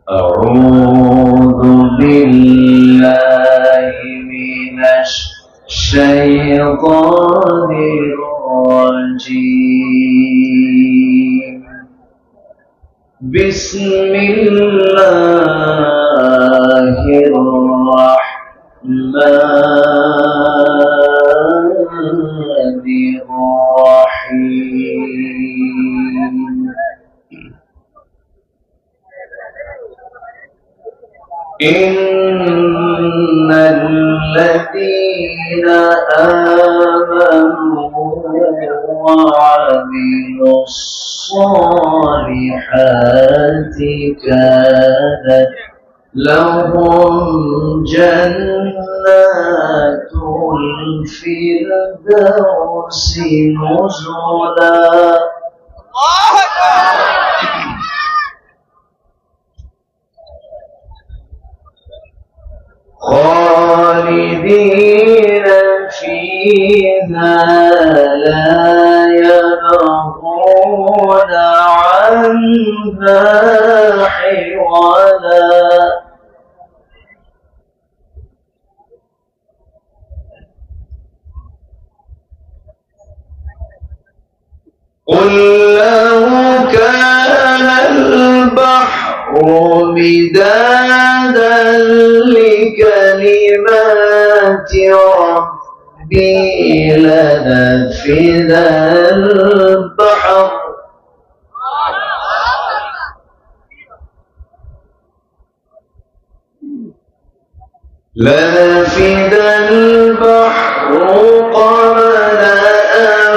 أعوذ بالله من الشيطان الرجيم. بسم الله الرحمن الرحيم. إن الذين آمنوا وعملوا الصالحات كانت لهم جنات الفردوس نزلا. خالدين فيها لا يبغون عنها حولا. قل لو كان البحر مدادا لكلمات ربي لنفد البحر قبل أن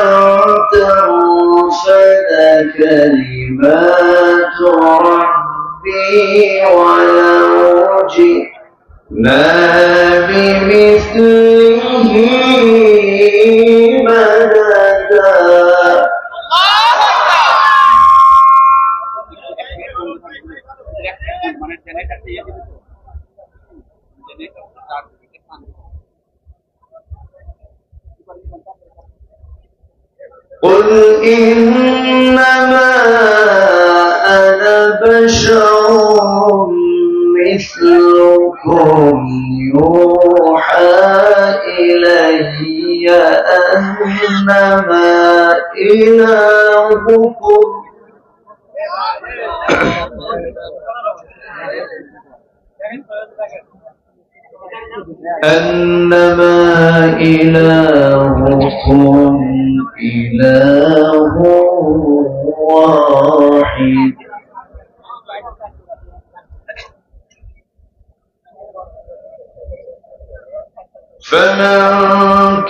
تنفد كلمات ربي ولو جئنا بمثله مددا. قل إنما أنا بشر مثلكم يوحى إلي أنما إلهكم إله واحد. فمن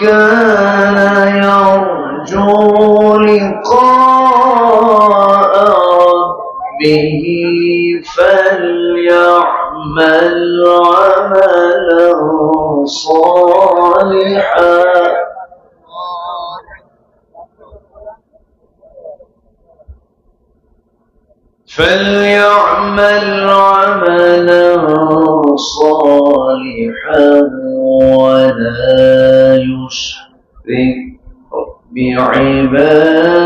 كان يرجو لقاء ربه فليعمل عملا صالحا ولا يشرك بعبادة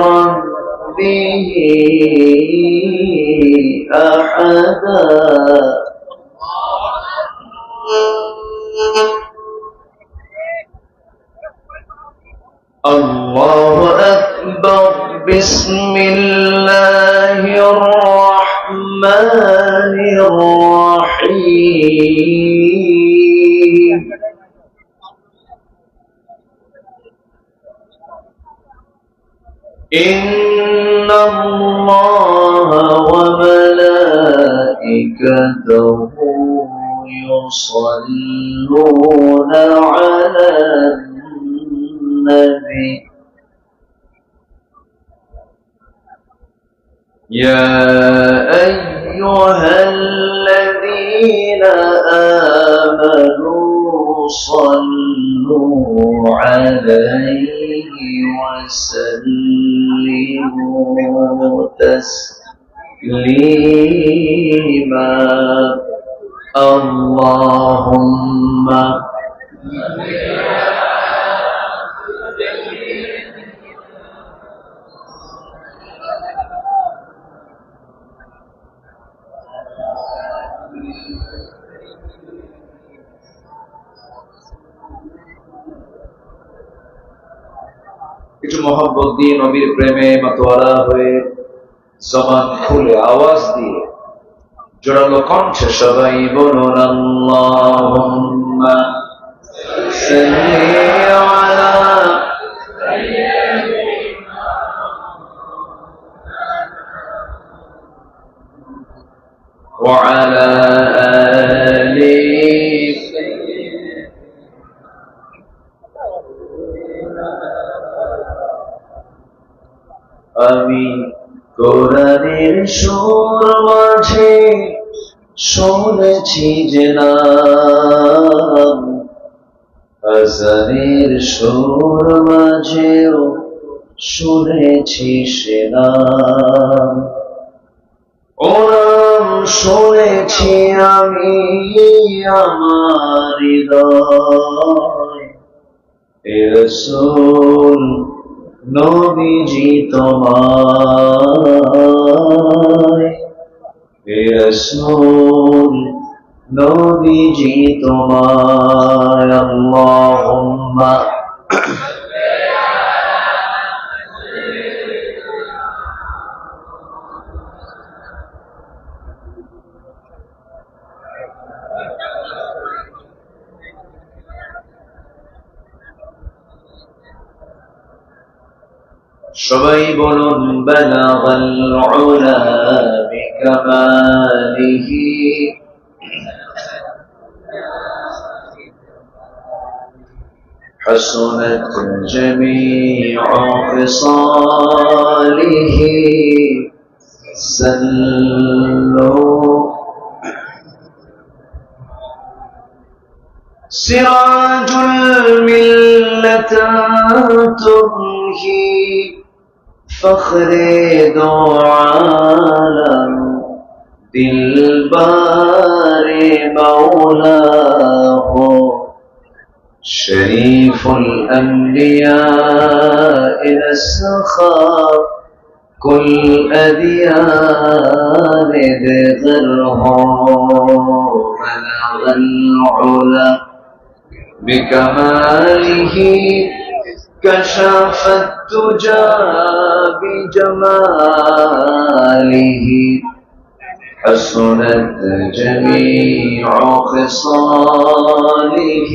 ربه أحدا. الله أكبر. بسم الله الرحمن الرحيم. إن الله وملائكته يصلون على النبي. يا أيها الذين آمنوا صلوا عليه وسلموا تسليما. اللهم কিছু মহব্বত দিয়ে নবীর প্রেমে মাতোয়ারা হয়ে জবান খুলে আওয়াজ দিয়ে জোরালো কণ্ঠে সবাই বলুন আল্লাহুম্মা সাল্লি আলা ওয়া আলা আলি আমি কোরআনের সুর মাঝে শুনেছি যে নাম, আযানের সুর মাঝেও শুনেছি সে নাম। ও নাম শুনেছি আমি আমার হৃদয়, এ রাসূল নবীজি তোমায়, হে রাসূল নবীজি তোমায়। আল্লাহুম্মা সবাই বলুন বালাগাল উলা বিকামালিহি حسنت جميع خصاله سلوا سراج الملة تبهي فخر دو عالم دلبار مولاه شريف الأنبياء نسخا كل أديان ذره بلغ العلا بكماله كشف الدجى بجماله حسنت جميع خصاله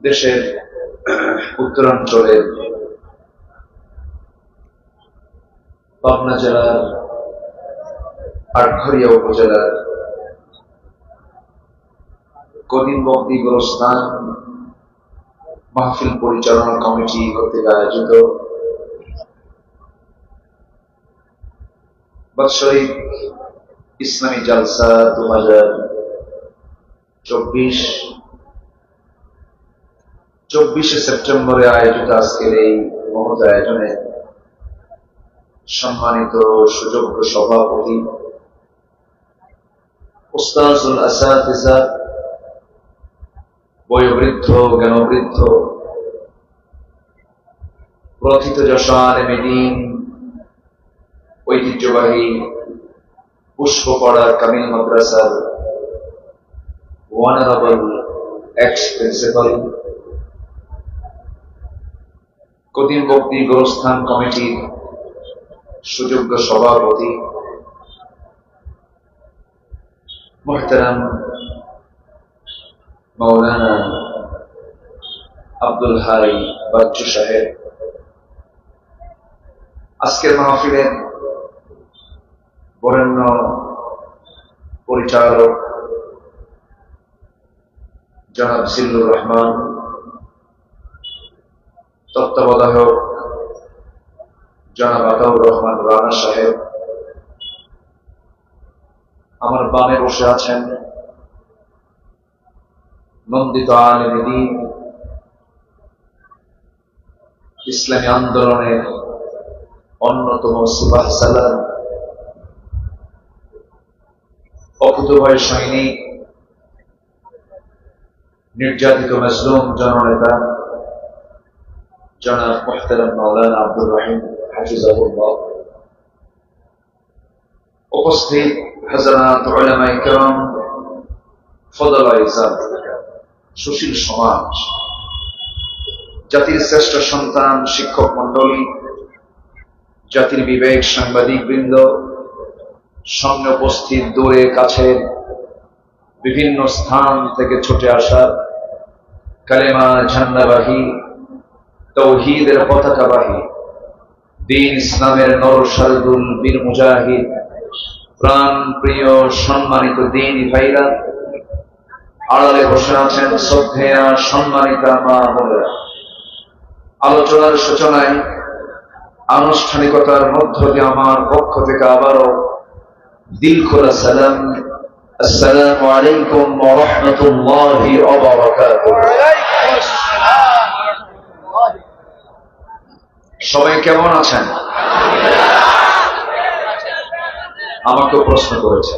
দেশের উত্তরাঞ্চলের পাবনা জেলার আটঘরিয়া উপজেলার কদিন বক্তি গোরস্থান মাহফিল পরিচালনা কমিটি কর্তৃক আয়োজিত বাৎসরিক ইসলামী জালসা 2024 সেপ্টেম্বরে আয়োজিত আজকের এই মহৎ আয়োজনে সম্মানিত সুযোগ্য সভাপতি উস্তাজুল আসাতিজা, বয়োবৃদ্ধ জ্ঞানবৃদ্ধ প্রথিতযশা আলেমে দ্বীন, ঐতিহ্যবাহী পুষ্পপাড়ার কামিল মাদ্রাসার অনারেবল এক্স প্রিন্সিপাল, কদিন বক্তি গোরস্থান কমিটির সুযোগ্য সভাপতি মুহতারাম মাওলানা আব্দুল হাই বাচ্চু সাহেব, আজকের মাহফিলের বরেণ্য পরিচালক জনাব জিল্লুর রহমান, তত্ত্বাবধায়ক জনাব আতাউর রহমান রানা সাহেব, আমার বামে বসে আছেন নন্দিত আলেমে দ্বীন, ইসলামী আন্দোলনের অন্যতম সিপাহ সালার, অকুতোভয় সৈনিক, নির্যাতিত মাজলুম জননেতা জনাব মুহতারাম মাওলানা আব্দুর রহিম হাফিজাহুল্লাহ, উপস্থিত হযরত উলামায়ে কেরাম, ফজলায়ে ইজ্জত, সুশীল সমাজ, জাতির শ্রেষ্ঠ সন্তান, শিক্ষক মন্ডলী, জাতির বিবেক, সাংবাদিক বৃন্দ, সামনে উপস্থিত, দূরে কাছে বিভিন্ন স্থান থেকে ছুটে আসা কালেমা ঝান্ডাবাহী, তাওহীদের পতাকাবাহী, দ্বীন ইসলামের নরসারদুল বীর মুজাহিদ, প্রাণ প্রিয় সম্মানিত দ্বীনী ভাইরা, আড়ালে বসে আছেন শ্রদ্ধেয়া সম্মানিতা মা বোনেরা, আলোচনার সূচনায় আনুষ্ঠানিকতার মধ্য দিয়ে আমার পক্ষ থেকে আবারও দিল খোলা সালাম, আসসালামু আলাইকুম ওয়া রাহমাতুল্লাহি ওয়া বারাকাতুহু। সবাই কেমন আছেন? আমাকে প্রশ্ন করেছে,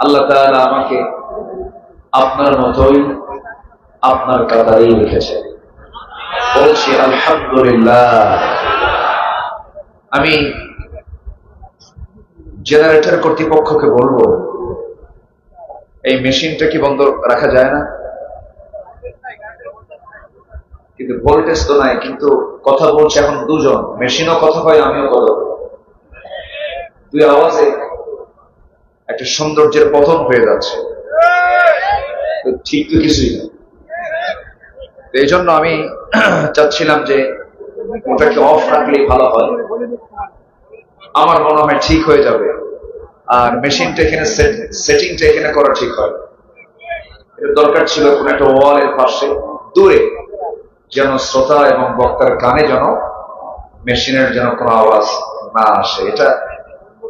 আল্লাহ তাআলা আমাকে আপনার মতোই আপনার কাতারেই রেখেছে, বলছি আলহামদুলিল্লাহ। আমি জেনারেটর কর্তৃপক্ষকে বলবো, এই মেশিনটা কি বন্ধ রাখা যায় না? কিন্তু ভোল্টেজ তো নাই, কিন্তু কথা বলছে এখন দুজন, মেশিনও কথা কয়, আমিও কথা বলি, দুই আওয়াজে একটা সৌন্দর্যের পতন হয়ে যাচ্ছে, ঠিক তো কিছুই না। এই জন্য আমি চাচ্ছিলাম যে ওটাকে অফ রাখলেই ভালো হয়, আমার মনে হয় ঠিক হয়ে যাবে। আর মেশিনটা এখানে সেটিংটা এখানে করা ঠিক হয়, এটা দরকার ছিল কোন একটা ওয়ালের পাশে দূরে, যেন শ্রোতা এবং বক্তার কানে যেন মেশিনের যেন কোনো আওয়াজ না আসে। এটা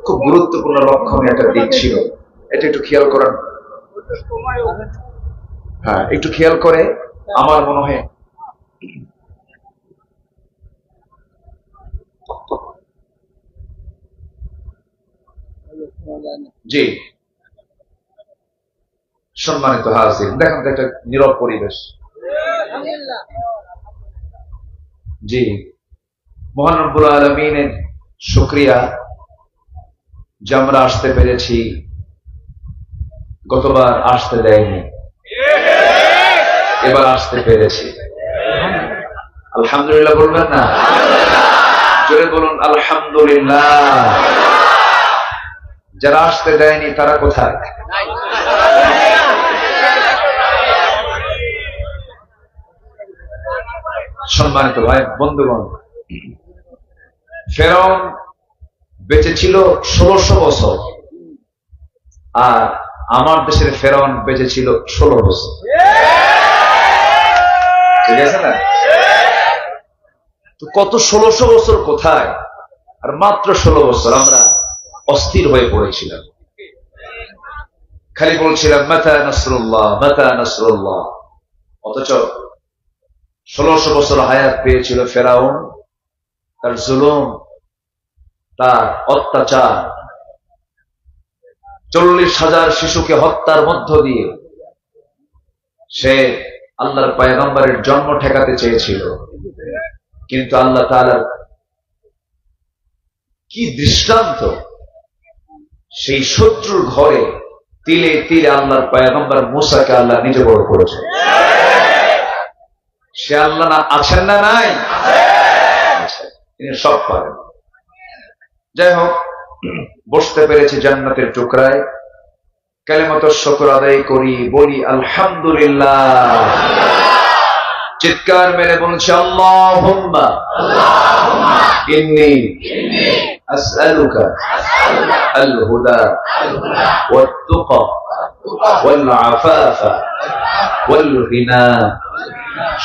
খুব গুরুত্বপূর্ণ লক্ষণীয় একটা দিক ছিল, এটা একটু খেয়াল করেন। হ্যাঁ, একটু খেয়াল করে আমার মনে হয় জি। সম্মানিত হাজির, দেখেন তো একটা নীরব পরিবেশ। জি, মহান রব্বুল আলামিনের শুকরিয়া যে আমরা আসতে পেরেছি, গতবার আসতে দেয়নি, এবার আসতে পেরেছি। আলহামদুলিল্লাহ বলবেন না? জোরে বলুন আলহামদুলিল্লাহ। যারা আসতে দেয়নি তারা কোথায়? সম্মানিত ভাই বন্ধুগণ, ফেরাউন বেঁচে ছিল 1600 বছর, আর আমার দেশের ফেরাউন বেঁচে ছিল 16 বছর। ঠিক আছে না? তো কত 1600 বছর কোথায়, আর মাত্র 16 বছর আমরা অস্থির হয়ে পড়েছিলাম, খালি বলছিলাম মাতা নাসরুল্লাহ, মাতা নাসরুল্লাহ। অথচ 1600 বছর হায়াত পেয়েছিল ফেরাউন, তার জুলুম, তার অত্যাচার, 40,000 শিশুকে হত্যার মধ্য দিয়ে সে আল্লাহর পয়গম্বরের জন্ম ঠেকাতে চেয়েছিল, কিন্তু আল্লাহ তাআলার কি দৃষ্টান্ত, সেই শত্রুর ঘরে তিলে তিলে আল্লাহর পয়গম্বর মুসাকে আল্লাহ নিজে বড় করেছে। সে আল্লাহ না আছেন না নাই? তিনি সব পারেন। যাই হোক, বসতে পেরেছি জান্নাতের টুকরায়, কালিমাতুশ শুকর আদায় করি, বলি আলহামদুলিল্লাহ। চিৎকার মেরে বলছি আল্লাহুম্মা ইন্নী আসআলুকা আল হুদা ওয়াত তুকা ওয়াল আফাফা ওয়াল গিনা।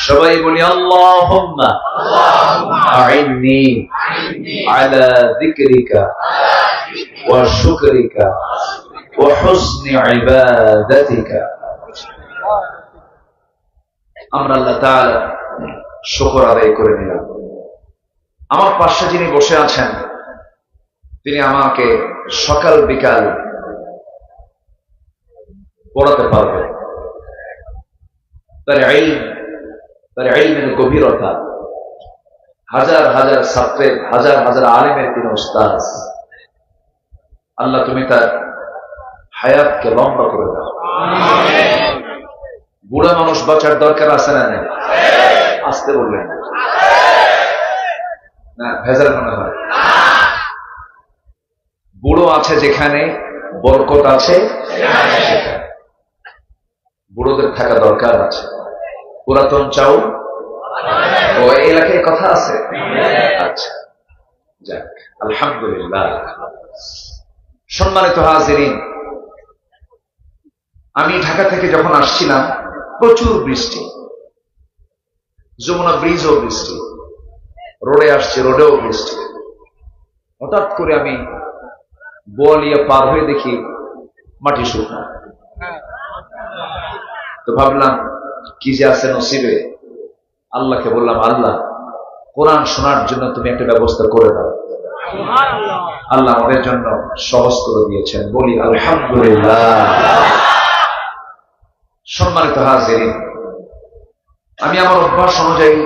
সবাই বলি আল্লাহুম্মা আইন্নি আলা যিকরিকা ওয়া শুকরিকা ওয়া হুসনি ইবাদাতিকা। আমরা আল্লাহ তাআলা শুকর আদায় করে নিলাম। আমার পাশে যিনি বসে আছেন, তিনি আমাকে সকাল বিকাল পড়াতে পারবেন, তার ইলমের গভীরতা, হাজার হাজার ছাত্রের, হাজার হাজার আলেমের তিনি উস্তাদ। আল্লাহ তুমি তার হায়াতকে লম্বা করে দাও। বুড়া মানুষ বাঁচার দরকার আছে না? নেই? আসতে বললেন না, ভেজাল মনে হয়। বুড়ো আছে যেখানে বরকত আছে, বুড়োদের থাকা দরকার আছে। পুরাতন চাউল ও এলাকায় কথা আছে। আচ্ছা, যাক, আলহামদুলিল্লাহ। সম্মানিত হাজিরিন, আমি ঢাকা থেকে যখন আসছিলাম প্রচুর বৃষ্টি, যমুনা ব্রিজও বৃষ্টি, রোডে আসছে, রোডেও বৃষ্টি। হঠাৎ করে আমি বোয়ালিয়া পার হয়ে দেখি মাটি শুকনো। তো ভাবলাম কি যে আছে নসিবে। আল্লাহকে বললাম, আল্লাহ কোরআন শোনার জন্য তুমি একটা ব্যবস্থা করে দাও। আল্লাহ আমাদের জন্য সহজ করে দিয়েছেন, বলি আলহামদুলিল্লাহ। সম্মানিত হাজিরিন, আমি আমার অভ্যাস অনুযায়ী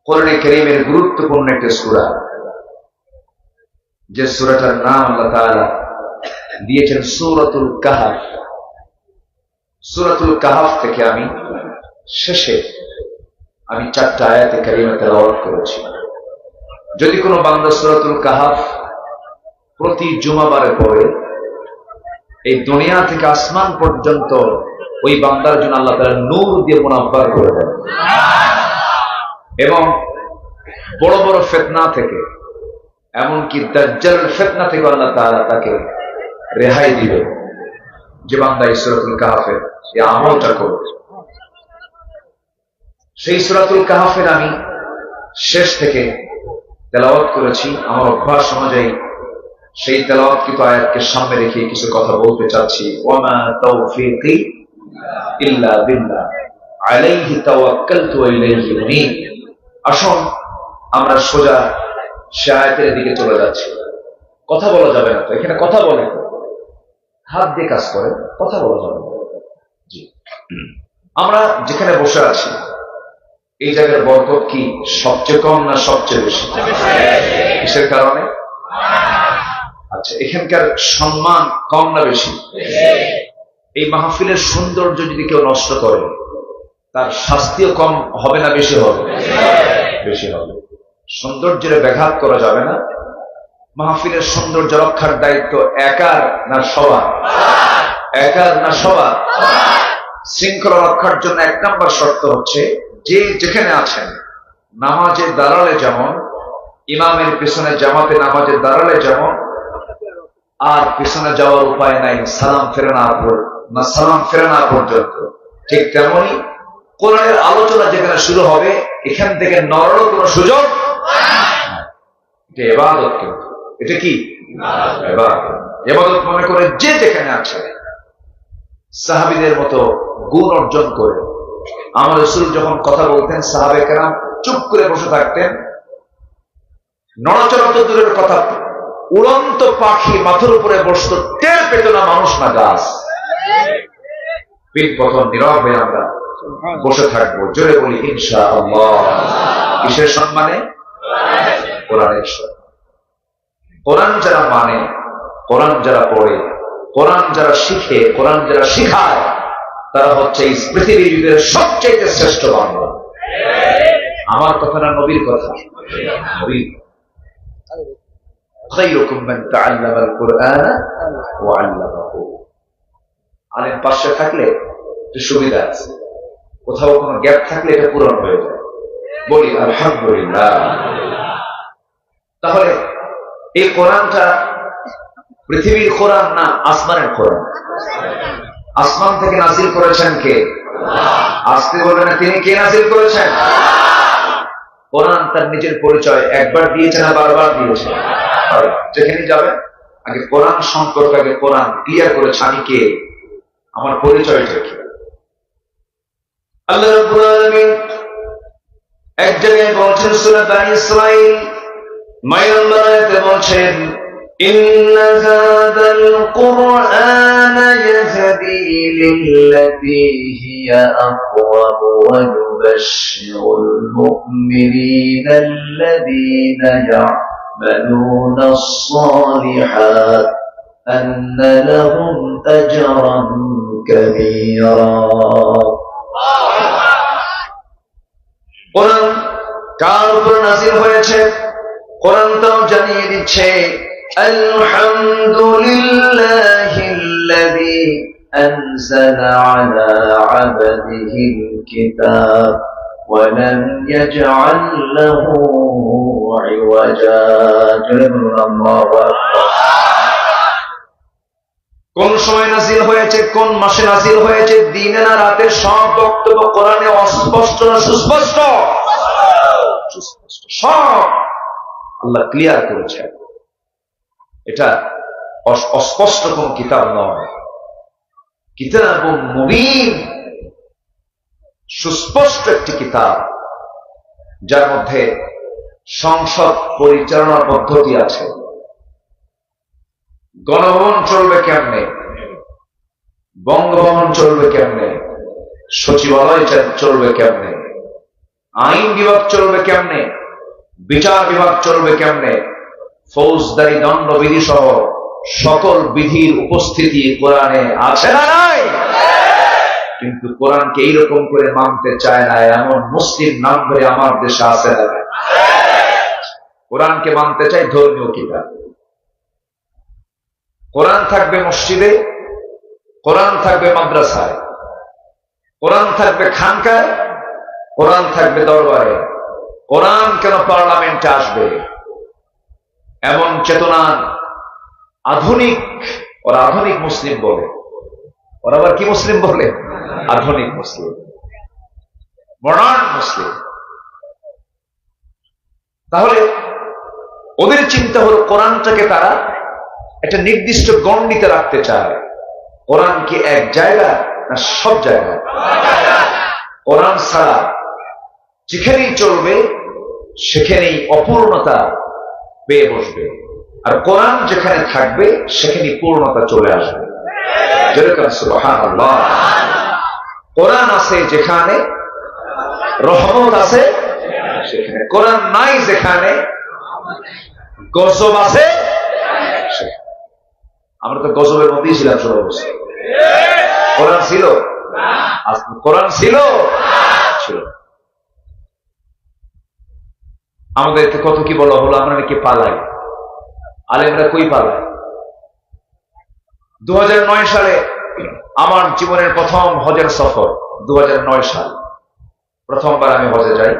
কোরআনে কারীমের গুরুত্বপূর্ণ একটা সূরা, যে সূরাটার নাম আল্লাহ তাআলা দিয়েছেন সূরাতুল কাহফ। সূরাতুল কাহফ থেকে আমি শেষে 4টা আয়াতে কারিমা তেলাওয়াত করেছি। যদি কোনো বান্দা সূরাতুল কাহফ প্রতি জুমাবারে পড়ে, এই দুনিয়া থেকে আসমান পর্যন্ত ওই বান্দার জন্য আল্লাহ তাআলা নূর দিয়ে মুনাফফার করে দেন, এবং বড় বড় ফিতনা থেকে, এমনকি দাজ্জালের ফিতনা থেকে আল্লাহ তাআলা তাকে রেহাই দিবে, যে বান্দা এই সূরাতুল কাহফের এই আমলটা করবে। সেই সূরাতুল কাহফের আমি শেষ থেকে তেলাওয়াত করেছি। আমার অভ্যাস অনুযায়ী সেই তেলাওয়াতকৃত আয়াতকে সামনে রেখে কিছু কথা বলতে চাচ্ছি। ওয়ামা তাওফীকি ইল্লা বিল্লাহ আলাইহি তাওয়াক্কালতু ওয়া ইলাইহি উনীব। আসুন আমরা সোজা সে আয়াতের দিকে চলে যাচ্ছি। কথা বলা যাবে না তো, এখানে কথা বলে, হাত দিয়ে কাজ করে, কথা বলা যাবে না। জি, আমরা যেখানে বসে আছি এই জায়গার বরকত কি সবচেয়ে কম না সবচেয়ে বেশি? কিসের কারণে? আচ্ছা, এখানকার সম্মান কম না বেশি? এই মাহফিলের সৌন্দর্য যদি কেউ নষ্ট করে, তার শাস্তিও কম হবে না বেশি হবে? বেশি হবে। সৌন্দর্যের ব্যাঘাত করা যাবে না। মাহফিলের সৌন্দর্য রক্ষার দায়িত্ব একার না সবার? একার না সবার? শৃঙ্খলা রক্ষার জন্য 1 নম্বর শর্ত হচ্ছে, যে যেখানে আছেন নামাজে দাঁড়ালে যেমন, ইমামের পিছনে জামাতে নামাজে দাঁড়ালে যেমন, আর পিছনে যাওয়ার উপায় নাই সালাম ফেরে না পর্যন্ত, ঠিক তেমনি কোরআনের আলোচনা যেখানে শুরু হবে এখান থেকে নড়ারও কোনো সুযোগ। এটা ইবাদত, কিন্তু এটা কি ইবাদত। ইবাদত মনে করে যে যেখানে আছে সাহাবীদের মতো গুণ অর্জন করে। আমার রাসূল যখন কথা বলতেন সাহাবায়ে কেরাম চুপ করে বসে থাকতেন। নড়াচড়া তো দূরের কথা, উড়ন্ত পাখি মাথার উপরে বসতো, টের পেত না মানুষ না গাছ। পিঠ পতন নীরব হয়ে আমরা বসে থাকবো। জোরে বলি ইনশাআল্লাহ। কিসের সম্মানে? কোরআনের সম্মানে। কোরআন যারা মানে, কোরআন যারা পড়ে, কোরআন যারা শিখে, কোরআন যারা শিখায়, তারা হচ্ছে এই পৃথিবীর সবচেয়ে শ্রেষ্ঠ বান্দা। আমার কথা না, নবীর কথা। নবী খায়রুকুম মান তাআল্লামাল কুরআন ওয়া আল্লামাহু। আলেম পাশে থাকলে একটু সুবিধা আছে, কোথাও কোনো গ্যাপ থাকলে এটা পূরণ হয়ে যায়। বলি আলহামদুলিল্লাহ। তাহলে এই কোরআনটা পৃথিবীর কোরআন না আসমানের কোরআন? আসমান থেকে নাজিল করেছেন কে? আসতে বলবেন না, তিনি কে নাজিল করেছেন? কোরআন তার নিজের পরিচয় একবার দিয়েছে না বারবার দিয়েছে? যেখানে যাবেন আগে কোরআন সম্পর্কে আগে কোরআন ক্লিয়ার করেছে, আমি কে, আমার পরিচয়টা কি। আল্লাহ রাব্বুল আলামিন এক জায়গায় বলছেন সূরা বানী ইসরাঈল 9 নম্বর আয়াতে বলছেন, إن هذا القرآن يهدي للتي هي أقوم ويبشر المؤمنين الذين يعملون الصالحات أن لهم أجرا كبيرا কোরআন কার উপর নাযিল হয়েছে? কোরআন তাও জানিয়ে দিচ্ছে আলহামদুলিল্লাহিল্লাযী আনজালা আলা আবদিহিল কিতাব ওয়া লাম ইয়াজআল লাহু ইওয়াজা। আল্লাহু আকবার। কোন সময় নাযিল হয়েছে, কোন মাসে নাযিল হয়েছে, দিনে না রাতে, সব বক্তব্য কোরআনে অস্পষ্ট না সুস্পষ্ট? সব আল্লাহ ক্লিয়ার করেছেন। এটা অস্পষ্ট কোন কিতাব নয়, কিতাবুম মুবিন, সুস্পষ্ট একটি কিতাব, যার মধ্যে সংসদ পরিচালনার পদ্ধতি আছে। গণভবন চলবে কেমনে, বঙ্গভবন চলবে কেমনে, সচিবালয় চলবে কেমনে, আইন বিভাগ চলবে কেমনে, বিচার বিভাগ চলবে কেমনে, ফৌজদারি দণ্ডবিধি সহ সকল বিধির উপস্থিতি কোরআনে আছে না নাই? কিন্তু কোরআনকে এইরকম করে মানতে চায় না এমন মুসলিম নাম ধরে আমার দেশে আছে না? কোরআনকে মানতে চাই ধর্মীয় কিতাব। কোরআন থাকবে মসজিদে, কোরআন থাকবে মাদ্রাসায়, কোরআন থাকবে খানকায়, কোরআন থাকবে দরবারে। কোরআন কেন পার্লামেন্টে আসবে? এমন চেতনা আধুনিক, ওরা আধুনিক মুসলিম বলে। ওরা আবার কি মুসলিম বলে? আধুনিক মুসলিম, মডার্ন মুসলিম। তাহলে ওদের চিন্তা হলো কোরআনটাকে তারা একটা নির্দিষ্ট গণ্ডিতে রাখতে চায়। কোরআন কি এক জায়গা না সব জায়গায়? কোরআন ছাড়া যেখানেই চলবে সেখানেই অপূর্ণতা পেয়ে বসবে, আর কোরআন যেখানে থাকবে সেখানেই পূর্ণতা চলে আসবে। যেরকম সুবহানাল্লাহ, কোরআন আছে যেখানে রহমত আছে সেখানে, কোরআন নাই যেখানে গজব আছে সেখানে। আমরা তো গজবের মধ্যেই ছিলাম 16 বছর। কোরআন ছিল? কোরআন ছিল? ছিল। আমাদেরকে কত কি বলা হলো, আমরা নাকি পালাই। আলেমরা কই পালাই? 2009 সালে আমার জীবনের প্রথম হজের সফর, 2009 সাল প্রথমবার আমি হজে যাই।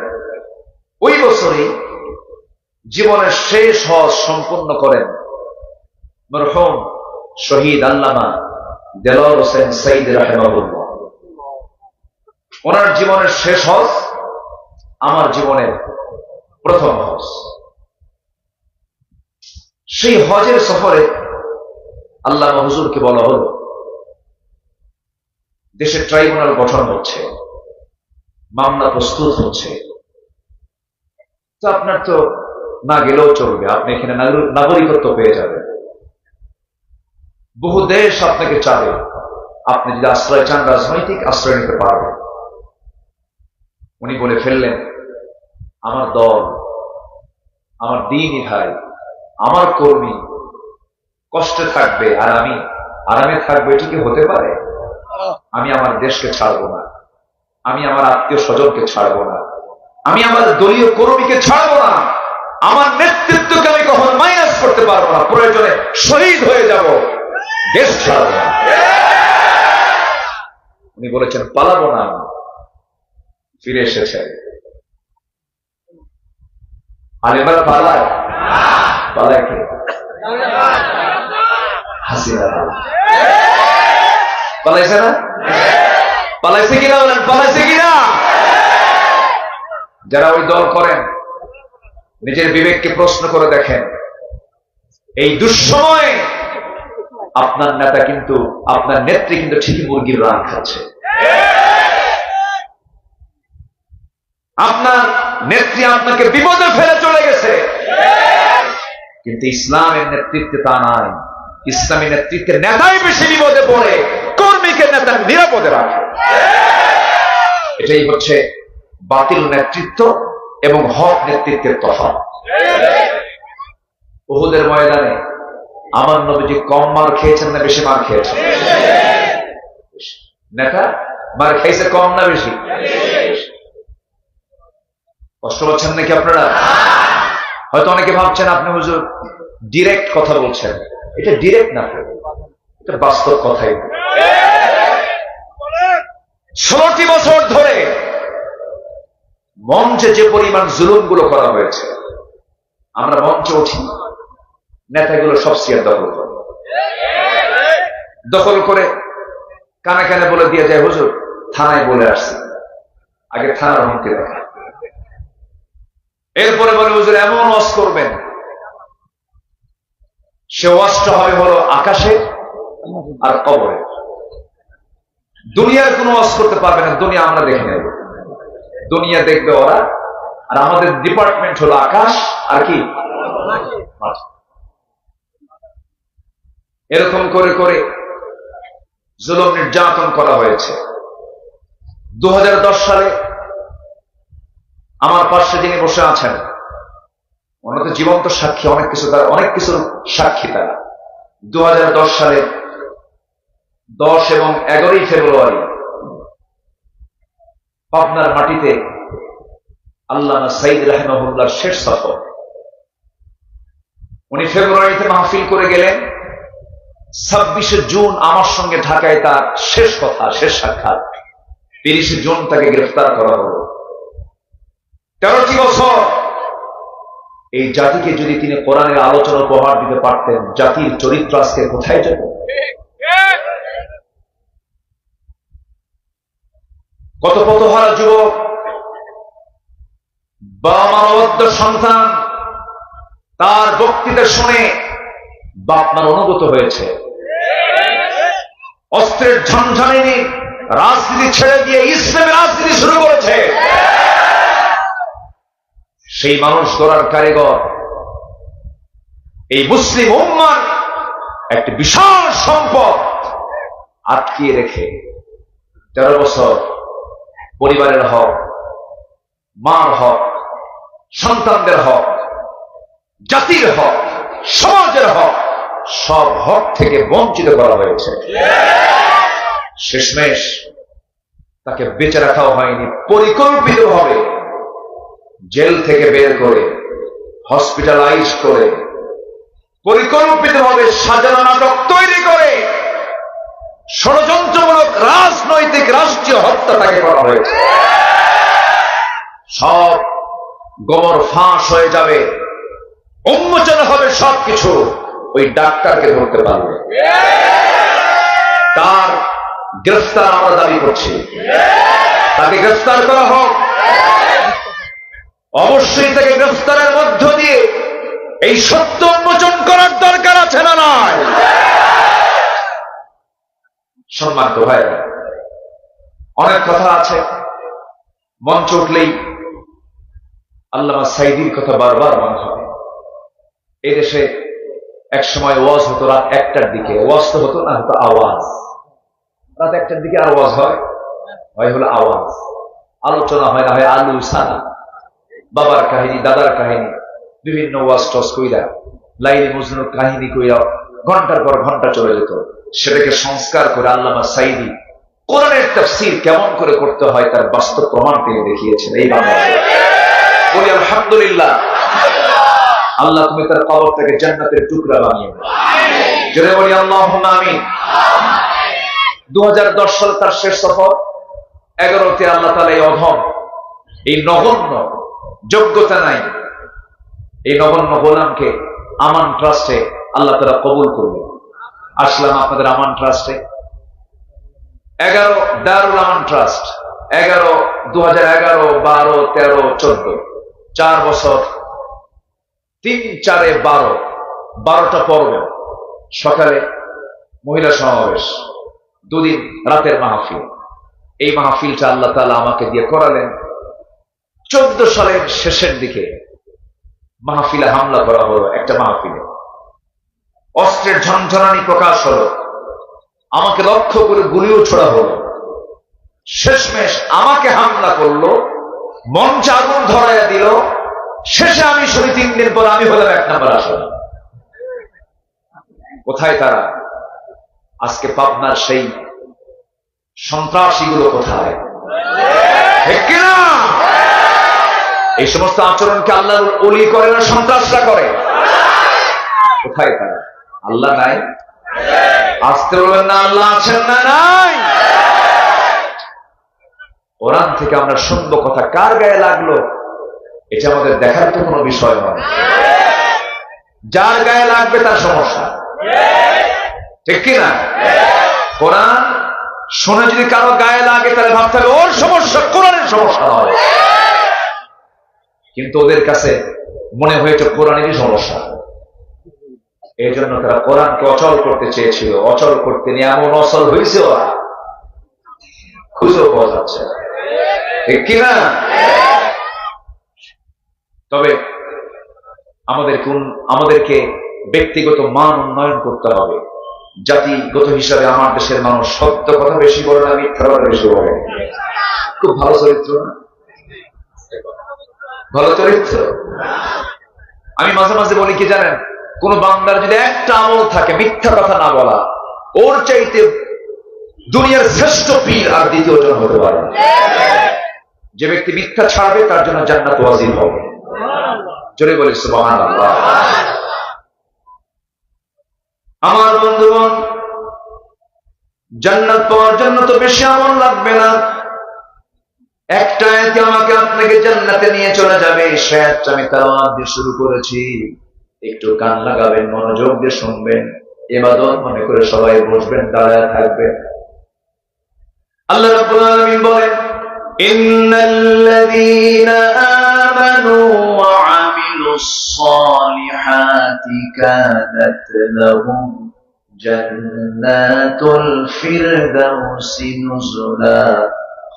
ওই বছরই জীবনের শেষ হজ সম্পূর্ণ করেন মরহুম শহীদ আল্লামা দেলোয়ার হোসেন সঈদ রাহিমাহুল্লাহ। ওনার জীবনের শেষ হজ আমার জীবনের প্রথম হজ। সেই হজের সফরে আল্লামা হুজুরকে বলা হলো দেশে ট্রাইব্যুনাল গঠন হচ্ছে, মামলা প্রস্তুত হচ্ছে, তো আপনার তো না গেলেও চলবে, আপনি এখানে নাগরিকত্ব পেয়ে যাবেন, বহু দেশ আপনাকে চাবে, আপনি যদি আশ্রয় চান রাজনৈতিক আশ্রয় নিতে পারবেন। উনি বলে ফেললেন, আমার দল, আমার দ্বীনি ভাই, আমার কর্মী কষ্টে থাকবে আর আমি আরামে থাকবে, এটা কি হতে পারে? আমি আমার দেশকে ছাড়বো না, আমি আমার আত্মীয় স্বজনকে ছাড়বো না, আমি আমার দলীয় কর্মীকে ছাড়বো না, আমার নেতৃত্বকে আমি কখনো মাইনাস করতে পারবো না, প্রয়োজনে শহীদ হয়ে যাব, দেশ ছাড়বো না। উনি বলেছেন পালাবো না, ফিরে এসেছেন। আলেমরা পালায়? পালায় কে? হাসিনা পালাইছে না? পালাইছে কিনা বলেন, পালাইছে কিনা? যারা ওই দল করেন নিজের বিবেককে প্রশ্ন করে দেখেন, এই দুঃসময়ে আপনার নেতা কিন্তু, আপনার নেত্রী কিন্তু ঠিকই মুরগির রান খাচ্ছে। আপনার নেত্রী আপনাকে বিপদে ফেলে চলে গেছে, কিন্তু ইসলামের নেতৃত্বে তা নাই। ইসলামী নেতৃত্বের নেতাই বেশি বিপদে পড়ে, কর্মীকে নেতা নিরাপদে রাখে। এটাই হচ্ছে বাতিল নেতৃত্ব এবং হক নেতৃত্বের তফাৎ। উহুদের ময়দানে আমার নবীজি কম মার খেয়েছেন না বেশি মার খেয়েছেন? নেতা মার খাইছে কম না বেশি? কষ্ট পাচ্ছেন নাকি আপনারা? হয়তো অনেকে ভাবছেন আপনি হুজুর ডিরেক্ট কথা বলছেন। এটা ডিরেক্ট না, এটা বাস্তব কথাই। 16টি বছর ধরে মঞ্চে যে পরিমাণ জুলুম গুলো করা হয়েছে, আমরা মঞ্চে উঠি, নেতাগুলো সব চেয়ার দখল করে কানে কানে বলে দিয়ে যায় হুজুর থানায় বলে আসছে, আগে থানার হুমকি দেখা। এরপরে বলে হুজুর এমন ওয়াজ করবেন, সে ওয়াজটা হবে হলো আকাশে আর কবরে। দুনিয়ার কোনো ওয়াজ করতে পারবে না, দুনিয়া আমরা দেখে নেব, দুনিয়া দেখবে ওরা, আর আমাদের ডিপার্টমেন্ট হলো আকাশ আর কি। এরকম করে করে জুলুম নির্যাতন করা হয়েছে। 2010 সালে আমার পাশে যিনি বসে আছেন, ওনারা তো জীবন্ত সাক্ষী, অনেক কিছুর সাক্ষী তারা। 2010 সালে 10 এবং 11 ফেব্রুয়ারি পাবনার মাটিতে আল্লামা সাইদ রাহিমাহুল্লাহর শেষ সফর। উনি ফেব্রুয়ারিতে মাহফিল করে গেলেন, 26শে জুন আমার সঙ্গে ঢাকায় তার শেষ কথা, শেষ সাক্ষাৎ। 30শে জুন তাকে গ্রেফতার করা হলো। 13টি বছর এই জাতিকে যদি তিনি কোরআনের আলোচনা উপহার দিতে পারতেন, জাতির চরিত্র আজকে কোথায় যেত? কত পথহারা যুবক, বাবা মার অবাধ্য সন্তান তার বক্তৃতা শুনে বাপ মার অনুগত হয়েছে, অস্ত্রের ঝনঝনানি রাজনীতি ছেড়ে দিয়ে ইসলামের রাজনীতি শুরু করেছে। সেই মানুষ গড়ার কারিগর এই মুসলিম উম্মার একটি বিশাল সম্পদ আটকিয়ে রেখে 13 বছর পরিবারের হক, মার হক, সন্তানদের হক, জাতির হক, সমাজের হক, সব হক থেকে বঞ্চিত করা হয়েছে। শেষমেশ তাকে বেঁচে রাখাও হয়নি, পরিকল্পিতভাবে জেল থেকে বের করে হসপিটালাইজ করে পরিকল্পিতভাবে সাজানো নাটক তৈরি করে ষড়যন্ত্রমূলক রাজনৈতিক রাষ্ট্রীয় হত্যা তাকে করা হয়েছে। সব গোমর ফাঁস হয়ে যাবে, উন্মোচন হবে সবকিছু, ওই ডাক্তারকে ধরতে পারবে। তার গ্রেফতার আমরা দাবি করছি, তাকে গ্রেফতার করা হোক। অবশ্যই তাকে গ্রেফতারের মধ্য দিয়ে এই সত্য উন্মোচন করার দরকার আছে না নয়? সম্মানিত ভাইরা, অনেক কথা আছে, মঞ্চ উঠলেই আল্লামা সাইদির কথা বারবার মনে হবে। এই দেশে এক সময় ওয়াজ হতো রাত 1টার দিকে, ওয়াজ তো হতো না, হতো আওয়াজ। রাত 1টার দিকে আর ওয়াজ হয় হলো আওয়াজ, আলোচনা হয় না হয় আলু সানা, বাবার কাহিনী, দাদার কাহিনী, বিভিন্ন ওয়াজ টস কইরা, লাইলি মজনুর কাহিনী কইরা ঘন্টার পর ঘন্টা চলে যেত। সেটাকে সংস্কার করে আল্লামা সাইদি কোরআনের তাফসীর কেমন করে করতে হয় তার বাস্তব প্রমাণ পেয়ে দেখিয়েছেন এই বাংলায়। বলি আলহামদুলিল্লাহ। আল্লাহ তুমি তার কবরটাকে জান্নাতের টুকরা বানিয়ে দাও, জোরে বলি আল্লাহুম্মা আমিন। 2010 সালে তার শেষ সফর। 11তে আল্লাহ তাআলা এই অধম, এই নগণ্য, যোগ্যতা নাই এই নগণ্য গোলামকে আমান ট্রাস্টে আল্লাহ তাআলা কবুল করবেন। আসলাম আপনাদের আমান ট্রাস্টে। 11 দারুল আমান ট্রাস্ট, 2011, 12, 13, 14, 4 বছর, 3, 4, 12টা পর্ব। সকালে মহিলা সমাবেশ, 2 দিন রাতের মাহফিল। এই মাহফিলটা আল্লাহ তাআলা আমাকে দিয়ে করালেন 14 সালের শেষের দিকে। মাহফিলে হামলা করা হলো, একটা মাহফিলে অস্ত্রের ঝনঝনানি প্রকাশ হলো, আমাকে লক্ষ্য করে গুলিও ছোড়া হলো, শেষমেশ আমাকে হামলা করলো, মঞ্চে আগুন ধরাইয়া দিল, শেষে আমি শুনি 3 দিন পর আমি হলাম 1 নম্বর আসামি। কোথায় তারা? আজকে পাবনার সেই সন্ত্রাসীগুলো কোথায়? ঠিক কিনা? এই সমস্ত আচরণকে আল্লাহর ওলি করে না, সন্ত্রাসরা করে। কোথায় তারা? আল্লাহ নাই? আসতে বলবেন না, আল্লাহ আছেন না? নাই। কোরআন থেকে আমরা শুনবো কথা, কার গায়ে লাগলো এটা আমাদের দেখার তো কোনো বিষয় নয়। যার গায়ে লাগবে তার সমস্যা, ঠিক কিনা? কোরআন শুনে যদি কারো গায়ে লাগে তাহলে ভাবতে হবে ওর সমস্যা, কোরআনের সমস্যা নয়। কিন্তু ওদের কাছে মনে হয়েছে কোরআনেরই সমস্যা। এই জন্য তারা কোরআনকে অচল করতে চেয়েছিল। অচল করতে নিয়ে এমন অচল হয়েছে ওরা, খুঁজেও পাওয়া যাচ্ছে, ঠিক কিনা? তবে আমাদেরকে ব্যক্তিগত মান উন্নয়ন করতে হবে। জাতিগত হিসাবে আমার দেশের মানুষ সত্য কথা বেশি বলে না, মিথ্যা কথা বেশি বলে। খুব ভালো চরিত্র না? ভালো চরিত্র। আমি মাঝে মাঝে বলি কি জানেন, কোন বান্দার যদি একটা আমল থাকে মিথ্যা কথা না বলা, ওর চাইতে দুনিয়ার শ্রেষ্ঠ পীর আর দ্বিতীয় জন হতে পারে না। যে ব্যক্তি মিথ্যা ছাড়বে তার জন্য জান্নাত ওয়াজিব হবে। জোরে বলি সুবহানাল্লাহ। আমার বন্ধুগণ, জান্নাত পাওয়ার জন্য তো বেশি আমল লাগবে না। একটা আয়াতে আমাকে আপনাকে জান্নাতে নিয়ে চলে যাবে। সে আয়াতটা আমি তেলাওয়াত দিয়ে শুরু করেছি, একটু কান লাগাবেন, মনোযোগ দিয়ে শুনবেন, ইবাদত মনে করে সবাই বসবেন, দাঁড়ায় থাকবেন। আল্লাহ রাব্বুল আলামিন বলেন, ইন্নাল্লাযীনা আমানু ওয়া আমিলুস সালিহাতি কানাত লাহুম জান্নাতুল ফিরদাউসি নুজুলা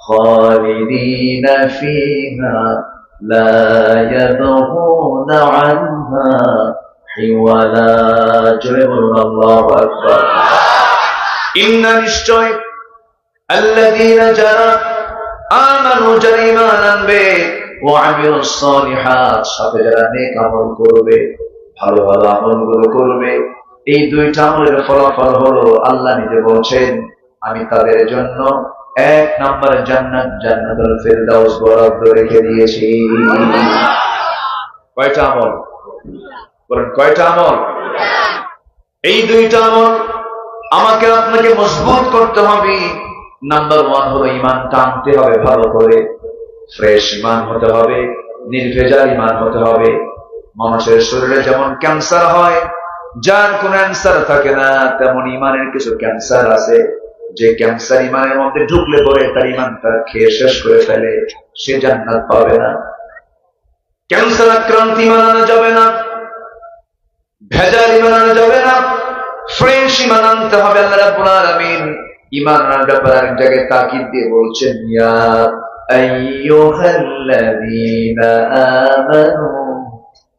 খালিদিনা ফিহা লা ইয়াবগুনা আনহা হিওয়ালা। জোরে বলুন আল্লাহু আকবার। ইন্না নিশ্চয় আল্লাযীনা যারা আমানু, যারা ঈমান আনবে, ওয়া আমিলুস সালিহাত, সাথে যারা নেক আমল করবে, ভালো ভালো আমলগুলো করবে, এই দুইটা আমলের ফলাফল হলো আল্লাহ নিজে বলছেন আমি তাদের জন্য 1 নম্বরে জান্নাত, জান্নাতুল ফিরদাউস বরাদ্দ রেখে দিয়েছি। কয়টা আমল? বলেন কয়টা আমল? এই দুইটা আমল আমাকে আপনাকে মজবুত করতে হবে। নাম্বার 1 হলো ঈমানটা আনতে হবে ভালো করে, ফ্রেশ ঈমান হতে হবে, নির্ভেজাল ঈমান হতে হবে। মানুষের শরীরে যেমন ক্যান্সার হয়, যার কোন অ্যান্সার থাকে না, তেমন ঈমানের কিছু ক্যান্সার আছে। যে ক্যান্সার ঈমানের মধ্যে ঢুকলে পরে তার ঈমানটা খেয়ে শেষ করে ফেলে, সে জান্নাত পাবে না। ক্যান্সার আক্রান্ত ঈমান আনা যাবে না, ভেজাল ঈমান আনা যাবে না, ফ্রেশ ঈমান আনতে হবে। আল্লাহ রাব্বুল আলামিন ঈমান আনার ব্যাপারে এক জায়গায় তাকিদ দিয়ে বলছেন, ইয়া আইয়ুহাল্লাযীনা আমানু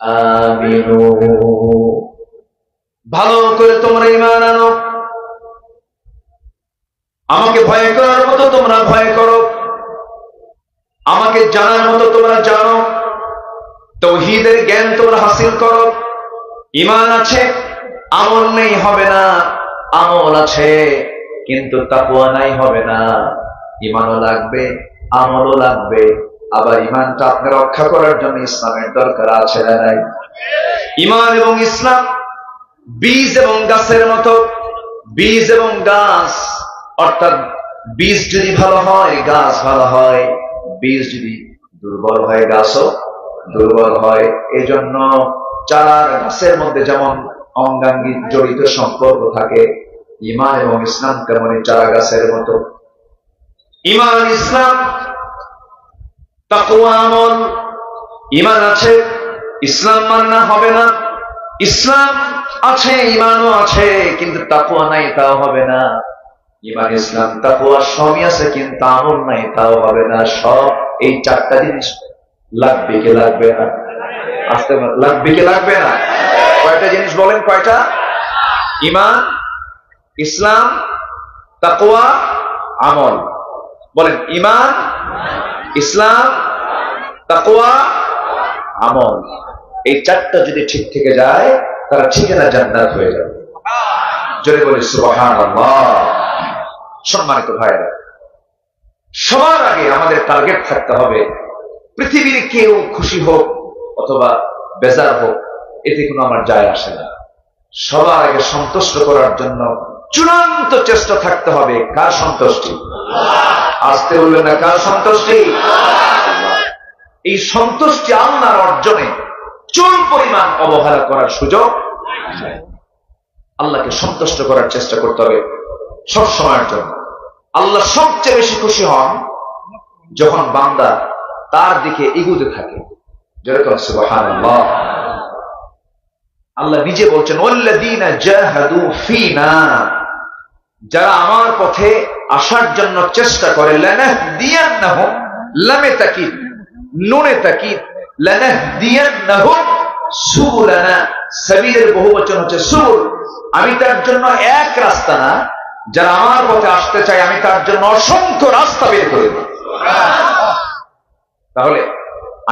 আমিনু, ভালো করে তোমরা ঈমান আনো, আমাকে ভয় করার মতো তোমরা ভয় করো, আমাকে জানার মতো তোমরা জানো, তাওহীদের জ্ঞান তোমরা হাসিল করো। ঈমান আছে, আমল নেই হবে না, আমল আছে কিন্তু তাকওয়া নাই হবে না। ঈমানও লাগবে, আমলও লাগবে। আবার ঈমানটা আপনি রক্ষা করার জন্য ইসলামের দরকার আছে না নাই? ঈমান এবং ইসলাম বীজ এবং গাছের মতো। বীজ এবং গাছ, অর্থাৎ বীজ যদি ভালো হয় গাছ ভালো হয়, বীজ যদি দুর্বল হয় গাছও দুর্বল হয়। এই জন্য চারার গাছের মধ্যে যেমন অঙ্গাঙ্গী জড়িত সম্পর্ক থাকে, ঈমান এবং ইসলাম তেমনি চারা গাছের মতো। ঈমান, ইসলাম, তাকওয়া, আমল। ঈমান আছে, ইসলাম মাননা হবে না। ইসলাম আছে, ঈমানও আছে, কিন্তু তাকওয়া নাই, তাও হবে না। ঈমান, ইসলাম, তাকওয়া সবই আছে, কিন্তু আমল নাই, তাও হবে না। সব এই 4টা জিনিস লাগবে কি লাগবে না? আসতে লাগবে কি লাগবে না? কয়টা জিনিস বলেন, কয়টা? ঈমান, ইসলাম, তাকওয়া, আমল। বলেন ঈমান, ইসলাম, তাকওয়া, আমল। এই চারটা যদি ঠিক থেকে যায় তারা ঠিকানা জান্নাত হয়ে যাবে। জোরে বলি সুবহানাল্লাহ। সম্মানিত ভাইরা, সবার আগে আমাদের টার্গেট থাকতে হবে, পৃথিবীর কেউ খুশি হোক অথবা বেজার হোক, এতে কোনো আমার যায় আসে না। সবার আগে সন্তুষ্ট করার জন্য চূড়ান্ত চেষ্টা থাকতে হবে। কার সন্তুষ্টি? আসতে বলবেন না, কার সন্তুষ্টি? এই সন্তুষ্টি আল্লাহর অর্জনে চুল পরিমাণ অবহেলা করার সুযোগ। আল্লাহকে সন্তুষ্ট করার চেষ্টা করতে হবে সব সময়ের জন্য। আল্লাহ সবচেয়ে বেশি খুশি হন যখন বান্দা তার দিকে এগুতে থাকে। যেরকম সুবহানাল্লাহ। আল্লাহ নিজে বলছেন ওয়াল্লাযীনা জাহাদু ফীনা, যারা আমার পথে আসার জন্য চেষ্টা করে, লানাহদিয়ান্নাহুম, লামে তাকিদ, নুনে তাকিদ, লানাহদিয়ান্নাহুম সুবুলানা। সাবিলের বহুবচন হচ্ছে সুবুল। আমি তার জন্য এক রাস্তা না, যারা আমার পথে আসতে চায় আমি তার জন্য অসংখ্য রাস্তা বের করে দেব। তাহলে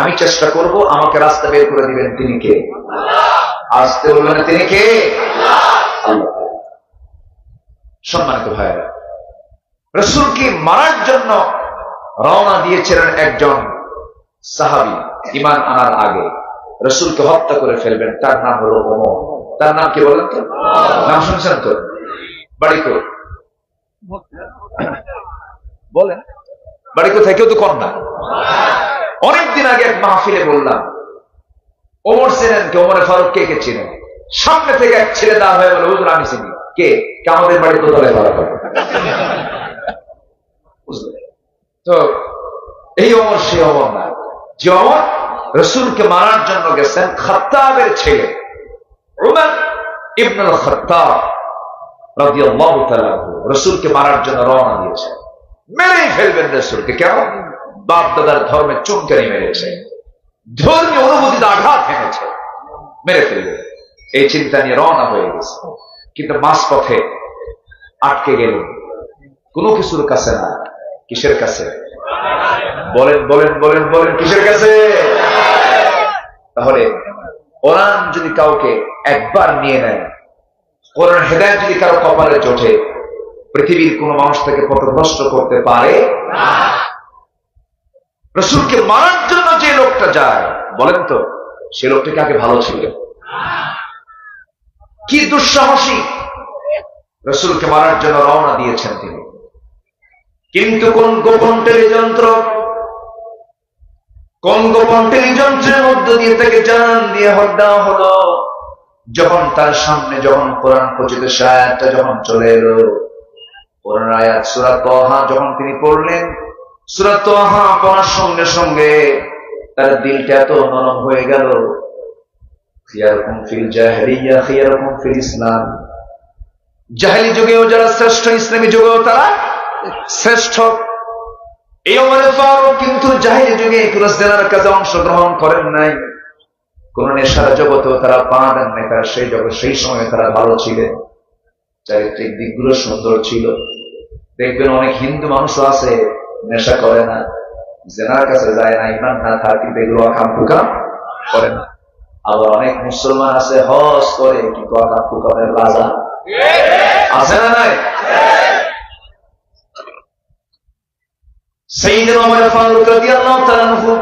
আমি চেষ্টা করব, আমাকে রাস্তা বের করে দিবেন তিনি কে? আসতে বলবেন তিনি কে? আল্লাহ। সম্মানিত ভাইরা, রাসূলকে মারার জন্য রওনা দিয়েছিলেন একজন সাহাবী। ঈমান আনার আগে রাসূলকে হত্যা করে ফেলবেন, তার নাম হলো ওমর। তার নাম কি বলেন তো? নাম শুনছেন তো? বাড়ি কো বলেন, বাড়ি কোথায়? কেউ তো কর না। অনেকদিন আগে এক মাহফিলে বললাম, ওমর ছিলেন কে? ওমরে ফারুক কে কে ছিলেন? সামনে থেকে এক ছেলে দাঁড় হয়ে বলে, হুজুর আমি চিনি। কে? আমাদের বাড়ি কোথায় ভাড়া করে। বুঝলেন তো? এই ওমর সে ওমর না যে ওমর রাসূলকে মারার জন্য গেছেন। খাত্তাবের ছেলে উমর ইবনুল খাত্তাব রাদিয়াল্লাহু তাআলা রাসূলকে মারার জন্য রওনা দিয়েছেন। মেরেই ফেলবেন রাসূলকে। কেন? বাপ দাদার ধর্মে চুনকানি মেরেছে, ধর্মীয় অনুভূতিতে আঘাত হেনেছে, মেরে ফেলবে, এই চিন্তা নিয়ে রওনা হয়ে গেছে। কিন্তু মাঝপথে আটকে গেল কোনো কিছুর কাছে না। কিসের কাছে? বলেন বলেন বলেন বলেন, কিসের কাছে? তাহলে কোরআন যদি কাউকে একবার নিয়ে নেয়, কোরআন হেদায়েত যদি কারো কপালে জোটে, পৃথিবীর কোন মানুষ তাকে পথভ্রষ্ট করতে পারে না। রাসূলকে মারার জন্য যে লোকটা যায়, বলেন তো সে লোকটা কাকে ভালো ছিল? কি দুঃসাহসী! রাসূলকে মারার জন্য রওনা দিয়েছেন তিনি। কিন্তু কোন গোপন টেলিযন্ত্রের মধ্য দিয়ে তাকে জান দিয়ে হত্যা হলো। যখন তার সামনে যখন কোরআন পঠিত আয়াতটা যখন চলে এলো, কোরআন আয়াত সূরা তাহা যখন তিনি পড়লেন, সূরা তাহা পড়ার সঙ্গে সঙ্গে তার দিলটা এত নরম হয়ে গেল। খিয়ারুকুম ফিল জাহিলিয়া খিয়ারুকুম ফিল ইসলাম। জাহেলি যুগেও যারা শ্রেষ্ঠ, ইসলামী যুগেও তারা শ্রেষ্ঠ। এই ওমর ফারুক কিন্তু জাহেলি যুগে কোন জেনার কাজে অংশগ্রহণ করেন নাই, কোন নেশার জগতেও তারা পা দেন নাই। তারা সেই জগৎ, সেই সময় তারা ভালো ছিলেন, চারিত্রিক দিকগুলো সুন্দর ছিল। দেখবেন অনেক হিন্দু মানুষও আছে নেশা করে না, জেনার কাছে যায় না, ইমান না থাকে, কিন্তু এগুলো আকাম কুকাম করে না। আবার অনেক মুসলমান আছে হজ করে, কিন্তু আকাম কুকামের রাজা আছে না নাই? সাইয়েদনা ওমর ফারুক রাদিয়াল্লাহু তাআলা আনহু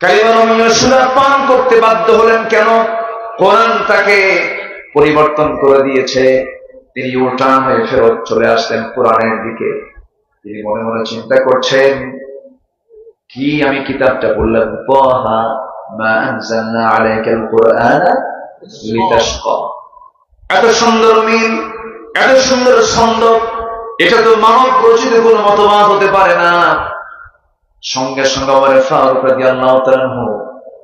কালিমা সুরা পান করতে বাধ্য হলেন। কেন? কোরআন তাকে পরিবর্তন করে দিয়েছে। তিনি উল্টান হয়ে ফেরত চলে আসলেন কোরআনের দিকে। তিনি মনে মনে চিন্তা করছেন, কি আমি কিতাবটা বললাম, তাহা মা আনজালনা আলাইকাল কুরআনা লিতাশকা। এত সুন্দর মিল, এত সুন্দর ছন্দ, এটা তো মানব রচিত কোন মতবাদ হতে পারে না। সঙ্গে সঙ্গে ওমর ফারুক রাদিয়াল্লাহু তাআলা আনহু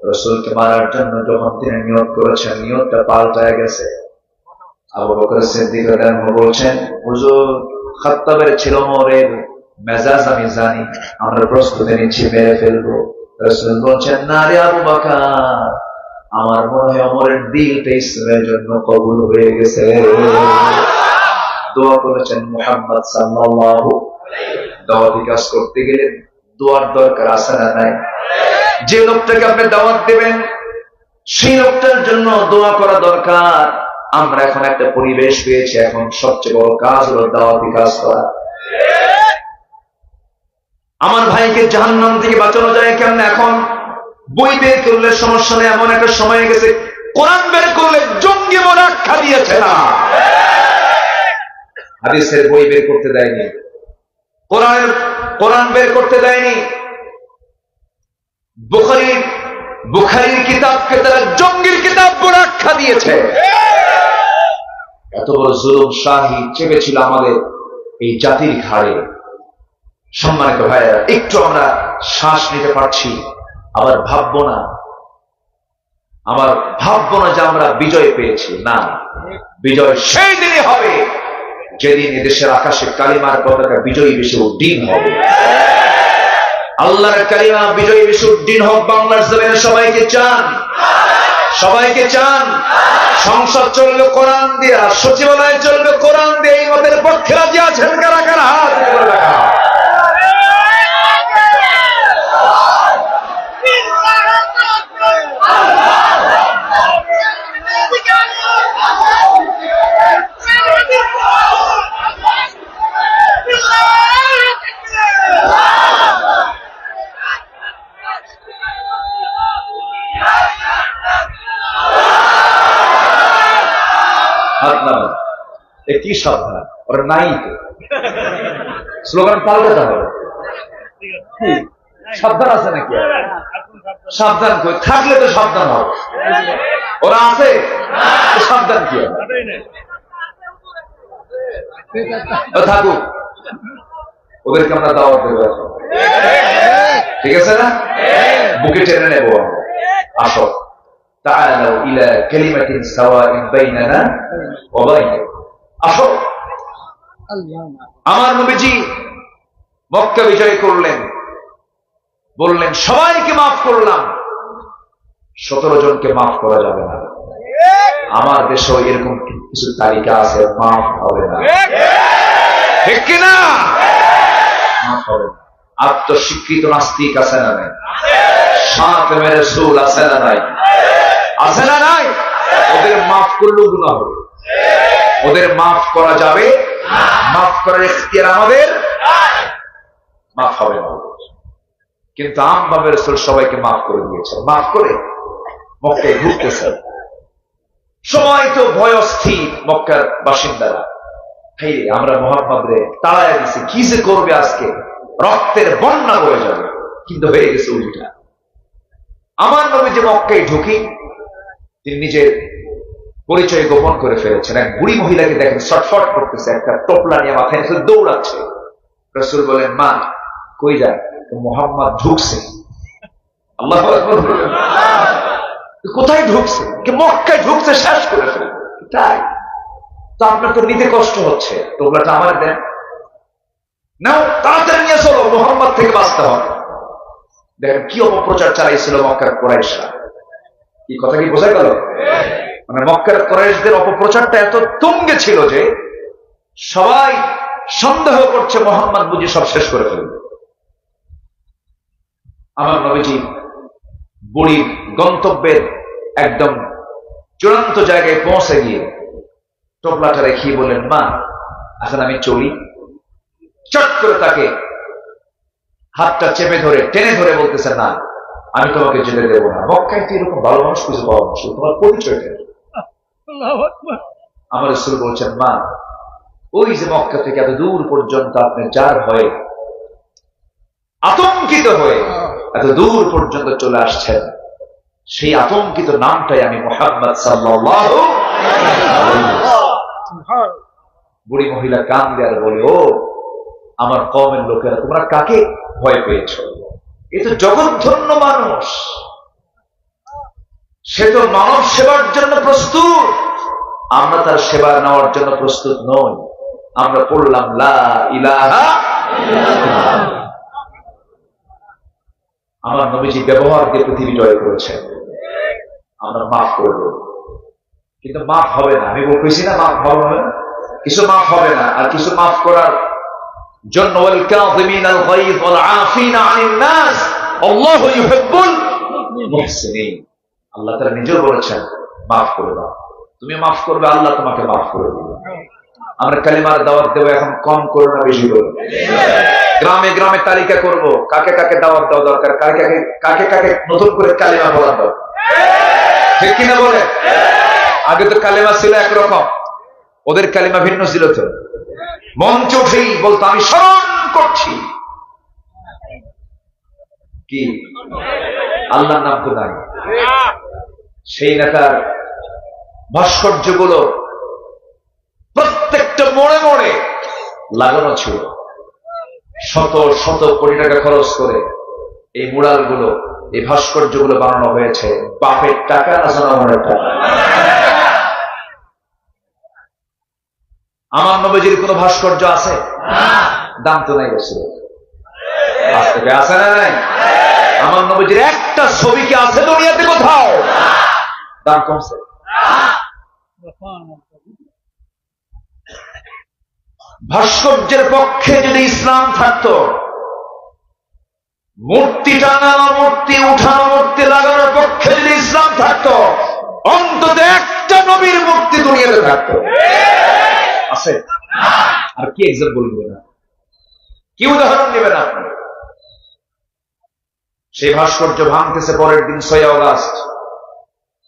রাসূলকে মারার জন্য যখন তিনি নিয়ত করেছেন, নিয়তটা পাল্টায় গেছে। আবু বকর সিদ্দিক রাদিয়াল্লাহু আনহু বলছেন, হুজুর খাত্তাবের ছিল ওমরের মেজাজ আমি জানি, আমরা প্রস্তুতি নিচ্ছি, মেরে ফেলবো। রাসূল বলছেন, না রে আবু বকর, আমার মনে হয় ওমরের দিলটা ইসলামের জন্য কবুল হয়ে গেছে। দোয়া করেছেন মুহাম্মদ সাল্লাল্লাহু আলাইহি ওয়াসাল্লাম। দাওয়াতি কাজ করতে গেলে দোয়ার দরকার আছে না নাই? যে লোকটাকে আপনি দাওয়াত দেবেন সেই লোকটার জন্য দোয়া করা দরকার। আমরা এখন একটা পরিবেশ পেয়েছি, এখন সবচেয়ে বড় কাজ হলো দাওয়াতি কাজ করা। আমার ভাইকে জাহান্নাম থেকে বাঁচানো যায় কেমনে? এখন বই বের করলে সমস্যা নেই, এমন একটা সময় গেছে কোরআন বের করলে জঙ্গি বলে আখ্যা দিয়েছে না। হাদিসের বই বের করতে দেয়নি, কোরআন বের করতে দেয়নি। বুখারীর কিতাবকে তারা জঙ্গির কিতাব বলে আখ্যা দিয়েছে। এত বড় জুলুম শাহী চেপেছিল আমাদের এই জাতির ঘাড়ে। সম্মানিত ভাইয়েরা, একটু আমরা শ্বাস নিতে পারছি, আবার ভাববো না যে আমরা বিজয় পেয়েছি। না, বিজয় সেই দিনই হবে যেদিন এদেশের আকাশে কালিমার পতাকা বিজয়ী বেশি উড্ডীন হবে। আল্লাহর কালিমা বিজয়ী বেশি উড্ডীন হোক বাংলার জমিনে। সবাইকে চান। সংসদ চলবে কোরআন দিয়ে, সচিবালয় চলবে কোরআন দিয়ে। এই মতের পক্ষে রাজি আছেন কারা কারা? হাত তুলে দেখা। কি সাবধান, ওরা নাই তো স্লোগান পাল্টাতে হবে। সাবধান আছে নাকি? সাবধান কই থাকলে তো সাবধান হবে। ওরা আছে, সাবধান কি থাকুক, ওদেরকে আমরা দাওয়াত দেবো। ঠিক আছে না? বুকে টেনে নেব। আসো, তাআলাউ ইলা কালিমাতিন সাওয়াইন বাইনানা ওয়া বাইনাকুম। আসো। আমার নবীজি মক্কা বিজয় করলেন, বললেন সবাইকে মাফ করলাম, 17 জনকে মাফ করা যাবে না। আমার দেশেও এরকম কিছু তালিকা আছে, মাফ হবে না। ঠিক কিনা? মাফ হবে না। আত্মস্বীকৃত নাস্তিক আছে না নাই? সাতমে রাসূল আছে না নাই? আছে না নাই? ওদের মাফ করলেও গুনাহ হবে। ওদের মাফ করা যাবে, মাফ করার ইখতিয়ার আমাদের, মাফ হবে না। কিন্তু আমভাবে রাসূল সবাইকে মাফ করে দিয়েছে। মাফ করে মক্কায় ঘুরতেছে। সবাই তো ভয় অস্থির, মক্কার বাসিন্দারা। আমরা মুহাম্মদ রে তাড়ায় দিছি, কি যে করবে আজকে, রক্তের বন্যা বয়ে যাবে। কিন্তু হয়ে গেছে উল্টা। আমার নবী যে মক্কায় ঢুকি, তিনি নিজের পরিচয় গোপন করে ফেলেছেন। এক বুড়ি মহিলাকে দেখেন শটফট করতেছে, একটা টোপলা নিয়ে মাথায় দৌড়াচ্ছে। রাসূল বলেন, মা কই যায়? মুহাম্মদ ঢুকছে। আল্লাহু আকবার। কোথায় ঢুকছে? মক্কায় ঢুকছে, শেষ করে ফেলবে। তাই তো আপনার তো নিতে কষ্ট হচ্ছে, টোপলাটা আমার দেন, নাও তাড়াতাড়ি নিয়ে চলো, মুহাম্মদ থেকে বাঁচতে হবে। দেখেন কি অপপ্রচার চালাইছিল মক্কার কুরাইশরা। কি কথা কি বোঝা গেল? মানে মক্কার কুরাইশদের অপপ্রচারটা এত তুঙ্গে ছিল যে সবাই সন্দেহ করছে মুহাম্মদ বুঝি সব শেষ করে ফেলবে। আমার নবীজি বুড়ির গন্তব্যের একদম চূড়ান্ত জায়গায় পৌঁছে গিয়ে টোপলাটা রেখে বললেন, মা এখন আমি চলি। চট করে তাকে হাতটা চেপে ধরে টেনে ধরে বলতেছে, না আমি তোমাকে যেতে দেবো না। মক্কায় তো এরকম ভালো মানুষ খুঁজে পাওয়া মুশকিল, তোমার পরিচয়টা। আমার রাসূল বলছেন, মা ওই যে মক্কা থেকে এত দূর পর্যন্ত আপনি যার ভয়ে আতঙ্কিত হয়ে এত দূর পর্যন্ত চলে আসছেন, সেই আতঙ্কিত নামটাই আমি মুহাম্মদ সাল্লাল্লাহু আলাইহি ওয়াসাল্লাম। বুড়ি মহিলা কাঁদে আর বলে, ও আমার কওমের লোকেরা, তোমরা কাকে ভয় পেয়েছ? এ তো জগৎধন্য মানুষ, সে তো মানব সেবার জন্য প্রস্তুত। আমরা তার সেবা নেওয়ার জন্য প্রস্তুত নই। আমরা পড়লাম লা ইলাহা ইল্লাল্লাহ। আমার নবীজি ব্যবহার দিয়ে পৃথিবী জয় করেছেন। আমরা মাফ করে দেব, কিন্তু মাফ হবে না। আমি বলতেছি না মাফ হবে না, কিছু মাফ হবে না। আর কিছু মাফ করার জন্য আল্লাহ তাআলা নিজেও বলেছেন মাফ করে দাও। তুমি মাফ করবে, আল্লাহ তোমাকে মাফ করে দিবে। আমরা কালিমার দাওয়াত দেবো, এখন কম করো না বেশি করো। গ্রামে গ্রামে তালিকা করব কাকে কাকে দাওয়াত দেওয়া দরকার, কাকে কাকে কাকে নতুন করে কালিমা বলা দরকার, ঠিক কিনা বলে? আগে তো কালিমা ছিল একরকম, ওদের কালিমা ভিন্ন ছিল। তো মঞ্চ উঠেই বলতো আমি স্মরণ করছি কি আল্লাহর নাম তো নাই। সেই নেতার ভাস্কর্যগুলো প্রত্যেকটা মোড়ে মোড়ে লাগানো ছিল। শত শত কোটি টাকা খরচ করে এই মুরাল গুলো, এই ভাস্কর্য গুলো বানানো হয়েছে। বাপের টাকা না জনগণের টাকা? আমার নবীজির কোন ভাস্কর্য আছে? দাম তো নাই বেশি, আজ থেকে আছে না নাই? আমার নবীজির একটা ছবি কি আছে দুনিয়াতে কোথাও? দাম কমছে? ভাস্কর্যের পক্ষে যদি ইসলাম থাকতো, মূর্তি টানানো, মূর্তি উঠানো, মূর্তি লাগানোর পক্ষে যদি ইসলাম থাকতো, অন্তত একটা নবীর মূর্তি দুনিয়াতে থাকতো। আছে? আর কি এক্সাম্পল দিবেন না, কি উদাহরণ দিবেন আপনি? সেই ভাস্কর্য ভাঙতেছে পরের দিন 6 আগস্ট,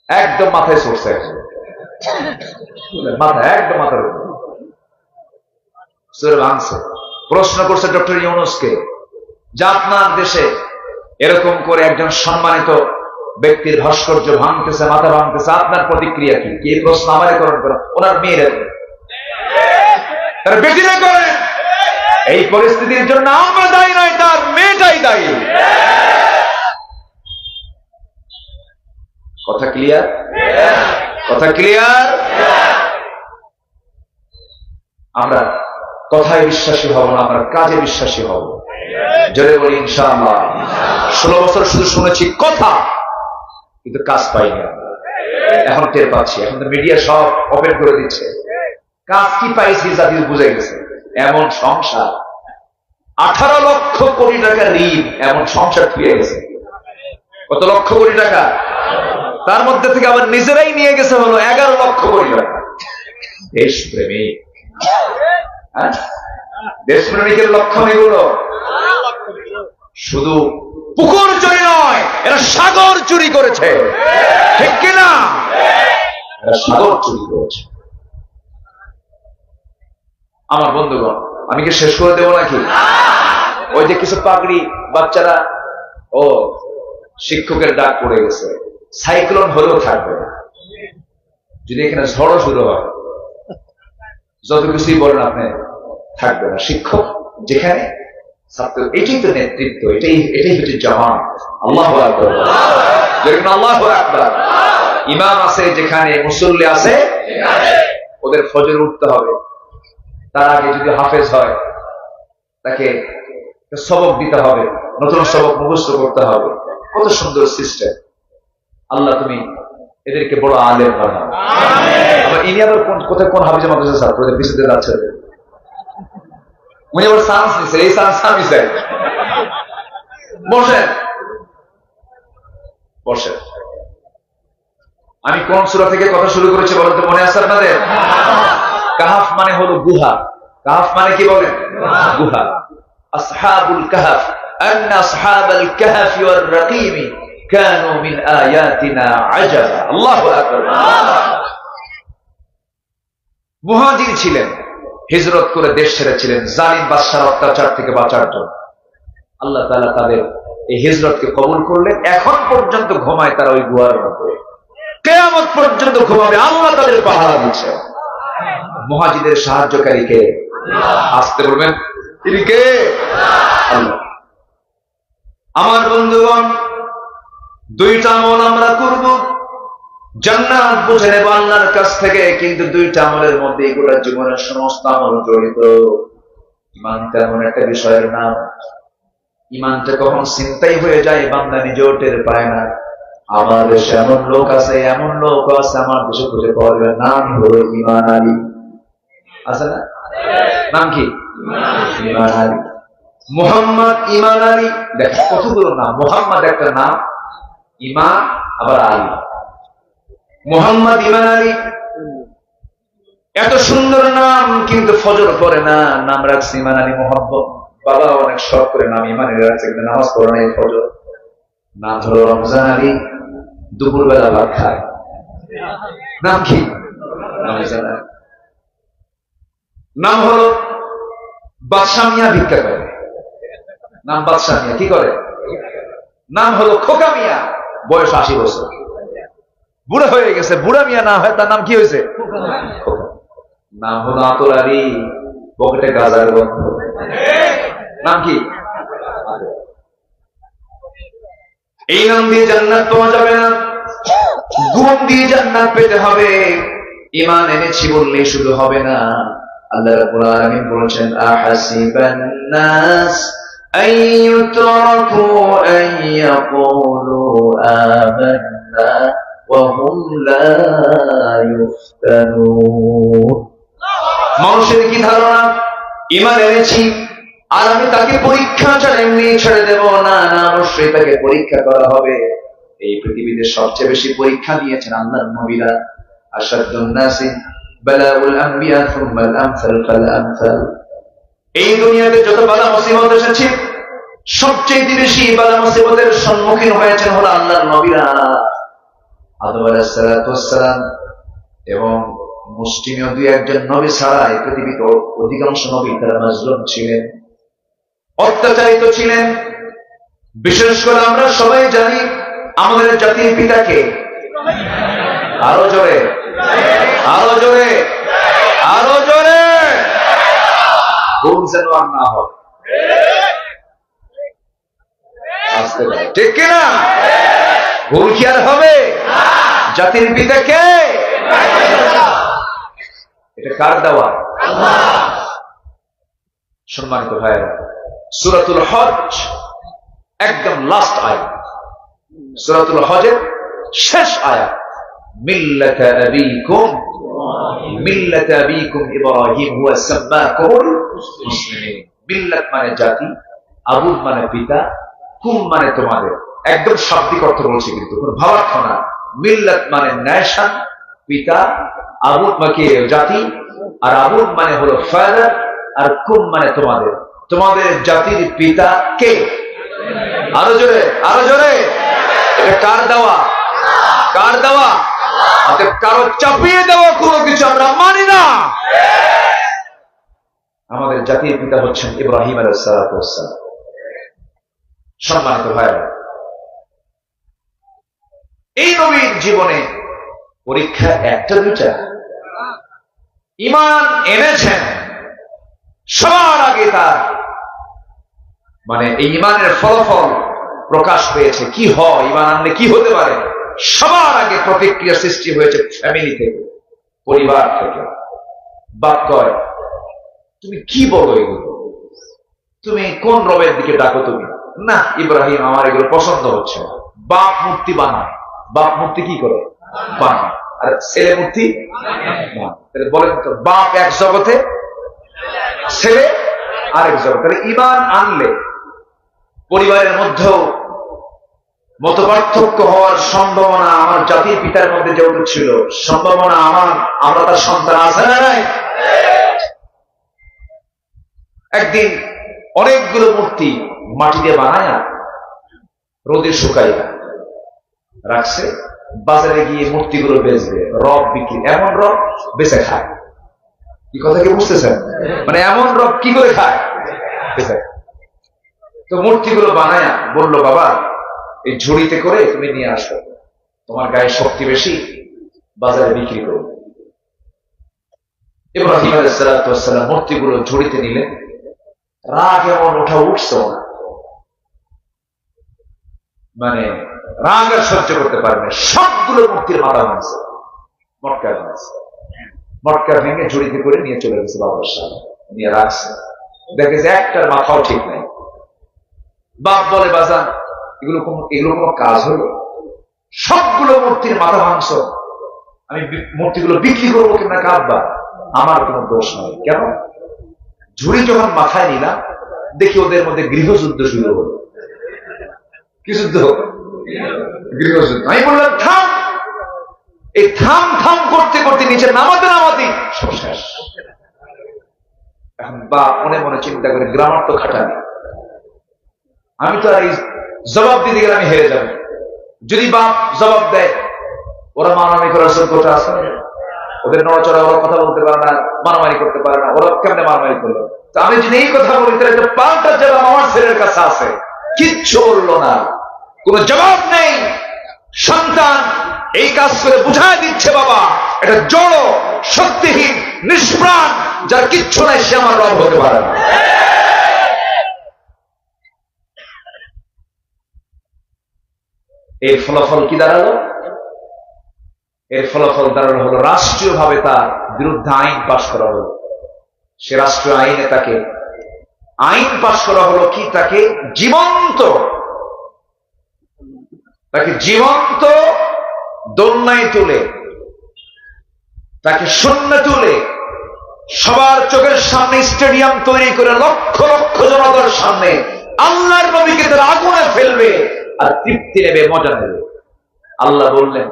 একদম মাথায় চড়ছে, মাথায় একদম মাথার উপর ভাঙছে। প্রশ্ন করছে ডক্টর ইউনূসকে যে আপনার দেশে এরকম করে একজন সম্মানিত ব্যক্তির ভাস্কর্য ভাঙতেছে, মাথা ভাঙতেছে, আপনার প্রতিক্রিয়া কি? কি প্রশ্ন আমারে করেন, ওনার মেয়েরা তারা বেটিরা করেন। এই পরিস্থিতির জন্য আমরা দায়ী নয়, তার মেয়েটাই দায়ী। কথা ক্লিয়ার? কথা ক্লিয়ার? আমরা কথায় বিশ্বাসী হব না, আমরা কাজে বিশ্বাসী হব। জোরে বলি ইনশাআল্লাহ। 16 বছর শুধু শুনেছি কথা, কিন্তু কাজ পাই না। এখন টের পাচ্ছি, এখন তো মিডিয়া সব ওপেন করে দিচ্ছে। কাজ কি পাইছি জাতি বুঝে গেছে। এমন সংসার 18 লক্ষ কোটি টাকা ঋণ, এমন সংসার ফিরে গেছে। কত লক্ষ কোটি টাকা? তার মধ্যে থেকে আবার নিজেরাই নিয়ে গেছে হলো 11 লক্ষ কোটি টাকা। দেশপ্রেমিক, দেশপ্রেমিকের লক্ষণ এগুলো। শুধু পুকুর চুরি নয়, এরা সাগর চুরি করেছে, ঠিক কিনা? এরা সাগর চুরি করেছে। আমার বন্ধুগণ, আমি কি শেষ করে দেবো নাকি? ওই যে কিছু পাগড়ি বাচ্চারা, ও শিক্ষকের ডাক পড়ে গেছে, সাইক্লোন হলেও থাকবে না। যদি এখানে ঝড়ও শুরু হয়, যত কিছুই বলেন আপনি, থাকবে না। শিক্ষক যেখানে, ছাত্র, এটাই তো নেতৃত্ব, এটাই হচ্ছে জামাত। আল্লাহু আকবার, আল্লাহু আকবার। ইমাম আছে যেখানে, মুসল্লি আছে, ওদের ফজর উঠতে হবে। তার আগে যদি হাফেজ হয়, তাকে সবক দিতে হবে, নতুন সবক মুখস্থ করতে হবে। কত সুন্দর সিস্টেম। আল্লাহ তুমি এদেরকে বড় আলেম বানাও। আবার ইনি আবার কোথায় কোন হাফিজের মাদ্রাসা স্যার ওদের পিছনে যাচ্ছে, উনি আবার চান্স নিচ্ছে। এই চান্স আমি চাই। বসেন বসেন। আমি কোন সূরা থেকে কথা শুরু করেছি বলেন তো, মনে আছে আপনাদের? কাহাফ মানে হলো গুহা। কাহাফ মানে কি বলেন? গুহা। আসহাবুল কাহাফ, আন্না আসহাবাল কাহাফি ওয়ার রাকিমি কানু মিন আয়াতিনা আজাবা। আল্লাহু আকবার। মুহাজির ছিলেন, হিজরত করে দেশ ছেড়েছিলেন জালিম বাদশার অত্যাচার থেকে বাঁচার জন্য। আল্লাহ তাআলা তাদের এই হিজরতকে কবুল করলেন। এখন পর্যন্ত ঘুমায় তারা ওই গুহার মধ্যে, কিয়ামত পর্যন্ত ঘুমাবে। আল্লাহ তাদের পাহারা দিচ্ছে। মুহাজিরদের সাহায্যকারী কে? আসতে বলবেন, তিনি কে? আল্লাহ। আমার বন্ধুগণ, দুইটা আমল আমরা করব, জান্নাত বুঝে নেব আল্লাহর কাছ থেকে। কিন্তু দুইটা আমলের মধ্যে গোটা জীবনের সমস্ত আমল জড়িত। ইমান তেমন একটা বিষয়ের নাম, ইমানটা কখন চিন্তাই হয়ে যায় বান্দা নিজেও টের পায় না। আমার দেশে এমন লোক আছে আমার দেশে খুঁজে পাওয়া যাবে, নাম হলো ইমান আলী। আছে না? নাম কি? ইমান আলী। মোহাম্মদ ইমান আলী। দেখ কতগুলো নাম। মোহাম্মদ একটা নাম, ইমান আবার আলী। মোহাম্মদ ইমান আলী এত সুন্দর নাম, কিন্তু ফজর করে না, নাম রাখছে ইমান আলী মোহাম্মদ। বাবা অনেক শখ করে নাম ইমানের রাখছে, কিন্তু নামাজ পড়ে নাই ফজর। নাম হলো রমজান আলী, দুপুর বেলা ভাত খায়। নাম কি? রমজান আলী। নাম হলো বাদশা মিয়া, ভিক্ষা করে। নাম বাদশা মিয়া, কি করে? নাম হলো খোকা মিয়া, বয়স 80 বছর, বুড়া হয়ে গেছে। বুড়া মিয়া না হয় তার নাম কি হয়েছে? নাম হলো আতর আলী, পকেটে গাজার গন্ধ। নাম কি? এই নাম দিয়ে জান্নাত পাওয়া যাবে না, গুণ দিয়ে জান্নাত পেতে হবে। ঈমান এনেছি বললেই শুধু হবে না। আল্লাহ রাব্বুল আলামিন বলেছেন, আহাসিবান নাস আইয়ুতরাকু আইয়াকুলু আমান্না ওয়া হুম লা ইফতানুন। মানুষের কি ধারণা, ঈমান এনেছি আর আমি তাকে পরীক্ষা ছাড়া এমনি ছেড়ে দেব? না না, অবশ্যই তাকে পরীক্ষা করা হবে। এই পৃথিবীতে সবচেয়ে বেশি পরীক্ষা দিয়েছেন আল্লাহর নবীরা। আশাদুন নাসি বালাউল আম্বিয়া সুম্মাল আমসাল ফাল আমসাল। এই দুনিয়াতে যত বালা মুসিবত এসেছে, সবচেয়ে বেশি বালা মুসিবতের সম্মুখীন হয়েছেন হলো আল্লাহর নবীরা। আদম আলাইহিস সালাতু ওয়াস সালাম এবং মুসলিমীয় দুই একজন নবী ছাড়া এই পৃথিবীতে অধিকাংশ নবী তারা মাজলুম ছিলেন, অত্যাচারিত ছিলেন। বিশেষ করে আমরা সবাই জানি আমাদের জাতির পিতাকে। আরো জোরে, আরো জোরে, আরো জোরে। ভুল যেন আর না হয়। ঠিক কিনা? ভুল কি আর হবে? জাতির পিতাকে। এটা কার দেওয়া? সম্মানিত ভাইয়েরা, সূরাতুল হজ একদম লাস্ট আয়াত, সূরাতুল হজের শেষ আয়াত। মিল্লাতা আবিকুম ইব্রাহিম হুয়া সাম্মাকুমুল মুসলিমিন। মিল্লাত মানে জাতি, আবুদ মানে পিতা, কুম মানে তোমাদের। একদম শাব্দিক অর্থ বলছি, কিন্তু কোনো ভাবার্থ না। মিল্লাত মানে নেশন, পিতা, আবুদ মানে জাতি, আর আবুদ মানে হলো ফাদার, আর কুম মানে তোমাদের। তোমাদের জাতির পিতা কে? আরো জোরে, আরো জোরে। এটা কার দেওয়া? কার দেওয়া? কারো চাপিয়ে দেওয়া কোনো কিছু আমরা মানি না। আমাদের জাতির পিতা হচ্ছেন ইব্রাহিম আলাইহিস সালাতু ওয়াস সালাম। সম্মানিত ভাইরা, এই নবীর জীবনে পরীক্ষা একটা দুটা। ঈমান এনেছেন, সবার আগে তার মানে এই ঈমানের ফলাফল প্রকাশ পেয়েছে। কি হয়, ঈমান আনলে কি হতে পারে? সবার আগে প্রতিক্রিয়া সৃষ্টি হয়েছে ফ্যামিলি থেকে, পরিবার থেকে। বাপ কয়, তুমি কি বলো এগুলো? তুমি কোন রবের দিকে ডাকো? তুমি না ইব্রাহিম, আমার এগুলো পছন্দ হচ্ছে না। বাপ মূর্তি বানায়। বাপ মূর্তি কি করে? বানায়। আর ছেলে মূর্তি বলেন তো, বাপ এক জগতে, ছেলে আরেক জগতে। ঈমান আনলে পরিবারের মধ্যেও মত পার্থক্য হওয়ার সম্ভাবনা আমার জাতির পিতার মধ্যে যেমন ছিল, সম্ভাবনা আমরা তার সন্তান আছে না নাই? একদিন অনেকগুলো মূর্তি মাটি দিয়ে বানায় রোদে শুকাই রাখছে, বাজারে গিয়ে মূর্তিগুলো বেচবে, রব বিক্রি। এমন রব বেচে খায়। কি কথা কি বুঝতেছেন? মানে এমন রব কি করে খায়? বেচে। তো মূর্তিগুলো বানায় বললো, বাবা এই ঝুড়িতে করে তুমি নিয়ে আসো, তোমার গায়ে শক্তি বেশি, বাজারে বিক্রি করো। ইব্রাহিম আলাইহিস সালাতু ওয়াস সালাম মূর্তিগুলো ঝুড়িতে নিলেন। রাগ এমন উঠছে না, মানে রাগ আর সহ্য করতে পারবে না। সবগুলো মূর্তির মাথা ভাঙছে, মটকা ভাঙছে। মটকা ভেঙে ঝুড়িতে করে নিয়ে চলে গেছে বাবার সামনে, নিয়ে রাখছে। দেখে যে একটার মাথাও ঠিক নাই। বাপ বলে বাজান এগুলো কোনো কাজ হলো? সবগুলো মূর্তির মাথা মাংস, আমি মূর্তিগুলো বিক্রি করবো কিনা কাঁদবা, আমার কোনো দোষ নয়। কেন? ঝুড়ি যখন মাথায় নিলাম দেখি ওদের মধ্যে গৃহযুদ্ধ শুরু হলো। কি যুদ্ধ? গৃহযুদ্ধ। আমি বললাম থাম। এই থাম থাম করতে করতে নিচে নামাতে নামাতে সব শেষ। এখন বা মনে মনে চিন্তা করে গ্রামার তো খাটানি, আমি তো আর এই জবাব দিতে গেলে আমি হেরে যাব। যদি বাপ জবাব দেয়, ওরা মারামারি করার যোগ্যতা আছে? ওদের নড়াচড়া, ওরা কথা বলতে পারে না, মারামারি করতে পারে না, ওরা কেমনে মারামারি করলো? তো আমি যদি এই কথা বলি তাহলে তো পাল্টা জবাব আমার ছেলের কাছে আছে। কিচ্ছু বললো না, কোন জবাব নেই। সন্তান এই কাজ করে বুঝায় দিচ্ছে বাবা এটা জড়, শক্তিহীন, নিষ্প্রাণ, যার কিচ্ছু নাই, সে আমার রব হতে পারে না। এর ফলাফল কি দাঁড়ালো? এর ফলাফল দাঁড়ানো হলো রাষ্ট্রীয় ভাবে তার বিরুদ্ধে আইন পাশ করা হলো। সে রাষ্ট্রীয় আইনে তাকে আইন পাশ করা হলো কি, তাকে জীবন্ত দোলনায় তুলে, তাকে শূন্য তুলে, সবার চোখের সামনে স্টেডিয়াম তৈরি করে লক্ষ লক্ষ জনতার সামনে আল্লাহর নবীকে তারা আগুনে ফেলবে আর তৃপ্তি নেবে, মজা নেবে। আল্লাহ বললেন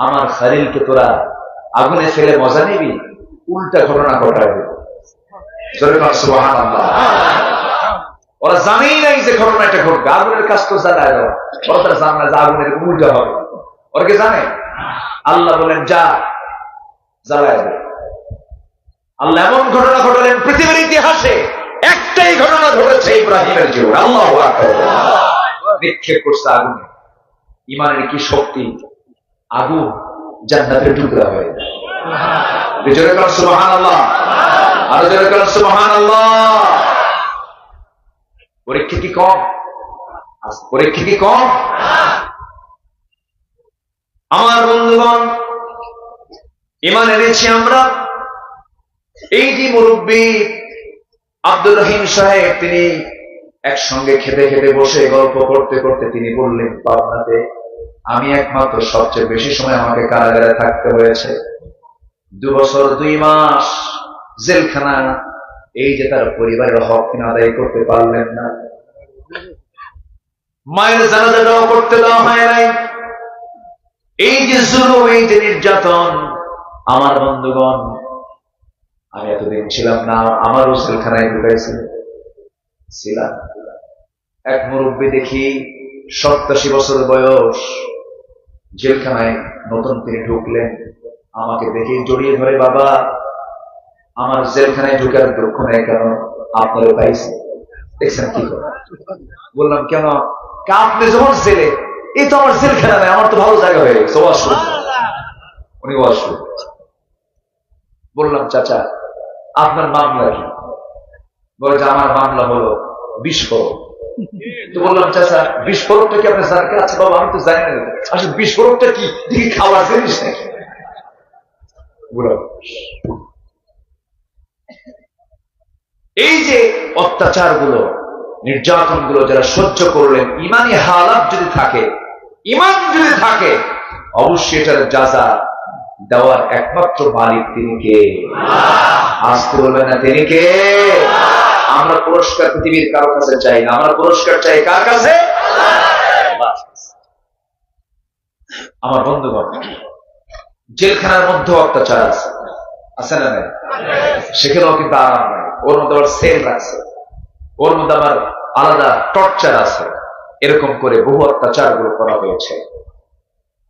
আমার খালিলকে তোরা আগুনে ফেলে মজা নিবি, উল্টা ঘটনা ঘটাবে। সুবহানাল্লাহ। ওরা জানেই নাই যে ঘটনাটা ঘটবে। আগুনের কাজ তো জ্বালায় দেওয়া, ওরা তারা জানে না যে আগুনের উল্টা হবে। ওরা কি জানে? আল্লাহ বলেন যা জ্বালায় দেবে। আল্লাহ এমন ঘটনা ঘটালেন পৃথিবীর ইতিহাসে একটাই ঘটনা ঘটেছে, ইব্রাহিমের জীবন। আল্লাহু আকবার। নিক্ষেপ করছে আগুনে। ইমানের কি শক্তি! আগুন জান্নাতের টুকরা হয়ে যায়। জোরে বলেন সুবহানাল্লাহ। আরো জোরে বলেন সুবহানাল্লাহ। পরীক্ষা কি কম? পরীক্ষা কি কম? আমার বন্ধুগণ, ঈমান এনেছি আমরা। এই যে মুরব্বী আব্দুর রহিম সাহেব, তিনি একসঙ্গে খেতে খেতে বসে গল্প করতে করতে তিনি বললেন, পাবনাতে আমি একমাত্র সবচেয়ে বেশি সময় আমাকে কারাগারে থাকতে হয়েছে, 2 বছর 2 মাস জেলখানা। এই যে তার পরিবারের হক তিনি আদায় করতে পারলেন না, মায়ের জানাজাটাও করতে দেওয়া হয় নাই। এই যে জুলুম, এই যে নির্যাতন, আমার বন্ধুগণ আমি এতদিন ছিলাম না, আমারও জেলখানায় ঢুকাইছিলাম। এক মুরব্বী দেখি 87 বছর বয়স, জেলখানায় নতুন তিনি ঢুকলেন, আমাকে দেখে জড়িয়ে ধরে, বাবা আমার জেলখানায় ঢুকার দুঃখ নেই কেন, আপনারও পাইছে। দেখছেন কি করে? বললাম কেন? আপনি যখন জেলে, এই তো আমার জেলখানা নেই, আমার তো ভালো জায়গা হয়ে গেছে। উনি বললাম চাচা আপনার মামলা কি? বলে যে আমার মামলা হলো বিস্ফোরক। তো বললাম চাচা বিস্ফোরকটা কি আপনি জানেন? আচ্ছা বাবা আমি তো জানি না। আসলে বিস্ফোরকটা কি? দেখি খাওয়ার জিনিস নাকি? এই যে অত্যাচার গুলো, নির্যাতন গুলো যারা সহ্য করলেন, ইমানি হালাত যদি থাকে, ইমান যদি থাকে, অবশ্যই এটার যাজা দেওয়ার একমাত্র মালিক তিনি কে? আসতে বলবেন না তিনি কে? আমরা পুরস্কার পৃথিবীর কারো কাছে চাই না, আমরা পুরস্কার চাই কার কাছে? আমার বন্ধুগণ, জেলখানার মধ্যে অত্যাচার আছে না নাই? সেখানেও কিন্তু আরাম নাই। ওর মধ্যে আবার সেল আছে, ওর মধ্যে আবার আলাদা টর্চার আছে। এরকম করে বহু অত্যাচার গুলো করা হয়েছে।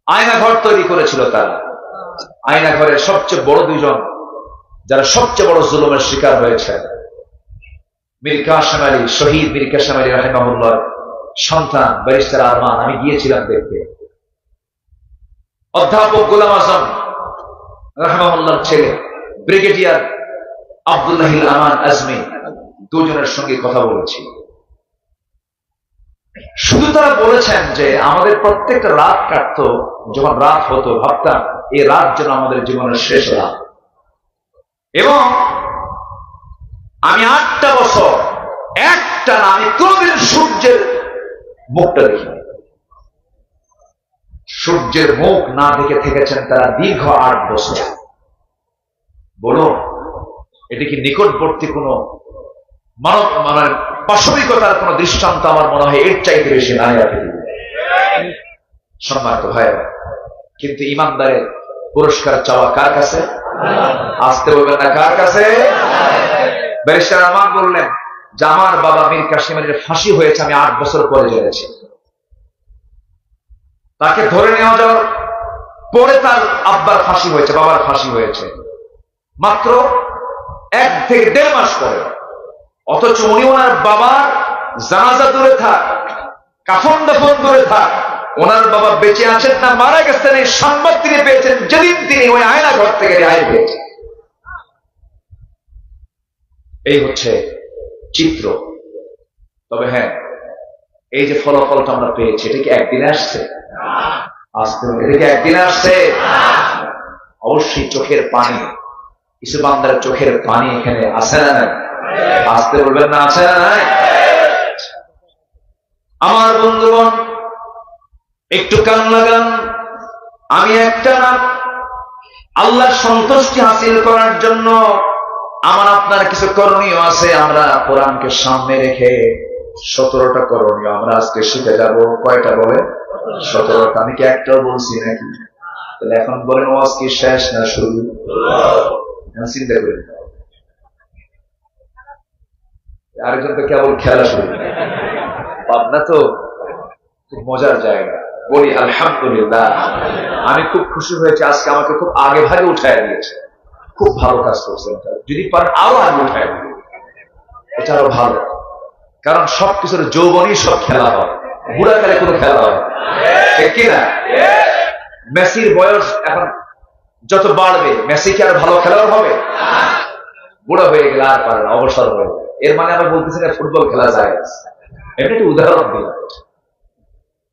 আয়না ঘর তৈরি করেছিল তারা। আয়না ঘরের সবচেয়ে বড় 2 জন যারা সবচেয়ে বড় জুলুমের শিকার হয়েছে, মীর কাসেম আলী, শহীদ মীর কাসেম আলী রাহিমাহুল্লাহ সন্তান ব্যারিস্টার আরমান। আমি গিয়েছিলাম দেখতে। অধ্যাপক গোলাম আজম রাহিমাহুল্লাহর ছেলে ব্রিগেডিয়ার আব্দুল্লাহ আমান আজমি, 2 জনের সঙ্গে কথা বলেছি। শুধু তারা বলেছেন যে আমাদের প্রত্যেকটা রাত কাটতো, যখন রাত হতো ভাবতাম এই রাত যেন আমাদের জীবনের শেষ রাত। এবং আমি 8টা বছর একটা না, আমি কোনদিন সূর্যের মুখটা দেখিনি। সূর্যের মুখ না দেখে থেকেছেন তারা দীর্ঘ 8 বছর। বলুন, এটি কি নিকটবর্তী কোন মানব মানে পাশবিকতার কোন দৃষ্টান্ত? আমার মনে হয় এর চাইতে বেশি নাই আর সম্মানিত ভাইয়েরা। কিন্তু ইমানদারের পুরস্কার চাওয়া কার কাছে? আসতে বলবেন না, কার কাছে? ব্যারিস্টার আমান বললেন যে আমার বাবা মীর কাসেমের ফাঁসি হয়েছে, আমি 8 বছর পরে জেনেছি। তাকে ধরে নেওয়া যাওয়ার পরে তার আব্বার ফাঁসি হয়েছে, বাবার ফাঁসি হয়েছে মাত্র 1 থেকে 1.5 মাস পরে। অথচ উনি ওনার বাবার জানাজা দূরে থাক, কাফন দাফন দূরে থাক, ওনার বাবা বেঁচে আছেন না মারা গেছেন এই সংবাদ তিনি পেয়েছেন যেদিন তিনি ওই আয়না ঘর থেকে রেহাই পেয়েছেন। এই হচ্ছে চিত্র। তবে হ্যাঁ, এই যে ফলাফলটা আমরা পেয়েছি, এটা কি একদিনে আসছে? আসতে হবে। এটা কি একদিনে আসছে? অবশ্যই চোখের পানি, কিছু বান্দার চোখের পানি এখানে আছে না নাই? আসতে বলবেন না, আছে না নাই? আমার বন্ধুগণ, একটু কান লাগান। আমি একটা না, আল্লাহর সন্তুষ্টি হাসিল করার জন্য আমার আপনার কিছু করণীয় আছে। আমরা কোরআনকে সামনে রেখে 17টা করণীয় আমরা আজকে শিখে যাব। কয়টা বলে? 17টা। আমি কি একটাও বলছি নাকি? তাহলে এখন বলেন, ওয়াজ কি শেষ না শুরু? চিন্তা করেন, আরেকজন তো কেবল খেলা শুরু। পাবনা তো খুব মজার জায়গা। বলি আলহামদুলিল্লাহ, আমি খুব খুশি হয়েছে আজকে আমাকে খুব আগে ভাগে উঠায় দিয়েছে। খুব ভালো কাজ করছেন, যদি পারেন আরো আগে উঠায় দিন, এটা আরো ভালো। কারণ সবকিছুর যৌবনই সব খেলা হয়, বুড়াকালে কোনো খেলা হয় ঠিক কিনা? মেসির বয়স এখন যত বাড়বে, মেসি কি আর ভালো খেলোয়াড় হবে? বুড়া হয়ে গেলে আর পারে না, অবসর হয়ে যাবে। এর মানে আমরা বলতেছি না ফুটবল খেলা যায়। এটা একটু উদাহরণ দিলাম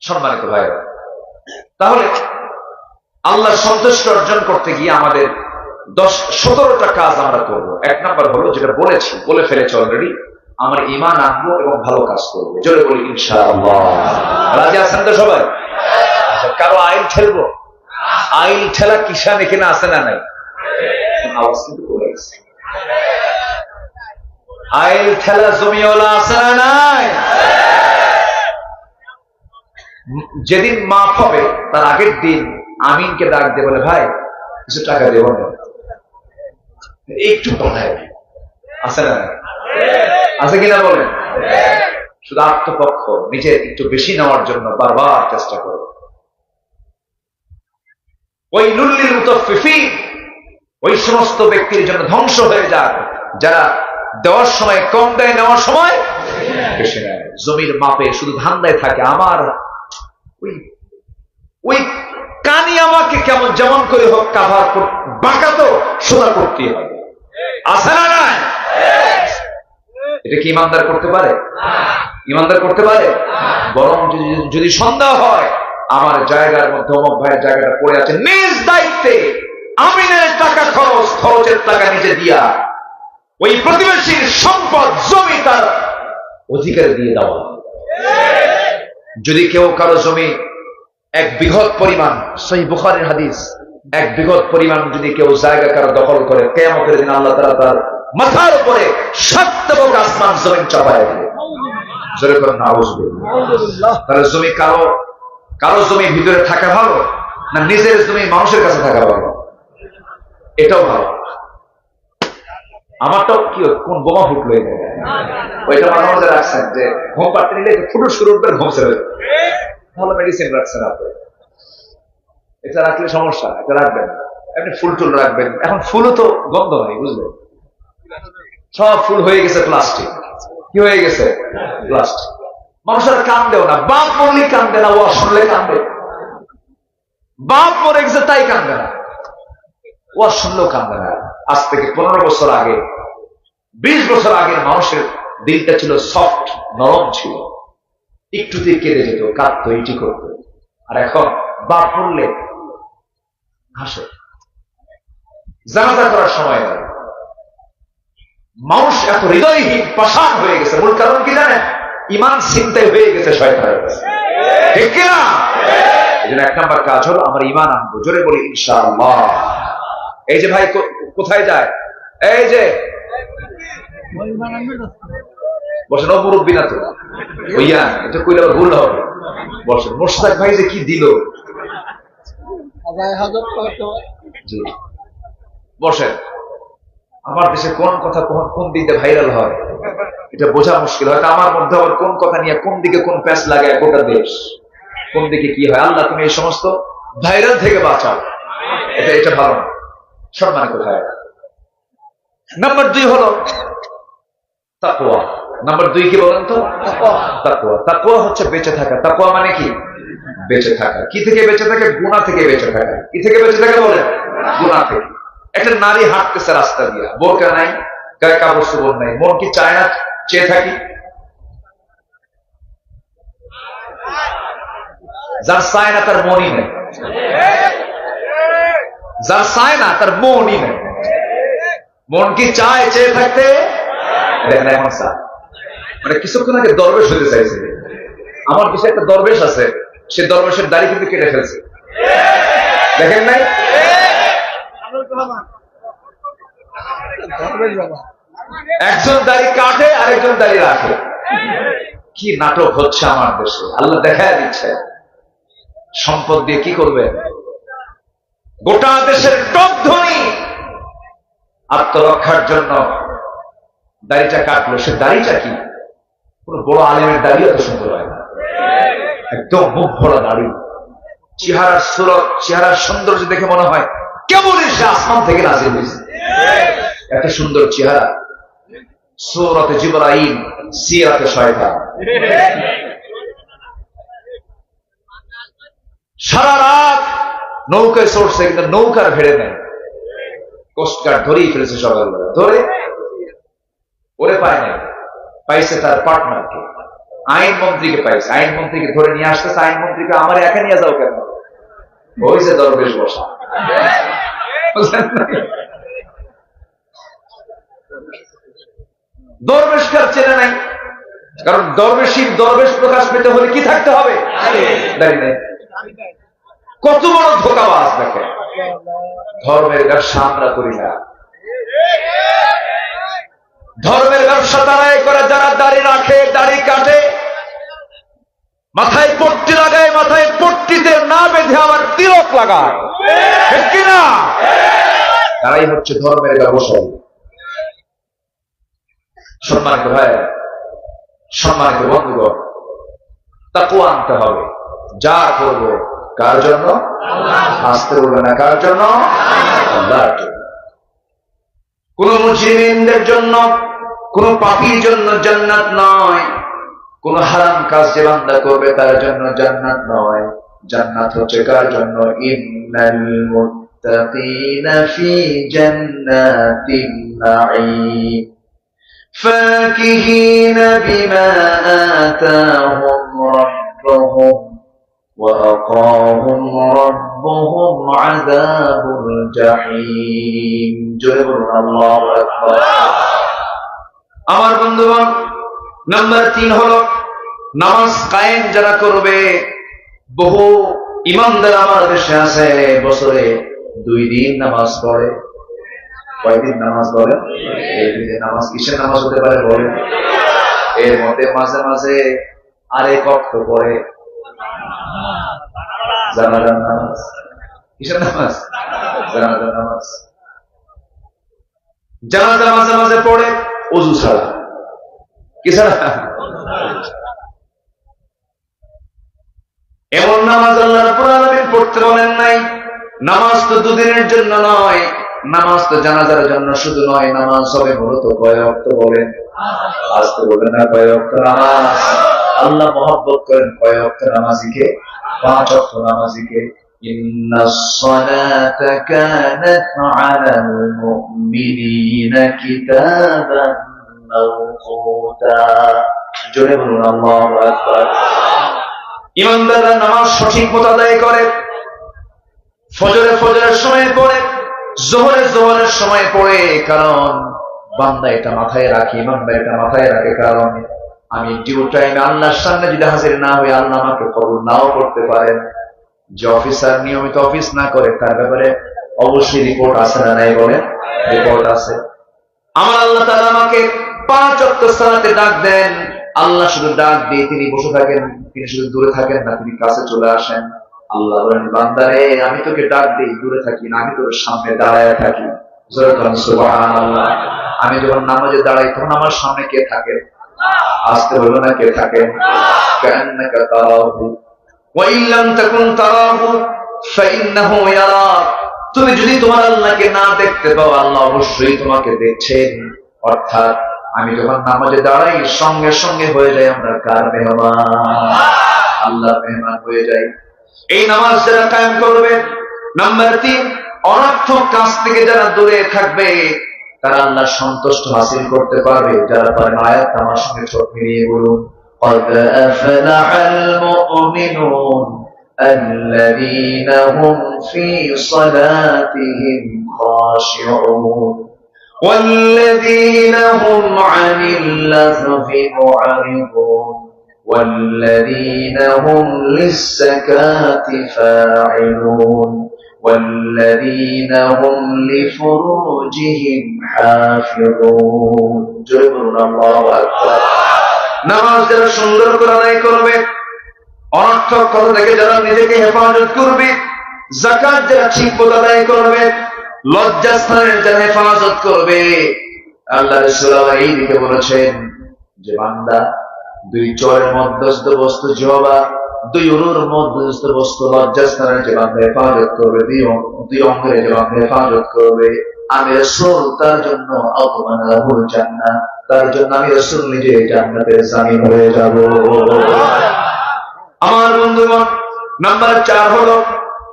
সম্মানিত ভাইরা। তাহলে আল্লাহ সন্তুষ্টি অর্জন করতে গিয়ে আমাদের 17টা কাজ আমরা করবো। 1 নাম্বার হলো, যেটা বলে ফেলেছি অলরেডি, আমার ঈমান আনবো এবং ভালো কাজ করবো। জোরে বলি ইনশাআল্লাহ। রাজি আছেন তো সবাই? কারো আইল ঠেলবো? আইল ঠেলা কিষান এখানে আছে না নাই? আওয়াজ কিন্তু করে গেছে। আইল ঠেলা জমিওয়ালা আছে না নাই? যেদিন মাপ হবে তার আগের দিন আমিনকে ডাক দিয়ে বলে, ভাই কিছু টাকা দেব না, একটু পড়ায়। আছে না? আছে কিনা বলেন? শুধু আত্মপক্ষ নিজে একটু বেশি নেওয়ার জন্য বারবার চেষ্টা করো। ওই লুল্লিল মুতাফফিফিন, ওই সমস্ত ব্যক্তির জন্য ধ্বংস হয়ে যায় যারা দেওয়ার সময় কম দেয়, নেওয়ার সময় বেশি নেয়। জমির মাপে শুধু ধান্দায় থাকে, আমার ওই কানি আমাকে কেমন যেমন করে হোক কাভার বাঁকা তো সোজা করতে হবে। আছে না নাই? এটা কি ইমানদার করতে পারে? ইমানদার করতে পারে? বরং যদি সন্দেহ হয় আমার জায়গার মধ্যে অমুক ভাইয়ের জায়গাটা পড়ে আছে, নিজ দায়িত্বে আমিনের টাকা খরচের টাকা নিজে দিয়া ওই প্রতিবেশীর সম্পদ জমি তার অধিকারে দিয়ে দেওয়া। যদি কেউ কারো জমি 1 বিঘত পরিমাণ, সহিহ বুখারীর হাদিস, 1 বিঘত পরিমাণ যদি কেউ জায়গা কারো দখল করে, কিয়ামতের দিন আল্লাহ তাআলা তার মাথার উপরে 7 তবক আসমান জমিন চাপায় দেবে। জোরে করে নাউযুবিল্লাহ। তাহলে জমি কারো জমি ভিতরে থাকা ভালো না নিজের জমি মানুষের কাছে থাকা ভালো? এটাও ভালো। আমারটাও কি কোন বোমা ফুটলো, ওইটা মাঝে মাঝে রাখছেন যে ঘুম পাড়তে নিলে ফুটো শুরু করে ঘুম ছেড়ে ভালো মেডিসিন রাখছেন আপনি। এটা রাখলে সমস্যা, এটা রাখবেন না। আপনি ফুল টুল রাখবেন। এখন ফুলও তো গন্ধ হয়, বুঝলেন? সব ফুল হয়ে গেছে প্লাস্টিক। কি হয়ে গেছে? প্লাস্টিক। মানুষের কান্দেও না, বাপ মরলে কান্দে না, ও শুনলে কান্দে। বাপ মরে গেছে তাই কান্দে না, ও শুনলেও কান্দে না। আজ থেকে 15 বছর আগে, 20 বছর আগে মানুষের দিলটা ছিল সফট, নরম ছিল, একটুতে কেঁদে যেত, কাঁদতো, ইটি করতো। আর এখন বাপ মরলে হাসে, জানাজা করার সময় নেই। মানুষ এত হৃদয়হীন, পাষাণ হয়ে গেছে। মূল কারণ কি জানেন? ইমান ছিনতাই হয়ে গেছে শয়তানের কাছে, ঠিক কিনা? এই জন্য 1 নম্বর কাজ হলো আমার ইমান আনবো, জোরে বলি ইনশাআল্লাহ। এই যে ভাই কোথায় যায়, এই যে বসেন, ও মুরব্বী না তো, ওইয়া এটা কইলে আবার ভুল হবে। বসেন, মোশতাক ভাই যে কি দিল, জি বসেন। আমার দেশে কোন কথা কোন দিকে ভাইরাল হয় এটা বোঝা মুশকিল। হয়তো আমার মধ্যে আবার কোন কথা নিয়ে কোন দিকে কোন প্যাচ লাগায় গোটা দেশ, কোন দিকে কি হয়। আল্লাহ তুমি এই সমস্ত ভাইরাল থেকে বাঁচাও, এটা ভালো না, সম্মান কোথায়। নাম্বার 2 হলো তাকওয়া। নাম্বার 2 কি বলেন তো? তাকওয়া। তাকওয়া হচ্ছে বেঁচে থাকা। তাকওয়া মানে কি? বেঁচে থাকা। কি থেকে বেঁচে থাকে? গুনাহ থেকে বেঁচে থাকা। কি থেকে বেঁচে থাকে বলেন? গুনাহ থেকে। একটা নারী হাঁটতেছে রাস্তা দিয়ে, বোরকা নাই, গায়ে কাপড় চোপড় নাই, মন কি চায় না চেয়ে থাকি? যার চায় না তার মনই নেই, যার চায় না তার মনই নেই। মন কি চায় চেয়ে থাকতে? দেখেন এখন চায়, মানে কিছুক্ষণ আগে দরবেশ হতে চাইছে। আমার দেশে একটা দরবেশ আছে, সে দরবেশের দাড়ি কিন্তু কেটে ফেলছে, দেখেন নাই? একজন দাড়ি কাটে আরেকজন দাড়ি রাখে। কি নাটক হচ্ছে আমার দেশে, আল্লাহ দেখা দিচ্ছে। সম্পদ দিয়ে কি করবে? গোটা দেশের টপ ধনী আত্মরক্ষার জন্য দাড়িটা কাটলো। সে দাড়িটা কি? কোন বড় আলেমের দাড়ি এত সুন্দর হয় না, একদম মুখ ভরা দাড়ি, চেহারার সুরত, চেহারার সৌন্দর্য দেখে মনে হয় কেমন সে আসমান থেকে নাজিল হয়েছে। এত সুন্দর চেহারা, সূরাতে জিবরাইল, সিরাতে শয়তান। সারা রাত নৌকায় চড়ছে, কিন্তু নৌকার ভেড়ে নেয়। কোস্টগার্ড ধরেই ফেলেছে সকালবেলা, ধরে ওরে পায় নাই, পাইছে তার পার্টনারকে, আইনমন্ত্রীকে পাইছে। আইনমন্ত্রীকে ধরে নিয়ে আসতেছে। আইনমন্ত্রীকে আমার একা নিয়ে যাও কেন? ওই যে দরবেশ বসা। দরবেশকার চেনে নাই, কারণ দরবেশ প্রকাশ পেতে হলে কি থাকতে হবে? দাঁড়িয়ে নাই। কত বড় ধোঁকাবাজ দেখে। ধর্মের ব্যবসা আমরা করি না, ধর্মের ব্যবসা তারাই করে যারা দাড়ি রাখে, দাড়ি কাটে, মাথায় পট্টি লাগায়, মাথায় পট্টিতে না বেঁধে আবার তিলক লাগায়, ঠিক কিনা? তারাই হচ্ছে ধর্মের ব্যবসায়ী। সম্মানিত ভাই, সম্মানিত বন্ধুগণ, তাকওয়া আনতে হবে। যা করব কার জন্য? আসতে বলবে না, কার জন্য? আল্লাহর জন্য। কোন মুজরিমদের জন্য, কোন পাপীর জন্য জান্নাত নয়। কোন হারাম কাজ যে বান্দা করবে তার জন্য জান্নাত নয়। জান্নাত হচ্ছে কার জন্য? ইন্নাল মুত্তাকিনা ফি জান্নাতিন নাঈম ফাকিহিনা বিমা আতাহুম রাব্বুহুম ওয়া আকাহুম রাব্বুহুম আযাবুল জাহিম। জোরে বলুন আল্লাহু আকবার। আমার বন্ধুগণ, নাম্বার 3 হলো নামাজ কায়েম যারা করবে। বহু ইমানদার আমার দেশে আছে, বছরে 2 দিন নামাজ পড়ে। কয়দিন নামাজ পড়ে? এই 2 দিন নামাজ। কিসের নামাজ হতে পারে বলেন? এর মধ্যে মাঝে মাঝে আরেক ওয়াক্ত পড়ে জানাজার নামাজ। কিসের নামাজ? জানাজার নামাজ। জানাজা মাঝে মাঝে পড়ে ওযু ছাড়া। কি ছাড়া? এমন নামাজ আল্লাহ রাব্বুল আলামিন পড়তে বলেন নাই। নামাজ তো 2 দিনের জন্য নয়, নামাজ তো জানাজার জন্য শুধু নয়। নামাজ হবে মূলত কয় ওয়াক্ত বলেন? আসতে বলেন না, কয় ওয়াক্ত নামাজ? আল্লাহ মহব্বত করেন কয় ওয়াক্ত নামাজিকে? 5 ওয়াক্ত নামাজিকে। ইন্নাস সালাতা কানাত আলাল মুমিনিনা কিতাবান মাওকুতা। জোরে বলুন আল্লাহু আকবার। ইমানদাররা নামাজ সঠিক মতো আদায় করে। ফজরের সময় পড়ে, জোহরের সময় পড়ে। কারণ বান্দা এটা মাথায় রাখে, ইমানদার এটা মাথায় রাখে। কারণ আমি ডিউ টাইমে আল্লাহর সামনে যদি হাজির না হই, আল্লাহ আমাকে কবুল নাও করতে পারেন। যে অফিসার নিয়মিত অফিস না করে, তার ব্যাপারে অবশ্যই রিপোর্ট আছে না নাই বলেন? রিপোর্ট আছে। আমার আল্লাহ তাআলা আমাকে 5 ওয়াক্ত সালাতে ডাক দেন। আল্লাহ শুধু ডাক দিয়ে তিনি বসে থাকেন, তিনি শুধু দূরে থাকেন না, তিনি কাছে চলে আসেন। আল্লাহ বলেন, বান্দারে আমি তোকে ডাক দিই, দূরে থাকি না, আমি তোর সামনে দাঁড়ায় থাকি। সুবহানাল্লাহ। আমি যখন নামাজে দাঁড়াই তখন আমার সামনে কে থাকে? আসতে বলবো না, কে থাকে? কান্নাকা তারাহু ওয়া ইল্লাম তাকুন তারাহু ফাইন্নাহু ইয়ারাক। তুমি যদি তোমার আল্লাহকে না দেখতে পাও, আল্লাহ অবশ্যই তোমাকে দেখছেন। অর্থাৎ আমি যখন নামাজে দাঁড়াই, সঙ্গে সঙ্গে হয়ে যায় আমরা কার মেহমান? আল্লাহর মেহমান হয়ে যাই। এই নামাজ যারা কায়েম করবে, নাম্বার 3, অনর্থক কাজ থেকে যারা দূরে থাকবে, তারা আল্লাহ সন্তুষ্ট হাসিল করতে পারবে। যারা পারেন আয়াত আমার সঙ্গে চোখ মিলিয়ে বলুন, قد أفلح المؤمنون الذين هم في صلاتهم خاشعون والذين هم عن اللغو معرضون والذين هم للزكاة فاعلون والذين هم لفروجهم حافظون. جل الله أكبر. নামাজ যারা সুন্দর করে আদায় করবে, অনর্থক কথা থেকে যারা নিজেকে হেফাজত করবে, যাকাত যারা ঠিকমতো আদায় করবে, লজ্জাস্থানের যারা হেফাজত করবে, আল্লাহ রাসূল এই দিকে বলেছেন যে বান্দা 2 চরের মধ্যস্থ বস্তু জিহ্বা, 2 উরুর মধ্যস্থ বস্তু লজ্জাস্থানের যে বান্দা হেফাজত করবে, 2 অঙ্গের যে বান্দা হেফাজত করবে, আমি রাসূল তার জন্য আতমানাহুল জান্নাহ, তার জন্য আমি রাসূল নিজে জান্নাতের জামিন হয়ে যাব। আমার বন্ধুগণ, নাম্বার 4 হলো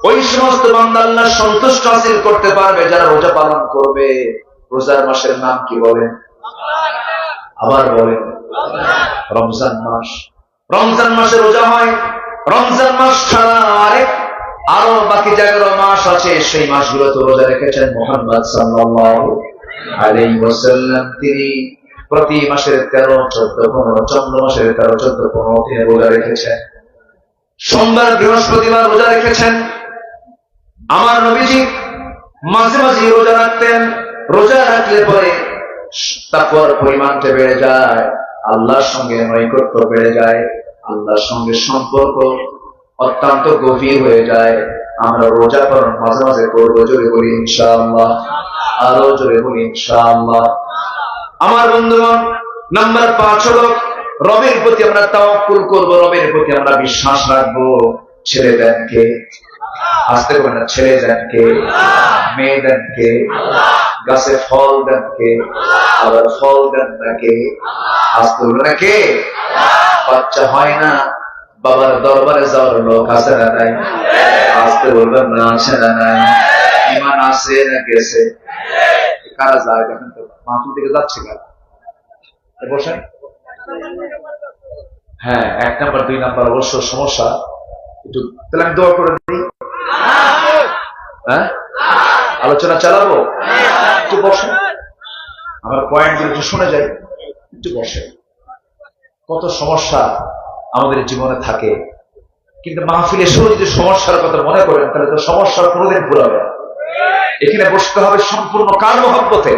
ওই সমস্ত বান্দা আল্লাহ সন্তুষ্ট হাসিল করতে পারবে যারা রোজা পালন করবে। রোজার মাসের নাম কি বলেন? আবার বলেন, রমজান মাস। রমজান মাসে রোজা হয়। রমজান মাস ছাড়া আরো বাকি যেগুলো মাস আছে, সেই মাসগুলোতে রোজা রেখেছেন মুহাম্মদ সাল্লাল্লাহু আলাইহি ওয়াসাল্লাম। তিনি প্রতি মাসের 13, 14, 15, চন্দ্র মাসের 13, 14, 15 দিনে রোজা রেখেছেন। সোমবার, বৃহস্পতিবার রোজা রেখেছেন। আমার নবীজি মাঝে মাঝে রোজা রাখতেন। রোজা রাখলে পরে তাকওয়ার পরিমাণটা বেড়ে যায়, আল্লাহর সঙ্গে নৈকট্য বেড়ে যায়, আল্লাহর সঙ্গে সম্পর্ক অত্যন্ত গভীর হয়ে যায়। আমরা রোজা পালন মাঝে মাঝে করবো, জোরে বলি ইনশাআল্লাহ, আরো জোরে বলি ইনশাআল্লাহ। আমার বন্ধুগণ, নাম্বার 5 হলো রবের প্রতি আমরা তাওয়াক্কুল করব, রবের প্রতি আমরা বিশ্বাস রাখবো। ছেলে দেন কে? আসতে করে না, ছেলে দেন কে? মেয়ে দেন কে? গাছে ফল দেন কে? আবার ফল দেন না কে? আসতে বলবে না কে? বাচ্চা হয় না, বাবার দরবারে যাওয়ার লোক আছে না নাই? আসতে বলবেন না, আছে না নাই? ইমান আছে না গেছে? কারা যায়? দেখেন তো মাহফিল থেকে যাচ্ছে কারা? বসেন। হ্যাঁ, 1 নাম্বার 2 নাম্বার অবশ্য সমস্যা। একটু তাহলে আমি দোয়া করে দিই। হ্যাঁ, আলোচনা চালাবো। একটু বসেন, আমার পয়েন্ট একটু শুনে যাই। একটু বসেন। কত সমস্যা আমাদের জীবনে থাকে, কিন্তু মাহফিলে শুরু যদি সমস্যার কথা মনে করেন, তাহলে তো সমস্যার কোনোদিন ভুলাবে। এখানে বসতে হবে সম্পূর্ণ কার মহব্বতে।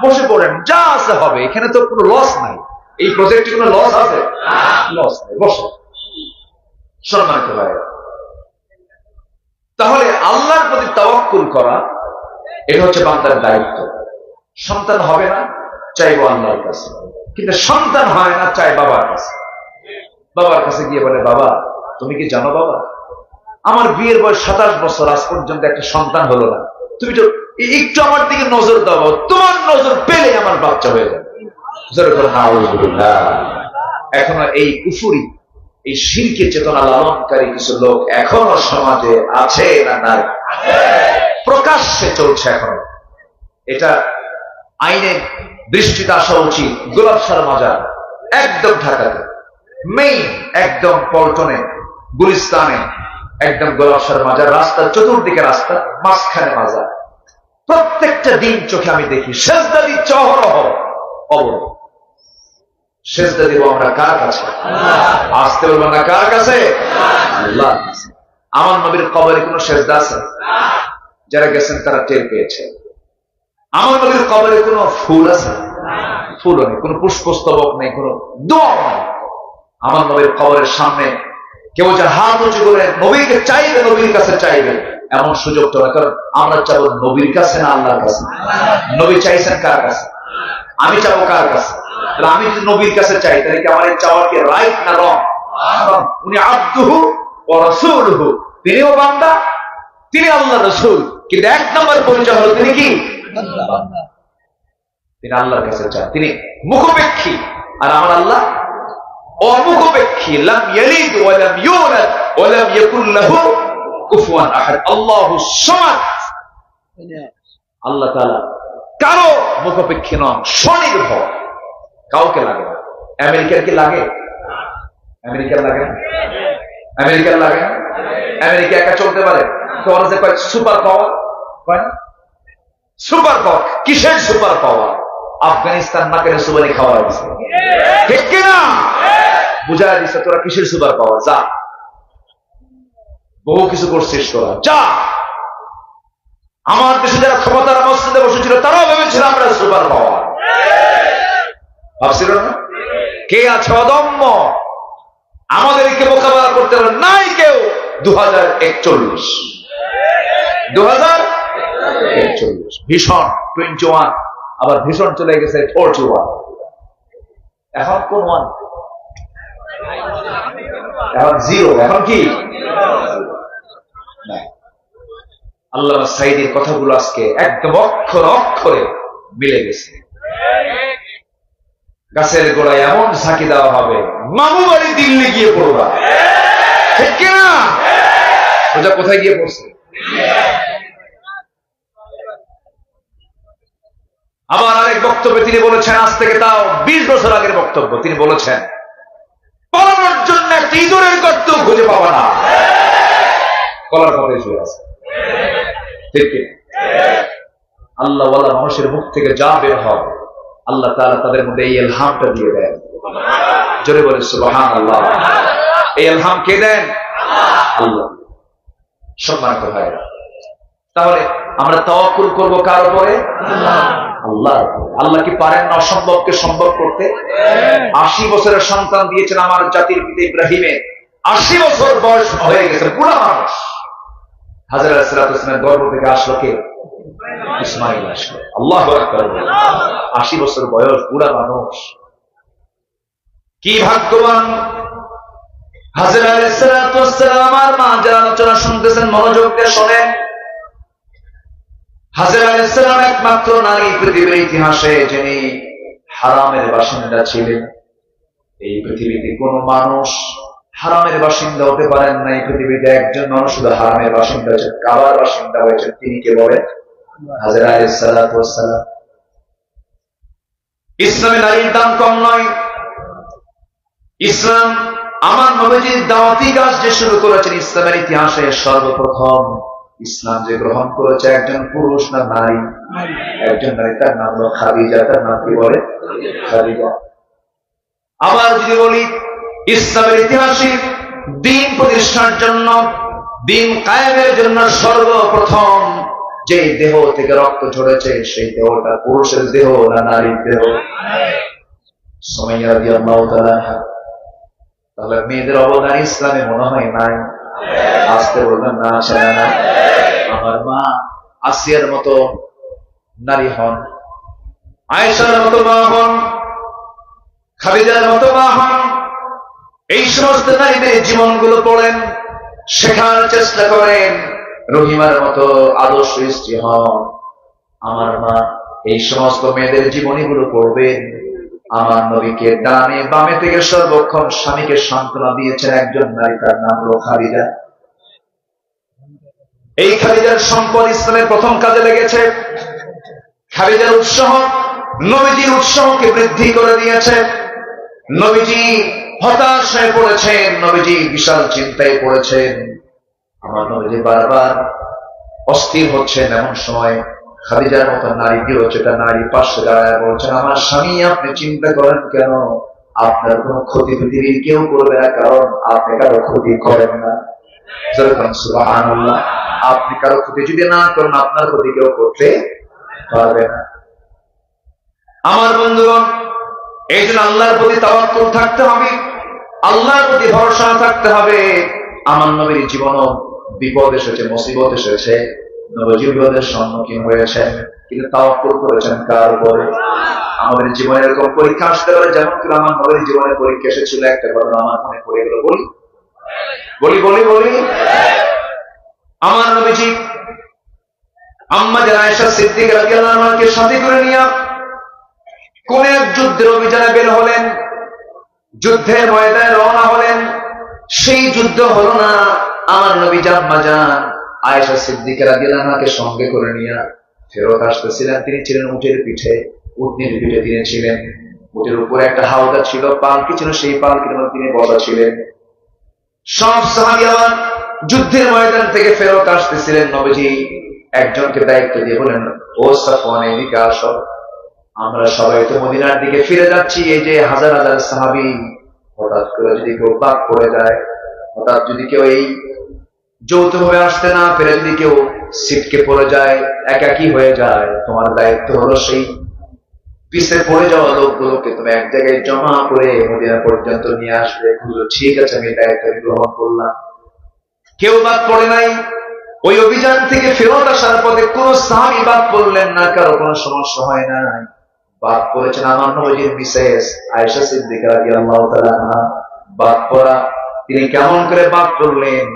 বসে পড়েন, যা আছে হবে। এখানে তো কোনো লস নাই। এই প্রজেক্টে কোনো লস আছে? লস নাই। বসে সম্মানিত ভাই, তাহলে আল্লাহর প্রতি তাওয়াক্কুল করা, এটা হচ্ছে বান্দার দায়িত্ব। সন্তান হবে না, চাইবো আল্লাহর কাছে, কিন্তু সন্তান হয় না, চাই বাবার কাছে। বাবার কাছে গিয়ে বলে, বাবা তুমি কি জানো বাবা, আমার বিয়ের বয়স 27 বছর, আজ পর্যন্ত একটা সন্তান হলো না। তুমি তো একটু আমার দিকে নজর দাও, তোমার নজর পেলে আমার বাচ্চা হয়ে যাবে। এখনো এই কুফরি, এই শিরকের চেতনা লালনকারী কিছু লোক এখনো সমাজে আছে না নাই? প্রকাশ্যে চলছে এখনো। এটা আইনের দৃষ্টিতে আসা উচিত। গোলাপসার মাজার একদম ঢাকাতে, মেইন একদম পল্টনে, গুলিস্তানে একদম গোলাপসার মাজার, রাস্তার চতুর্দিকে রাস্তা, মাঝখানে মাজার। প্রত্যেকটা দিন চোখে আমি দেখি সেজদা দিচ্ছে অহরহ, অবরোধ। সেজদা দিব আমরা কার কাছে? আসতে বলবো না কার কাছে? আল্লাহর কাছে। আমার নবীর কবরে কোনো সেজদা আছে? যারা গেছেন তারা টের পেয়েছে। আমার নবীর কবরে কোনো ফুল আছে? ফুলও নেই, কোনো পুষ্পস্তবক নেই, কোনো দোয়া নেই। আমার নবীর কবরের সামনে কেউ যে হাত উঁচু করে নবীকে চাইবে, নবীর কাছে চাইবে, এমন সুযোগ তো না। কারণ আমরা চাবো নবীর কাছে না আল্লাহর কাছে? নবী চাইছেন কার কাছে? আমি চাবো কার কাছে? তাহলে আমি যদি নবীর কাছে চাই, তাহলে কি আমার এই চাওয়া কি রাইট না রং? উনি আব্দুহু ওয়া রাসূলুহু, তিনিও বান্দা, তিনি আল্লাহর রাসূল। কিন্তু এক নম্বর পরিচয় হলো তিনি কি? তিনি আল্লাহর কাছে চান, তিনি মুখোপেক্ষী। আর আমার আল্লাহ অমুখোপেক্ষী। লাম ইয়ালিদ ওয়া লাম ইউলাদ ওয়া লাম ইয়াকুল লাহু কুফুয়ান আহাদ। আল্লাহুস সামাদ। আল্লাহ তাআলা কারো মুখোপেক্ষী নন, স্বনির্ভর, কাউকে লাগে না। আমেরিকার কি লাগে? আমেরিকার লাগে না? আমেরিকার লাগে না? আমেরিকা একা চলতে পারে? তোমার যে কয় সুপার পাওয়ার, কয় না সুপার পাওয়ার? কিসের সুপার পাওয়ার? আফগানিস্তান নাকের সুবানি খাওয়া হয়েছে, ঠিক কিনা? বুঝাই দিচ্ছে তোরা কিসের সুপার পাওয়ার, যা বহু কিছু করছিস তোরা, যা। আমার দেশে যারা ক্ষমতার মসজিদে বসেছিল তারাও ভেবেছিল আমরা সুপার পাওয়ার, ভাবছিল না? কে আছে অদম্য আমাদেরকে মোকাবেলা করতে পারে? নাই কেউ। 2041 ভীষণ 21, আবার ভীষণ চলে গেছে 41। এখন কোন ওয়ান? এখন 0। এখন কি? আল্লামা সাঈদীর কথাগুলো আজকে একদম অক্ষরে অক্ষরে মিলে গেছে। গাছের গোড়ায় এমন ঝাঁকি দেওয়া হবে, মামু বাড়ি দিল্লি গিয়ে পড়বা, ঠিক কিনা? ওটা কোথায় গিয়ে পড়ছে? আবার আরেক বক্তব্যে তিনি বলেছেন, আজ থেকে তাও 20 বছর আগের বক্তব্য, তিনি বলেছেন পালানোর জন্য একটা ইঁদুরের গর্ত খুঁজে পাবা না, কলার পথে শুয়ে আছে, ঠিক কিনা? আল্লাহ ওয়ালা মানুষের মুখ থেকে যা বের হয় আল্লাহ তাআলা তাদের মধ্যে এই ইলহামটা দিয়ে দেন। জোরে বলে সুবহানাল্লাহ। এই ইলহাম কে দেন? আল্লাহ। সম্মানিত ভাইরা, তাহলে আমরা তাওয়াক্কুল করব কার উপরে? আল্লাহর উপরে। আল্লাহ কি পারেন না অসম্ভবকে সম্ভব করতে? 80 বছরের সন্তান দিয়েছেন আমার জাতির পিতা ইব্রাহিমের। 80 বছর বয়স হয়ে গেছে, বুড়া মানুষ। হাজরা আলাইহিস সালামের গর্ভ থেকে আসলো কে? ইসমাইল আসলো। আল্লাহু আকবার। 80 বছর বয়স, বুড়া মানুষ। কি ভাগ্যবান হাজরা আলাইহিস সালাম। আমার মা যারা আলোচনা শুনতেছেন মনোযোগ দিয়ে শোনেন। হাজরা আলাইহিস সালাম একমাত্র নারী পৃথিবীর ইতিহাসে যিনি হারামের বাসিন্দা ছিলেন। এই পৃথিবীতে কোন মানুষ হারামের বাসিন্দা হতে পারেন না। এই পৃথিবীতে একজন মানুষ শুধু হারামের বাসিন্দা হয়েছে, কাবার বাসিন্দা হয়েছে, তিনি কে বলেন? হাজরা আলাইহিস সালাম। ইসলামে নারীর দাম কম নয়। ইসলাম আমার নবীজির দাওয়াতি কাজ যে শুরু করেছেন ইসলামের ইতিহাসে সর্বপ্রথম ইসলাম যে গ্রহণ করেছে একজন পুরুষ না নারী? একজন নারী, তার নাম হলো খাদিজা। তার নাম কি বলে? খাদিজা। আবার যদি বলি ইসলামের ইতিহাসে দ্বীন প্রতিষ্ঠার জন্য, দ্বীন কায়েমের জন্য সর্বপ্রথম যে দেহ থেকে রক্ত ঝরেছে সেই দেহটা পুরুষের দেহ না নারীর দেহ? সুমাইয়া রাদিয়াল্লাহু তাআলা। তাহলে মেয়েদের অবদান ইসলামে মনে হয় নাই? আসতে বলবেন না, ছেড়ে না। আমার মা আসিয়ার মতো নারী হন, আয়েশার মতো মা হন, খাদিজার মতো মা হন। এই সমস্ত নারীদের জীবনগুলো পড়েন, শেখার চেষ্টা করেন, রহিমার মতো আদর্শ স্ত্রী হন। আমার মা এই সমস্ত মেয়েদের জীবনীগুলো পড়বেন। আমার নবীকে ডানে বামে থেকে সর্বক্ষণ স্বামীকে সান্ত্বনা দিয়েছেন একজন নারী, তার নাম হলো খাদিজা। এই খাদিজার সম্পদ ইসলামের প্রথম কাজে লেগেছে। খাদিজার উৎসাহ নবীজির উৎসাহকে বৃদ্ধি করে দিয়েছে। নবীজি হতাশ হয়ে পড়েছেন, নবীজি বিশাল চিন্তায় পড়েছেন। আমার নবীজি বারবার অস্থির হচ্ছেন। এমন সময় খাদিজার মতো নারী কি হচ্ছে, তার নারী পাশে দাঁড়ায় বলছেন, আমার স্বামী আপনি চিন্তা করেন কেন? আপনার কোনো ক্ষতি পৃথিবীর কেউ করবে না, কারণ আপনি কারো ক্ষতি করেন না। সুবহানাল্লাহ। আপনি কারো ক্ষতি যদি না করেন, আপনার ক্ষতি কেউ করতে পারবে না। আমার বন্ধুগণ, এই জন্য আল্লাহর প্রতি তাওয়াক্কুল থাকতে হবে, আল্লাহর প্রতি ভরসা থাকতে হবে। আমার নবীর জীবনও বিপদ এসেছে, মুসিবত এসেছে, নবী বিপদের সম্মুখীন হয়েছেন, কিন্তু তাওয়াক্কুল করেছেন কার উপরে? আমাদের জীবনে এরকম পরীক্ষা আসতে পারে, যেমন করে আমার নবীর জীবনে পরীক্ষা এসেছিল। একটা ঘটনা আমার মনে পড়ে গেল, বলি বলি বলি বলি আমার নবীজি আম্মা জান আয়েশা সিদ্দিকা রাদিয়াল্লাহু আনহাকে সাথে করে নিয়ে কোন এক যুদ্ধের অভিযানে বের হলেন, যুদ্ধের ময়দানে রওনা হলেন। সেই যুদ্ধ হলো না, আমার নবী আম্মা জান আয়েশা সিদ্দিকা রাদিয়াল্লাহু আনহাকে সঙ্গে করে নিয়ে ফেরত আসতেছিলেন। তিনি ছিলেন উটের পিঠে, উটনির পিঠে তিনি ছিলেন। উটের উপরে একটা হাওদা ছিল, পালকি ছিল, সেই পালকির মধ্যে তিনি বসা ছিলেন। সব সাহাবীরা যুদ্ধের ময়দান থেকে ফেরত আসতেছিলেন। নবীজি একজনকে দায়িত্ব দিয়ে বলেন, ও সাফওয়ান, এদিকে আসো, আমরা সবাই তো মদিনার দিকে ফিরে যাচ্ছি। এই যে হাজার হাজার সাহাবী, হঠাৎ করে যদি কেউ বাদ পড়ে যায়, হঠাৎ যদি কেউ এই যৌথভাবে আসতে না পেরে যদি কেউ ছিটকে পড়ে যায়, একাকী হয়ে যায়, তোমার দায়িত্ব হলো সেই পিছিয়ে পড়ে যাওয়া লোকগুলোকে তুমি এক জায়গায় জমা করে মদিনা পর্যন্ত নিয়ে আসবে। ঠিক আছে, আমি দায়িত্ব গ্রহণ করলাম। কেউ বাদ পড়ে নাই। ওই অভিযান থেকে ফেরত আসার পথে কোন সাহাবী বাদ পড়লেন না, কারো কোনো সমস্যা হয় নাই। বাদ পড়েছেন আমার নবীর মিসেস আয়েশা সিদ্দিকা রাদিয়াল্লাহু তাআলা আনহা। বাদ পড়া, তিনি কেমন করে বাদ পড়লেন?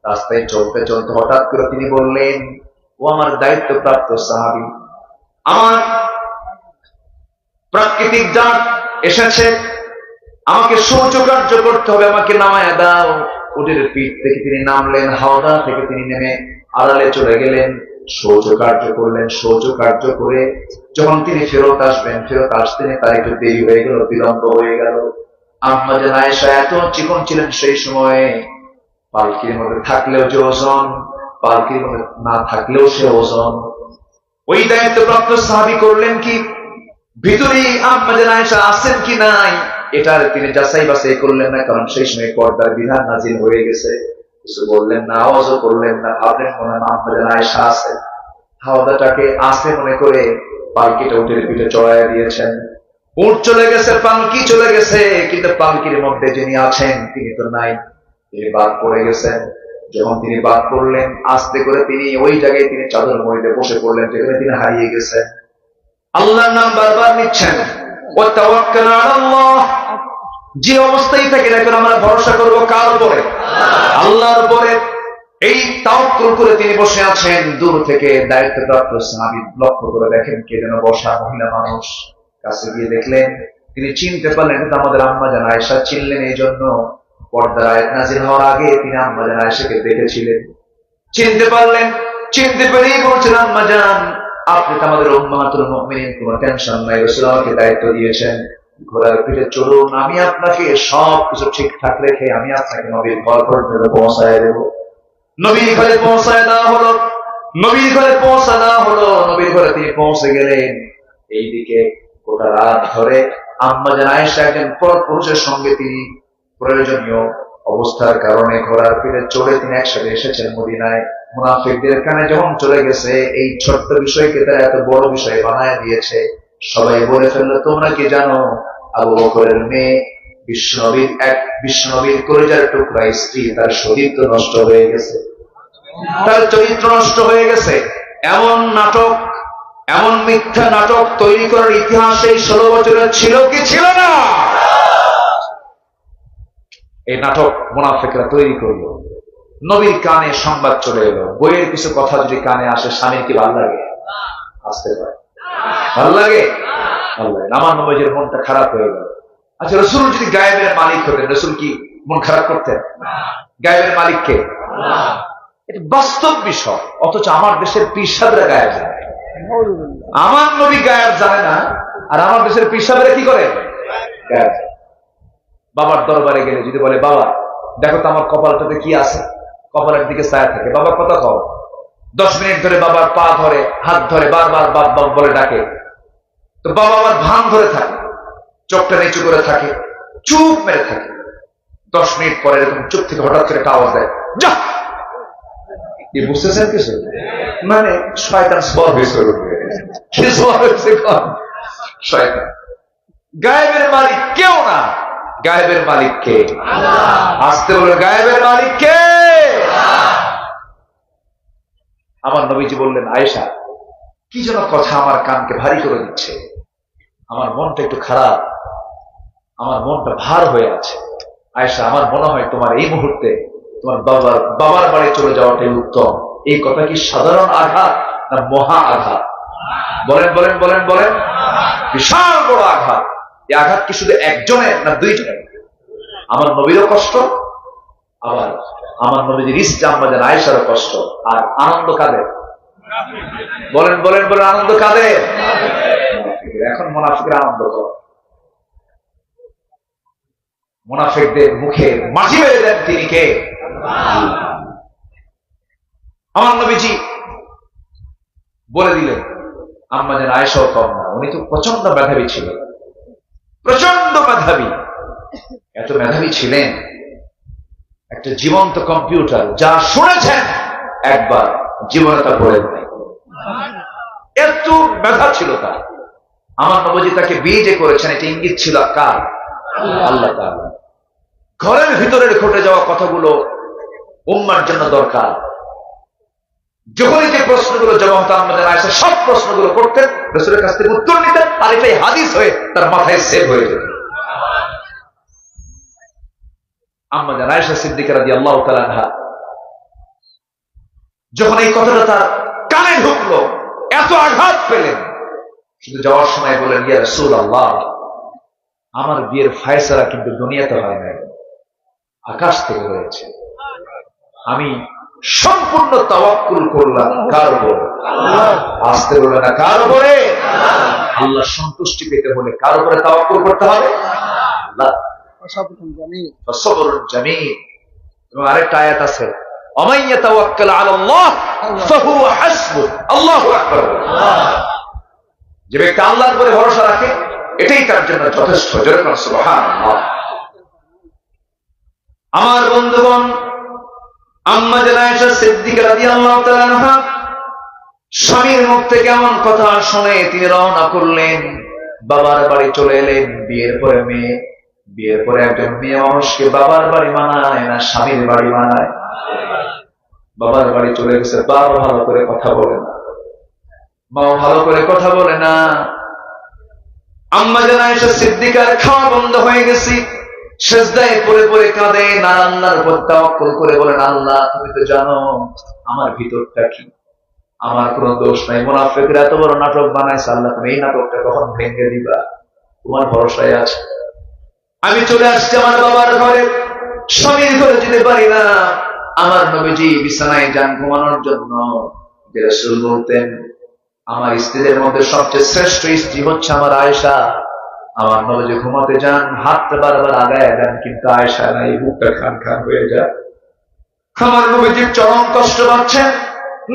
রাস্তায় চলতে চলতে হঠাৎ করে তিনি বললেন, ও আমার দায়িত্বপ্রাপ্ত সাহাবী, আমার প্রাকৃতিক জাত এসেছে, আমাকে শৌচ কার্য করতে হবে, আমাকে নামায় দাও। উটের পিঠ থেকে তিনি নামলেন, হাওদা থেকে তিনি নেমে আড়ালে চলে গেলেন, শৌচ কার্য করলেন। শৌচ কার্য করে যখন তিনি ফেরত আসবেন, ফেরত আসতে তার একটু দেরি হয়ে গেল, বিলম্ব হয়ে গেল। আম্মা জান আয়েশা এত চিকন ছিলেন সেই সময়ে, পালকির মধ্যে থাকলেও যে ওজন, পালকির মধ্যে না থাকলেও সে ওজন। ওই দায়িত্বপ্রাপ্ত সাহাবী করলেন কি, ভিতরে আম্মা জান আয়েশা আছেন কি নাই, এটার তিনি যাচাই বাছাই করলেন না, কারণ সেই সময় পর্দার বিধান নাজিল হয়ে গেছে। কিছু বললেন না, আওয়াজও করলেন না, ভাবলেন মনে হয় আম্মা জান আয়েশা আছে। হাওদাটাকে আছে মনে করে পালকিটা উটের পিঠে চড়াইয়া দিয়েছেন। উট চলে গেছে, পালকি চলে গেছে, কিন্তু পালকির মধ্যে যিনি আছেন তিনি তো নাই, তিনি বাদ পড়ে গেছেন। যখন তিনি বাদ পড়লেন, আস্তে করে তিনি ওই জায়গায় তিনি চাদর মরিতে বসে পড়লেন, যেখানে তিনি হারিয়ে গেছেন। আল্লাহর নাম বারবার নিচ্ছেন, ও তাওয়াক্কাল আলাল্লাহ। যে অবস্থায় থাকে না কেন, আমরা ভরসা করবো কার উপরে? আল্লাহর উপরে। এই তাওয়াক্কুল করে তিনি বসে আছেন। দূর থেকে দায়িত্বপ্রাপ্ত সাহাবী লক্ষ্য করে দেখেন কে যেন বসা, মহিলা মানুষ। কাছে গিয়ে দেখলেন, তিনি চিনতে পারলেন এটা আমাদের আম্মা জান আয়েশা। চিনলেন এই জন্য পর্দার আয়াত নাযিল হওয়ার আগে তিনি আম্মা জান আয়েশাকে দেখেছিলেন। চিনতে পারলেন, চিনতে পেরেই বলছেন, আম্মা জান, আপনি তো আমাদের উম্মাহাতুল মুমিনিন, কোনো টেনশন নাই, রাসূল আমাকে দায়িত্ব দিয়েছেন, ঘোড়ার পিঠে চলুন, আমি আপনাকে সবকিছু ঠিকঠাক রেখে আমি আপনাকে নবীর ঘর পর্যন্ত পৌঁছায় দেব। নবীর ঘরে পৌঁছায় দেওয়া হলো, নবীর ঘরে পৌঁছা দেওয়া হলো। নবীর ঘরে তিনি পৌঁছে গেলেন। এইদিকে গোটা রাত ধরে আম্মা জান আয়েশা একজন পুরুষের সঙ্গে তিনি প্রয়োজনীয় অবস্থার কারণে ঘোড়ার পিঠে চড়ে তিনি একসাথে এসেছেন মদিনায়। মুনাফিকদের কানে যখন চলে গেছে, এই ছোট্ট বিষয়কে তারা এত বড় বিষয় বানায় দিয়েছে। সবাই বলে ফেললো, তোমরা কি জানো আবু বকরের মেয়ে বিশ্বনবীর কলিজার টুকরা স্ত্রী, তার শরীর তো নষ্ট হয়ে গেছে, তার চরিত্র নষ্ট হয়ে গেছে। এমন নাটক, এমন মিথ্যা নাটক তৈরি করার ইতিহাস এই 16 বছরের ছিল কি ছিল না? এই নাটক মুনাফিকরা তৈরি করলো। নবীর কানে সংবাদ চলে এলো। বইয়ের কিছু কথা যদি কানে আসে, স্বামীর কি ভালো লাগে? আসতে পারে, ভালো লাগে? ভালো লাগে। আমার নবীর মনটা খারাপ হয়ে গেল। আচ্ছা, রাসূল যদি গায়েবের মালিক হতেন, রাসূল কি মন খারাপ করতেন? গায়েবের মালিক কে? এটা বাস্তব বিষয়। অথচ আমার দেশের পীর সাহেবরা গায়েব জানে। আমার নবী গায়েব জানে না, আর আমার দেশের পীর সাহেবরা কি করে? গায়েব জানে। বাবার দরবারে গেলে যদি বলে, বাবা দেখো তো আমার কপালটাতে কি আছে, কপালের দিকে ছায়া থাকে, বাবা কথা কও। 10 মিনিট ধরে বাবার পা ধরে, হাত ধরে, বারবার বাপ বাপ বলে ডাকে। তো বাবা আবার ভান ধরে থাকে, চোখটা নিচু করে থাকে, চুপ মেরে থাকে। 10 মিনিট পরে এরকম চুপ থেকে হঠাৎ করে একটা আওয়াজ দেয়, যা। কি বুঝতেছেন কিছু? মানে শয়তান সওয়ার হয়েছে, কি সওয়ার হয়েছে? শয়তান। গায়েবের মালিক কেউ না, গায়েবের মালিক কে? আসতে বলে, গায়েবের মালিক কে? আমার নবীজি বললেন, আয়েশা, কি যেন কথা আমার কানকে ভারী করে দিচ্ছে, আমার মনটা একটু খারাপ, আমার মনটা ভার হয়ে আছে। আয়েশা, আমার মনে হয় তোমার এই মুহূর্তে তোমার বাবার বাড়ি চলে যাওয়াটাই উত্তম। এই কথা কি সাধারণ আঘাত না মহা আঘাত? বলেন বলেন বলেন বলেন। বিশাল বড় আঘাত। এই আঘাত কি শুধু একজনের না দুইজনের? আমার নবীরও কষ্ট, আবার আমার নবীর স্ত্রী আম্মাজান আয়েশারও কষ্ট। আর আনন্দ কাদের? বলেন বলেন বলেন, আনন্দ কাদের? এখন মুনাফিকরা আনন্দ করে। মুনাফিকদের মুখে মাটি মেরে দেন তিনি কে? আমার নবীজি বলে দিলেন, আম্মাজান আয়েশাও কম না, উনি তো প্রচন্ড মেধাবী ছিলেন, প্রচন্ড মেধাবী। এত মেধাবী ছিলেন, একটা জীবন্ত কম্পিউটার, যা শুনেছেন একবার জীবনে তা পড়ে নাই, এত মেধা ছিল তার। আমার নবীজি তাকে বিয়ে যে করেছেন, এটা ইঙ্গিত ছিল কার? আল্লাহ তাআলা। ঘরের ভিতরের ঘটে যাওয়া কথাগুলো উম্মার জন্য দরকার। যখনই যে প্রশ্নগুলো জমা হতো, আমাদের আয়েশা সব প্রশ্নগুলো করতেন, রাসূলের কাছ থেকে উত্তর নিতেন, আর এটাই হাদিস হয়ে তার মাথায় সেভ হয়ে যেত। আম্মাজান আয়েশা সিদ্দিকা রাদিয়াল্লাহু তাআলা আনহা যখন এই কথাটা তার কানে ঢুকলো, এত আঘাত পেলেন, শুধু যাওয়ার সময় বলেন, ইয়া রাসূলুল্লাহ, আমার বিয়ের ফায়সালা কিন্তু দুনিয়াতে হয় নাই, আকাশ থেকে হয়েছে। আমি সম্পূর্ণ তাওয়াক্কুল করলাম কার উপরে? আসতে বলে না, কার উপরে? আল্লাহ সন্তুষ্টি পেতে হলে কার উপরে তাওয়াক্কুল করতে হবে? আল্লাহ। ফাসবরুন জামিল। এবং আরেকটা আয়াত আছে, ওমান ইয়াতাওয়াক্কাল আলাল্লাহ ফাহুয়া হাসবুহ। আল্লাহু আকবার। যে ব্যক্তি আল্লাহর উপরে ভরসা রাখে, এটাই তার জন্য যথেষ্ট। জোরে বলুন সুবহানাল্লাহ। আমার বন্ধুগণ, আম্মাজান আয়েশা সিদ্দিকা রাদিয়াল্লাহু তাআলা আনহা স্বামীর মুখ থেকে এমন কথা শুনে তিনি রওনা করলেন, বাবার বাড়ি চলে এলেন। বিয়ের পরে মেয়ে, বিয়ের পরে একজন মেয়ে মানুষকে বাবার বাড়ি মানায় না স্বামীর বাড়ি মানায়? বাবার বাড়ি চলে গেছে, বাবা ভালো করে কথা বলে না, মাও ভালো করে কথা বলে না। আম্মাজান আয়েশা সিদ্দিকার খাওয়া বন্ধ হয়ে গেছে, সেজদায় পড়ে পড়ে কাঁদেন, আর আল্লাহর উপর তাওয়াক্কুল করে বলেন, আল্লাহ তুমি তো জানো আমার ভিতরটা কি, আমার কোনো দোষ নাই। মুনাফিকরা এত বড় নাটক বানাইছে, আল্লাহ তুমি এই নাটকটা কখন ভেঙে দিবা? তোমার ভরসায় আছে। আমি চলে আসছি আমার বাবার ঘরে, স্বামীর ঘরে যেতে পারি না। আমার নবীজি বিছানায় যান ঘুমানোর জন্য। যে রাসূল বলতেন, আমার স্ত্রীদের মধ্যে সবচেয়ে শ্রেষ্ঠ স্ত্রী হচ্ছে আমার আয়েশা। আমার নবীজি ঘুমাতে যান, হাতটা বারবার আগায় দেন, কিন্তু আয়েশা নাই, বুকটা খান খান হয়ে যায়। আমার নবীজির চরম কষ্ট পাচ্ছেন,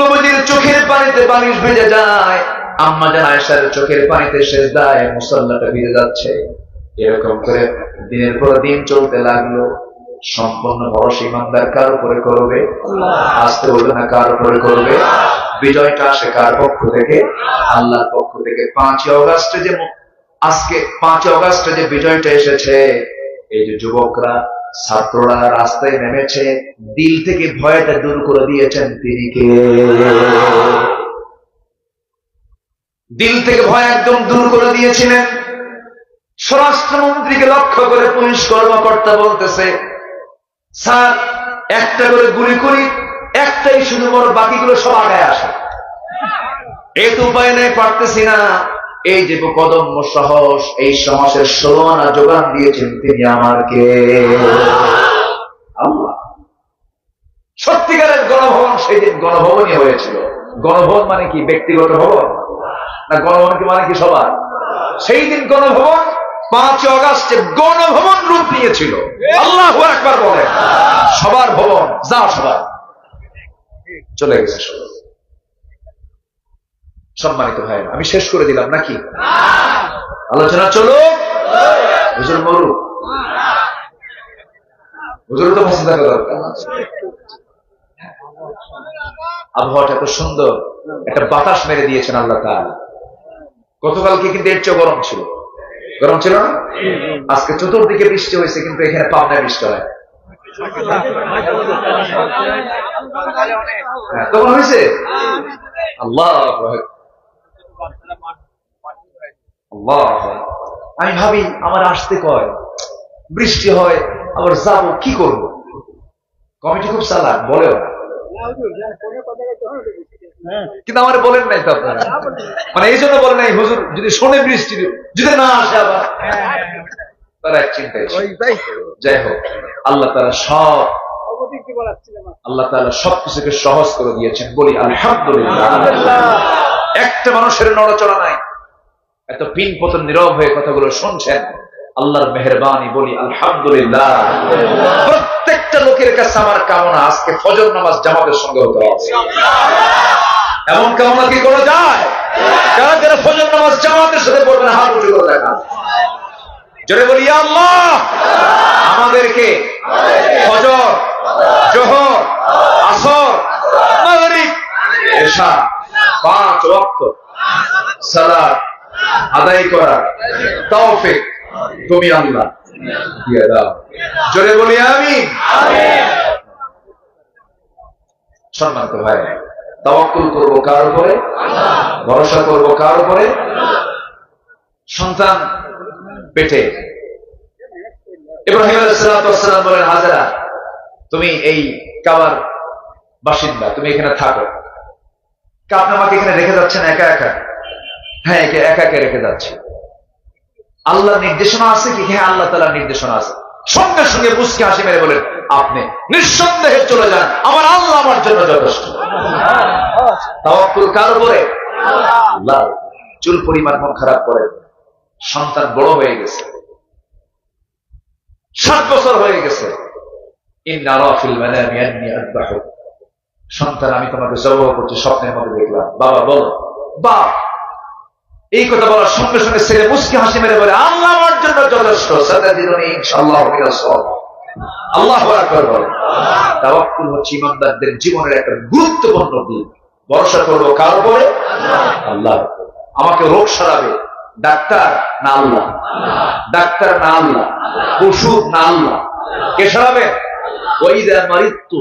নবীজির চোখের পানিতে বালিশ ভেজে যায়, আম্মাজান আয়েশার চোখের পানিতে সেজদায় মুসাল্লাটা ভিজে যাচ্ছে। এরকম করে দিনের পর দিন চলতে লাগলো। সম্পূর্ণ ভরসা ইমানদার কার উপরে করবে? আসতে বলবে না, কার উপরে করবে? বিজয়টা আসে কার পক্ষ থেকে? আল্লাহর পক্ষ থেকে। 5 অগাস্টে যে আজকে 5 অগাস্টে যে বিজয়টা এসেছে, এই যে যুবকরা ছাত্ররা রাস্তায় নেমেছে, দিল থেকে ভয়টা দূর করে দিয়েছেন তিনি কে? দিল থেকে ভয় একদম দূর করে দিয়েছিলেন। স্বরাষ্ট্রমন্ত্রীকে লক্ষ্য করে পুলিশ কর্মকর্তা বলতেছে, স্যার একটা করে গুলি করি, একটাই শুধু বড়, বাকিগুলো সব আগায় আসে। এ তো উপায় নেই, পারতেছি না। এই যে কদম্য সাহস, এই সাহসের 16 আনা যোগান দিয়েছেন তিনি আমাকে। আল্লাহ। সত্যিকারের গণভবন সেই দিন গণভবনই হয়েছিল। গণভবন মানে কি? ব্যক্তিগত ভবন না, গণভবন কি মানে কি সবার? সেই দিন গণভবন 5 অগাস্টে গণভবন রূপ নিয়েছিল। আল্লাহু আকবার বলেন। সবার ভবন, যা সবার চলে গেছে সবার। সম্মানিত ভাই, আমি শেষ করে দিলাম নাকি? আলোচনা চলো, হুজুর মরু। হুজুরের তো পছন্দ থাকা দরকার। আবহাওয়াটা এত সুন্দর, একটা বাতাস মেরে দিয়েছেন আল্লাহ তাআলা। গতকালকে কিন্তু এর চেয়ে গরম ছিল, গরম ছিল না? আজকে চতুর্দিকে বৃষ্টি হয়েছে, কিন্তু এখানে পাবনায় বৃষ্টি হয়। তখন হয়েছে আল্লাহ আল্লাহ। আমি ভাবি আমার আসতে কয়, বৃষ্টি হয়, আবার যাবো, কি করবো? কমিটি খুব চালাক, বলেও কিন্তু আমার বলেন নাই তো আপনারা, মানে এই জন্য বলেন নাই হুজুর যদি শোনে বৃষ্টি যদি না আসে আবার তারা এক চিন্তায়। যাই হোক, আল্লাহ তাআলা সবকিছুকে সহজ করে দিয়েছেন, বলি আলহামদুলিল্লাহ। একটা মানুষের নড়াচড়া নাই, এত পিন পতন নীরব হয়ে কথাগুলো শুনছেন, আল্লাহর মেহেরবানি, বলি আলহামদুলিল্লাহ। প্রত্যেকটা লোকের কাছে আমার কামনা আজকে ফজর নামাজ জামাতের সঙ্গে হতে হবে। এমন কামনা কি করা যায়? যারা যারা ফজর নামাজ জামাতের সাথে পড়বেন হাত উঁচু করে দেখা, জোরে বলি ইয়া আল্লাহ, আমাদেরকে ফজর, যোহর, আসর, মাগরিব, এশা 5 ওয়াক্ত সালাত আদায় করা তৌফিক তুমি আল্লাহ দিয়ে দাও। জোরে বলি আমিন। সম্মানিত ভাই, তাওয়াক্কুল করবো কার উপরে? ভরসা করবো কার উপরে? সন্তান পেটে, ইব্রাহিম আলাইহিস সালাম বলেন, হাজেরা তুমি এই কাবার বাসিন্দা, তুমি এখানে থাকো। আপনি আমাকে এখানে রেখে যাচ্ছেন একা একা? হ্যাঁ, একে একা একা রেখে যাচ্ছি। আল্লাহর নির্দেশনা আছে কি? হ্যাঁ, আল্লাহ তাআলার নির্দেশনা আছে। সঙ্গে সঙ্গে মুচকি হাসি মেরে বলেন, আপনি নিঃসন্দেহে চলে যান, আমার আল্লাহ আমার জন্য যথেষ্ট। তাওয়াক্কুল কার উপরে? আল্লাহ। চুল পরিমাণ মন খারাপ করে, সন্তান বড় হয়ে গেছে, 7 বছর হয়ে গেছে। ইন্না রাফিল মানামি আন্নী আযবাহুক, সন্তান আমি তোমাকে জবাহ করছি, স্বপ্নের মধ্যে দেখলাম। বাবা বলো, বাপ। এই কথা বলার সঙ্গে সঙ্গে ছেলে মুচকি হাসি মেরে বলে, আল্লাহ আমার জন্য যথেষ্ট, সাতাজিদুনি ইনশাআল্লাহু মিনাস সাবিরিন। আল্লাহু আকবার বলে। তাওয়াক্কুল হচ্ছে ইমানদারদের জীবনের একটা গুরুত্বপূর্ণ দিক। ভরসা করবো কার উপরে? আল্লাহ। আমাকে রোগ সারাবে ডাক্তার না আল্লাহ? ডাক্তার না আল্লাহ? ওষুধ না আল্লাহ? কে সারাবে? ওয়াইদা মারিদতু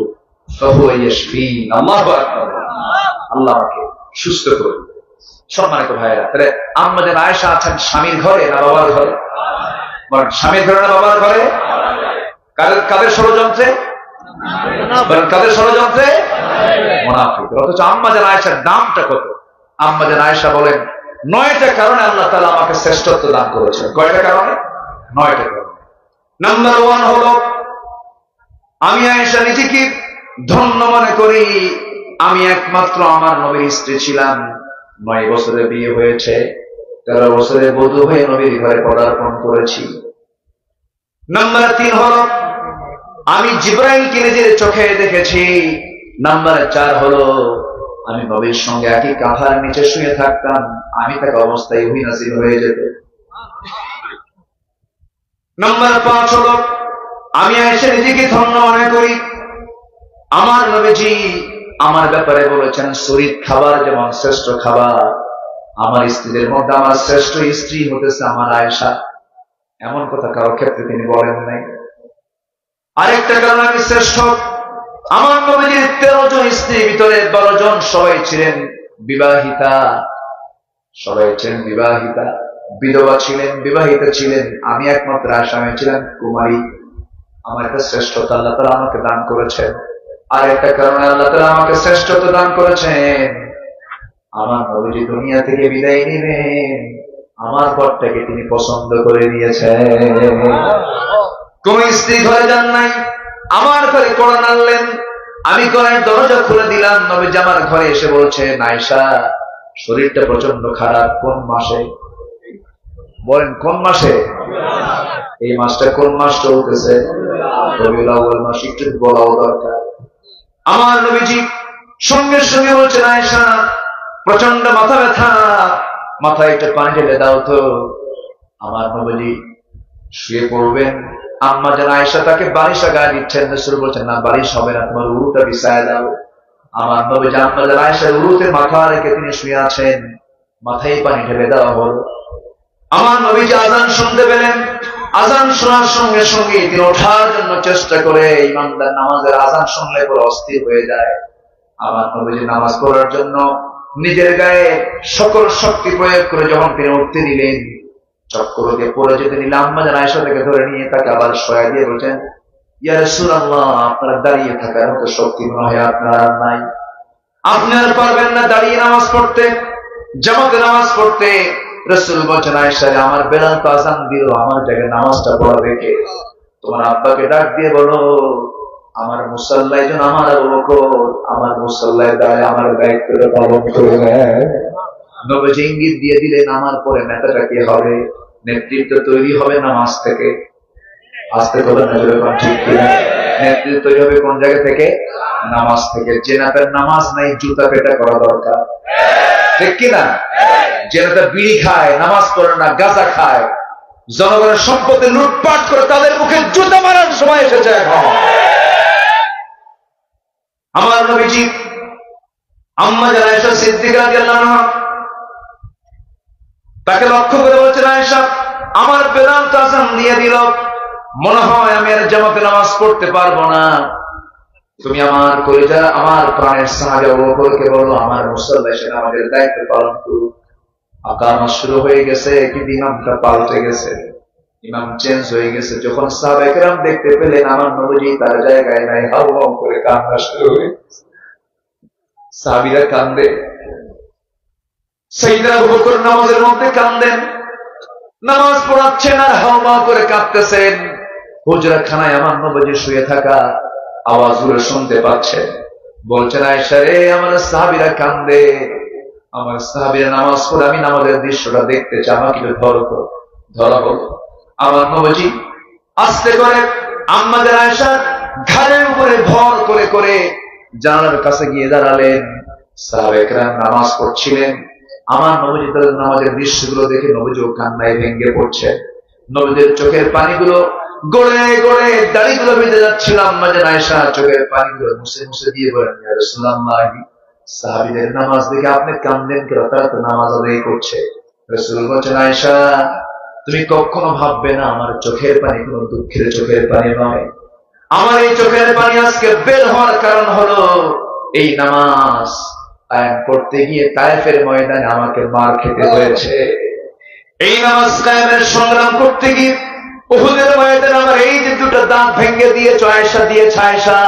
ফাহুয়া ইয়াশফিন। আল্লাহু আকবার। আল্লাহ আমাকে সুস্থ করবে। সম্মানিত ভাইয়েরা, তাহলে আম্মা জান আয়েশা আছেন স্বামীর ঘরে না বাবার ঘরে? বলেন, স্বামীর ঘরে না বাবার ঘরে? কাদের ষড়যন্ত্রে? বলেন, কাদের ষড়যন্ত্রে? মুনাফিক। অথচ আম্মা জান আয়েশার দামটা কত? আম্মা জান আয়েশা বলেন, 9টা কারণে আল্লাহ তাআলা আমাকে শ্রেষ্ঠত্ব দান করেছেন। কয়টা কারণে? 9টা কারণে। নাম্বার 1 হলো, আমি আয়েশা নিজেকে ধন্য মনে করি, আমি একমাত্র আমার নবীর স্ত্রী ছিলাম। 9 বছরে বিয়ে হয়েছে, 13 বছরে বধূ হয়ে নবীর ঘরে পদার্পণ করেছি। নাম্বার 3 হলো, আমি জিবরাইলকে নিজের চোখে দেখেছি। নাম্বার 4 হলো, আমি নবীর সঙ্গে একই কাঁথার নিচে শুয়ে থাকতাম, আমি থাকা অবস্থায় ওহী নাযিল হয়ে যেত। নাম্বার 5 হলো, আমি আয়েশা নিজেকে ধন্য মনে করি, আমার নবীজি আমার ব্যাপারে বলেছেন, শরীর খাবার যেমন শ্রেষ্ঠ খাবার, আমার স্ত্রীদের মধ্যে আমার শ্রেষ্ঠ স্ত্রী হতেছে আমার আয়েশা। এমন কথা কারো ক্ষেত্রে তিনি বলেন নাই। আরেকটা কারণ, আমি শ্রেষ্ঠ। আমার নবীজির 13 জন স্ত্রীর ভিতরে 12 জন সবাই ছিলেন বিবাহিতা, সবাই ছিলেন বিবাহিতা, বিধবা ছিলেন, বিবাহিতা ছিলেন। আমি একমাত্র আসামে ছিলাম কুমারী। আমার একটা শ্রেষ্ঠতা আল্লাহ তাআলা আমাকে দান করেছেন। আর একটা কারণে আল্লাহ তাআলা আমাকে শ্রেষ্ঠত্ব দান করেছেন, আমার নবীজি দুনিয়া থেকে বিদায় নেবেন, আমার পরটাকে তিনি পছন্দ করে নিয়েছেন। কোন স্ত্রী ঘরে যান নাই, আমার ঘরে কোরআন আনলেন, আমি কোরআনের দরজা খুলে দিলাম। নবীজি আমার ঘরে এসে বলছে, আয়েশা শরীরটা প্রচন্ড খারাপ। কোন মাসে? বলেন, কোন মাসে? এই মাসটা কোন মাস চলতেছে? রবিউল আউয়াল মাস। একটু বলাও দরকার। আমার নবীজি সঙ্গে সঙ্গে বলছেন, আয়েশা প্রচন্ড মাথা ব্যথা, মাথায় একটু পানি ঢেলে দাও তো। আমার নবীজি শুয়ে পড়বেন, আম্মা যেন আয়েশা তাকে বালিশা গায়ে দিচ্ছেন, রাসূল বলছেন না বালিশ হবে না, তোমার উরুটা বিছায় দাও। আমার নবী আম্মা যেন আয়েশার উরুতে মাথা রেখে তিনি শুয়ে আছেন, মাথায় পানি ঢেলে দেওয়া হলো। আমার নবী আযান শুনতে পেলেন, আযান শোনার সঙ্গে সঙ্গে তিনি ওঠার জন্য চেষ্টা করে, ইমামদার নামাজের আযান শুনলে পরে অস্থির হয়ে যায়। আমার নবী নামাজ পড়ার জন্য নিজের গায়ে সকল শক্তি প্রয়োগ করে যখন তিনি উঠতে দিলেন, চক্কর দিয়ে পড়ে যেতে নিলে আম্মা যেন আয়েশা থেকে ধরে নিয়ে তাকে আবার শোয়া দিয়ে বলছেন, ইয়া রাসূলুল্লাহ, আপনার দাঁড়িয়ে থাকার মতো শক্তি মনে হয় আপনার আর নাই, আপনি আর পারবেন না দাঁড়িয়ে নামাজ পড়তে, জামাতে নামাজ পড়তে। রাসূল বলছেন, আয়েশা আমার বেলাল তো আযান দিল, আমার জায়গায় নামাজটা পড়াবে কে? তোমার আব্বাকে ডাক দিয়ে বলো আমার মুসাল্লায় যেন আমার আবু বকর আমার মুসাল্লায় দাঁড়ায় আমার দায়িত্বটা পালন করবে। নবীজি ইঙ্গিত দিয়ে দিলেন আমার পরে নেতাটা কি হবে? নেতৃত্ব তৈরি হবে নামাজ থেকে। আস্তে করে নজরে কোন ঠিক কিনা? নেতৃত্ব তৈরি হবে কোন জায়গা থেকে? নামাজ থেকে। যে নেতার নামাজ নাই জুতা পেটা করা দরকার, ঠিক কিনা? যে নেতা বিড়ি খায়, নামাজ পড়ে না, গাঁজা খায়, জনগণের সম্পত্তি লুটপাট করে, তাদের মুখে জুতা মারার সময় এসেছে এখন। আমার নবীজি আম্মা জান আয়েশা সিদ্দিকা রাদিয়াল্লাহু আনহা তাকে লক্ষ্য করে বলছেন, আয়েশা আমার বেলাল তো আযান দিয়ে দিল, মনে হয় আমি আর জামাতে নামাজ পড়তে পারবো না, তুমি আমার কলিজা আমার প্রাণের সাহাবী আবু বকরকে বলো আমার মুসাল্লায় এসে আমাদের দায়িত্ব পালন করুক। আকামত শুরু হয়ে গেছে, কিন্তু ইমামটা পাল্টে গেছে, ইমাম চেঞ্জ হয়ে গেছে। যখন সাহাবায়ে কেরাম দেখতে পেলেন আমার নবীজি তার জায়গায় নাই, হাউ হাউ করে কান্না শুরু হয়ে গেছে। সাহাবীরা কান্দে, সাইয়েদনা আবু বকর নামাজের মধ্যে কান্দেন, নামাজ পড়াচ্ছেন আর হাউ হাউ করে কাঁদতেছেন। হুজরাখানায় আমার নবীজি শুয়ে থাকা আওয়াজগুলো শুনতে পাচ্ছেন, বলছেন আয়েশা রে আমার সাহাবীরা কান্দে, আমার সাহাবীরা নামাজ পড়ে, আমি নামাজের দৃশ্যটা দেখতে চাই, আমাকে ধরো তো, ধরা হলো। আমার নবীজি আস্তে করে আম্মাদের আয়েশা ঘাড়ের উপরে ভর করে করে জানালার কাছে গিয়ে দাঁড়ালেন। সাহাবায়ে কেরাম নামাজ পড়ছিলেন, আমার নবীজি তাদের নামাজের দৃশ্যগুলো দেখে নবীজিও কান্নায় ভেঙে পড়ছে। নবীদের চোখের পানিগুলো গড়ে গড়ে দাড়িগুলো বেঁধে যাচ্ছিল। আম্মা জান আয়েশা চোখের পানিগুলো মুছে মুছে দিয়ে বলেন, ইয়া রাসূলুল্লাহ, সাহাবীদের নামাজ দেখে আপনি কান্দেন কেন? তারা তো নামাজ আদায় করছে। রাসূল বলেন, আয়েশা তুমি কখনো ভাববে না আমার চোখের পানি কোনো দুঃখের চোখের পানি নয়। আমার এই চোখের পানি আজকে বের হওয়ার কারণ হলো এই নামাজ কায়েম করতে গিয়ে তায়েফের ময়দানে আমাকে মার খেতে হয়েছে। এই নামাজ কায়েমের সংগ্রাম করতে গিয়ে উহুদের ময়দানে আমার এই যে দুটো দাঁত ভেঙে দিয়েছে আয়েশা,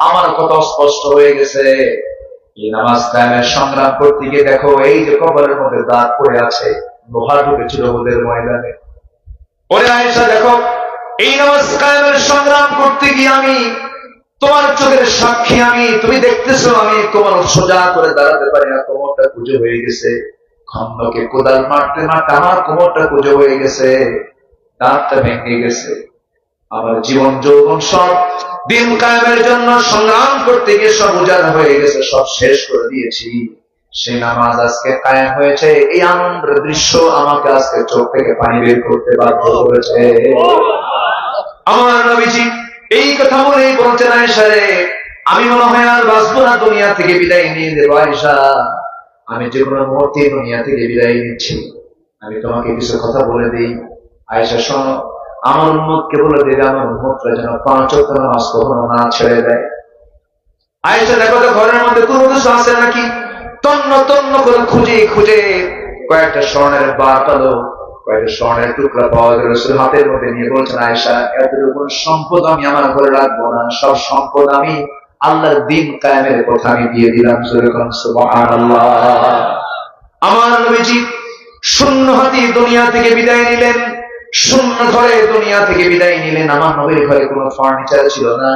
আমার কত স্পষ্ট হয়ে গেছে। এই নামাজ কায়েমের সংগ্রাম করতে গিয়ে দেখো এই যে কবরের মধ্যে দাঁত পড়ে আছে, লোহা ঢুকেছিল উহুদের ময়দানে। ওরে আয়েশা দেখো এই নামাজ কায়েমের সংগ্রাম করতে গিয়ে আমি তোমার চোখের সাক্ষী, আমি তুমি দেখতেছো আমি কোমর সোজা করে দাঁড়াতে পারি না, কোমরটা কুঁজো হয়ে গেছে। খন্দকে কোদাল মারতে মারতে আমার কোমরটা কুঁজো হয়ে গেছে, দাঁতটা ভেঙে গেছে। আমার জীবন যৌবন সব দিন কায়েমের জন্য সংগ্রাম করতে গিয়ে সব উজাড় হয়ে গেছে, সব শেষ করে দিয়েছি। সেই নামাজ আজকে কায়েম হয়েছে, এই আনন্দের দৃশ্য আমাকে আজকে চোখ থেকে পানি বের করতে বাধ্য করেছে। আমার নবীজি এই কথা বলেই বলছেন, আয়েশা রে আমি মনে হয় আর বাঁচবো না, দুনিয়া থেকে বিদায় নিয়ে দেবো। আয়েশা আমি যে কোনো মুহূর্তে দুনিয়া থেকে বিদায় নিচ্ছি, আমি তোমাকে কিছু কথা বলে দিই। আয়েশা শোনো, আমার উম্মতকে বলে দেবে আমার উম্মতরা যেন 5 ওয়াক্ত নামাজ কখনো না ছেড়ে দেয়। আয়েশা দেখো তো ঘরের মধ্যে কোনো কিছু আছে নাকি, তন্ন তন্ন করে খুঁজে খুঁজে কয়েকটা স্বর্ণের বার পেলো, কয়েকটা স্বর্ণের টুকরা পাওয়া গেল, হাতের মধ্যে নিয়ে বলছেন, আয়েশা এতটুকু সম্পদ আমি আমার ঘরে রাখবো না, সব সম্পদ আমি আল্লাহর দিন কায়েমের কথা আমি দিয়ে দিলাম। সুবহানাল্লাহ। আমার নবীজি শূন্য হাতে দুনিয়া থেকে বিদায় নিলেন, শূন্য ঘরে দুনিয়া থেকে বিদায় নিলেন। আমার নবীর ঘরে কোনো ফার্নিচার ছিল না,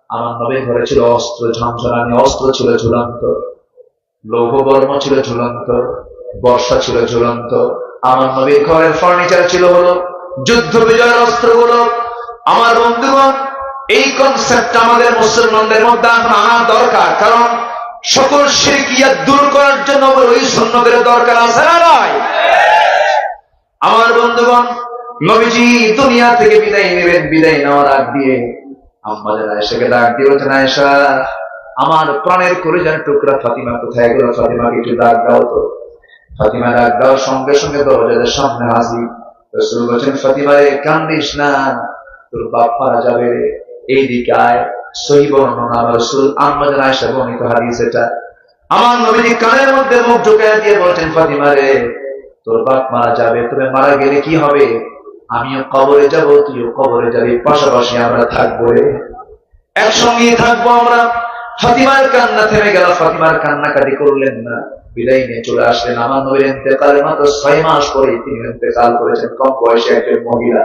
আমার নবীর ঘরে ছিল অস্ত্র ঝনঝনানি, অস্ত্র ছিল ঝুলন্ত, লৌহবর্ম ছিল ঝুলন্ত, বর্ষা ছিল ঝুলন্ত। আমার নবীর ঘরের ফার্নিচার ছিল হলো যুদ্ধ বিজয়ের অস্ত্রগুলো। আমার বন্ধুগণ এই কনসেপ্ট আমাদের মুসলমানদের মধ্যে আনা দরকার, কারণ সকল শিরকিয়াত দূর করার জন্য ওই সুন্নতের দরকার আছে না নাই? আমার বন্ধুগণ নবীজি দুনিয়া থেকে বিদায় নেবেন, বিদায় নেওয়ার আগ দিয়ে আম্মা জান আয়েশাকে ডাক দিয়ে বলছেন, আয়েশা, আমার প্রাণের কলিজার টুকরা ফাতিমা কোথায় গেল? ফাতিমাকে একটু ডাক দাও তো। ফাতিমা ডাক দেওয়ার সঙ্গে সঙ্গে দরজার সামনে হাজির। রাসূল বলেন, ফাতিমা রে, কান্দিস না, তোর বাপ মারা যাবে, এইদিকে আয়। সহিহ বর্ণনা রাসূল আম্মা জান আয়েশা বর্ণিত হাদিস এটা। আমার নবীজি কানের মধ্যে মুখ ঢুকায় দিয়ে বলছেন, ফাতিমা রে, তোর বাপ মারা যাবে, তবে মারা গেলে কি হবে? আমিও কবরে যাব, তুইও কবরে যাবি, পাশাপাশি আমরা থাকবো রে, একসঙ্গে থাকবো আমরা। ফাতিমার কান্না থেমে গেল। ফাতিমার কান্নাকাটি করলেন না, বিদায় নিয়ে চলে আসলেন। আমার নবীর ইন্তেকালের মাত্র 6 মাস পরে তিনি ইন্তেকাল করেছেন, কম বয়সে একজন মহিলা।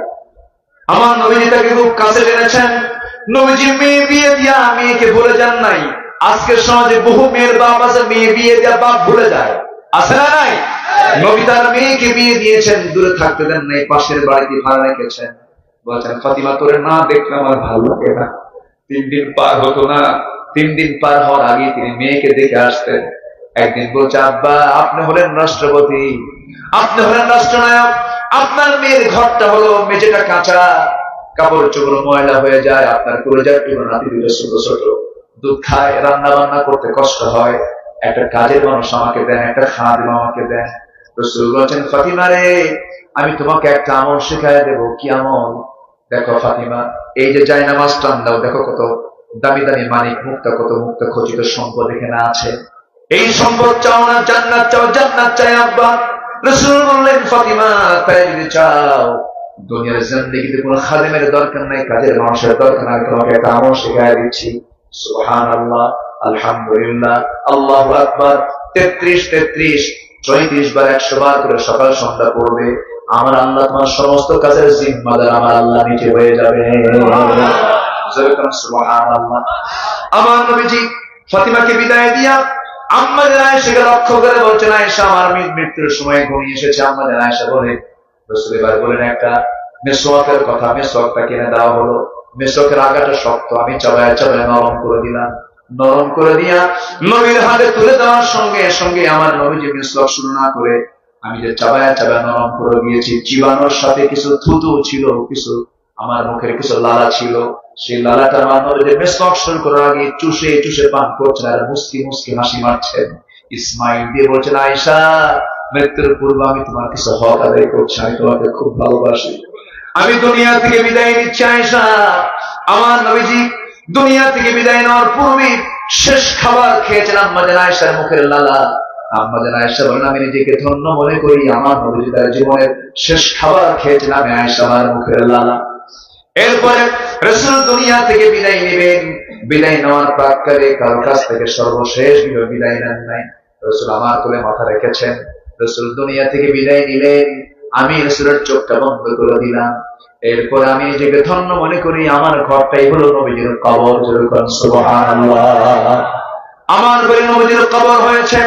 আমার নবীজি তাকে খুব কাছে টেনেছেন। নবীজি মেয়ে বিয়ে দিয়া মেয়েকে ভুলে যান নাই। আজকের সমাজে বহু মেয়ের বাপ আছে, মেয়ে বিয়ে দিয়া বাপ ভুলে যায়, আছে না নাই? নবী তার মেয়েকে বিয়ে দিয়েছেন, দূরে থাকতে দেন নাই, পাশের বাড়িতে ভাড়া রেখেছেন। বলছেন, ফাতিমা, তোরে না দেখলে আমার ভালো লাগে না। 3 দিন পার হতো না, 3 দিন পার হওয়ার আগে তিনি মেয়েকে দেখে আসতেন। একদিন বলছে, আব্বা, আপনি হলেন রাষ্ট্রপতি, আপনি হলেন রাষ্ট্রনায়ক, আপনার মেয়ের ঘরটা হলো মেঝেটা কাঁচা, কাপড় চোপড় ময়লা হয়ে যায়, আপনার কলেজার টুকরো নাতি দুটো ছোট ছোট, দুধ খায়, রান্না বান্না করতে কষ্ট হয়, একটা কাজের মানুষ আমাকে দেন, একটা খাদিম আমাকে দেন। রাসূল বলেন, ফাতিমা রে, আমি তোমাকে একটা আমল শেখায় দেবো। কি আমল? দেখো ফাতিমা, এই যে জায়নামাজ টান দাও, দেখো কত দামি দামি মানিক মুক্তা, কত মুক্তা খচিত সম্পদ এখানে আছে। এই সম্পদ চাও না জান্নাত চাও? জান্নাত চাই আব্বা। রাসূল বললেন, ফাতিমা, তাই যদি চাও, দুনিয়ার জিন্দেগিতে কোনো খাদেমের দরকার নাই, কাজের মানুষের দরকার নাই, তোমাকে একটা আমল শেখায় দিচ্ছি। সুবহানাল্লাহ, আলহামদুলিল্লাহ, আল্লাহু আকবার। 33 34 বার 100 বার করে সকাল সন্ধ্যা পড়বে। আমার আল্লাহ তোমার সমস্ত কাজের জিম্মাদার আমার আল্লাহ নিজে হয়ে যাবে। সুবহানাল্লাহ। আমার নবীজি ফাতিমাকে বিদায় দিয়া আম্মা জান আয়েশাকে লক্ষ্য করে বলছেন, আয়েশা, আমার মৃত্যুর সময় ঘনিয়ে এসেছে। আম্মা জান আয়েশা বলে, রাসূল এবার বলেন, একটা মেসওয়াকের কথা। মেসওয়াকটা কিনে দেওয়া হলো। মেসওয়াকের আগাটা শক্ত, আমি চাবায় চাবায় নরম করে দিলাম। নরম করে দিয়া নবীর হাতে তুলে দেওয়ার সঙ্গে সঙ্গে আমার নবীজি মেসওয়াক শুরু না করে আমি যে চাবায় চাবায় নরম করে দিয়েছি, চিবানোর সাথে কিছু থুতু ছিল, কিছু আমার মুখের কিছু লালা ছিল, সেই লালাটা আমার নবীজি মেসওয়াক শুরু করার আগে চুষে চুষে পান করছেন আর মুস্কি মুস্কি হাসি মারছেন, ইসমাইল দিয়ে বলছেন, আয়েশা, মৃত্যুর পূর্বে আমি তোমার কিছু হক আদায় করছি, আমি তোমাকে খুব ভালোবাসি, আমি দুনিয়া থেকে বিদায় নিচ্ছি। আয়েশা, আমার নবীজি দুনিয়া থেকে বিদায় নেওয়ার পূর্বে শেষ খাবার খেয়েছেন আম্মা জান আয়েশার মুখের লালা। আম্মা জান আয়েশা বলেন, আমি নিজেকে ধন্য মনে করি, আমার নবীজি তার জীবনের শেষ খাবার খেয়েছেন আমি আয়েশা আমার মুখের লালা। এরপরে রাসূল দুনিয়া থেকে বিদায় নেবেন। বিদায় নেওয়ার প্রাক্কালে কারো কাছ থেকে সর্বশেষ বিদায় নেন নাই। রাসূল আমার কোলে মাথা রেখেছেন। রাসূল দুনিয়া থেকে বিদায় নিলেন, আমি রাসূলের চোখটা বন্ধ করে দিলাম। এরপর আমি নিজেকে ধন্য মনে করি, আমার ঘরটাই হলো নবীজির কবর। সুবহানাল্লাহ। আমার ঘরে নবীজির কবর হয়েছে।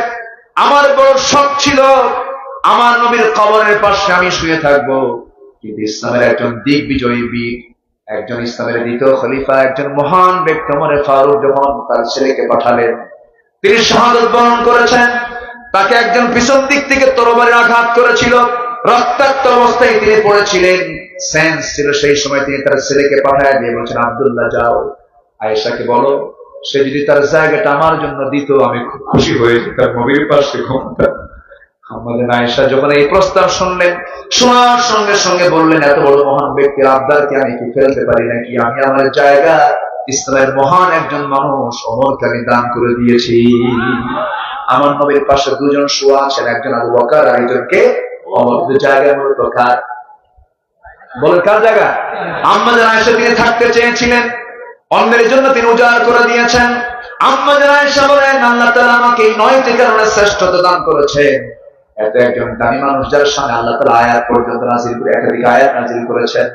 আমার বড় শখ ছিল আমার নবীর কবরের পাশে আমি শুয়ে থাকবো। কিন্তু ইসলামের একজন দিগ্বিজয়ী বীর, একজন ইসলামের দ্বিতীয় খলিফা, একজন মহান ব্যক্তি ওমর ফারুক যখন তার ছেলেকে পাঠালেন, তিনি শাহাদাত বরণ করেছেন। তাকে একজন পিছন দিক থেকে তরবারির আঘাত করেছিল, রক্তাক্ত অবস্থায় তিনি পড়েছিলেন। সেন্স ছিল সেই সময়, তিনি তার ছেলেকে পাঠায় দিয়ে বলছেন, আব্দুল্লাহ, যাও আয়েশাকে বলো, সে যদি তার জায়গাটা আমার জন্য দিত, আমি খুব খুশি হয়ে যেতাম, নবীর পাশে ঘুমতাম। আমাদের আয়েশা যখন এই প্রস্তাব শুনলেন, শোনার সঙ্গে সঙ্গে বললেন, এত বড় মহান ব্যক্তির আবদারকে আমি কি ফেলতে পারি নাকি? আমি আমার জায়গা ইসলামের মহান একজন মানুষ ওমরকে আমি দান করে দিয়েছি। আমার নবীর পাশে দুজন শোয়া আছেন, একজন আবু বকর আর একজনকে ওমর। জায়গা মূলত কার? বলেন, কার জায়গা? আম্মা জান আয়েশা তিনি থাকতে চেয়েছিলেন, অন্যের জন্য তিনি উজাড় করে দিয়েছেন। আম্মা জান আয়েশা বলেন, আল্লাহ তাআলা আমাকে এই 9টি কারণে শ্রেষ্ঠত্ব দান করেছেন। এত একজন দামি মানুষ যার সামনে আল্লাহ তাআলা আয়াত পর্যন্ত নাযিল করে, একাধিক আয়াত নাযিল করেছেন,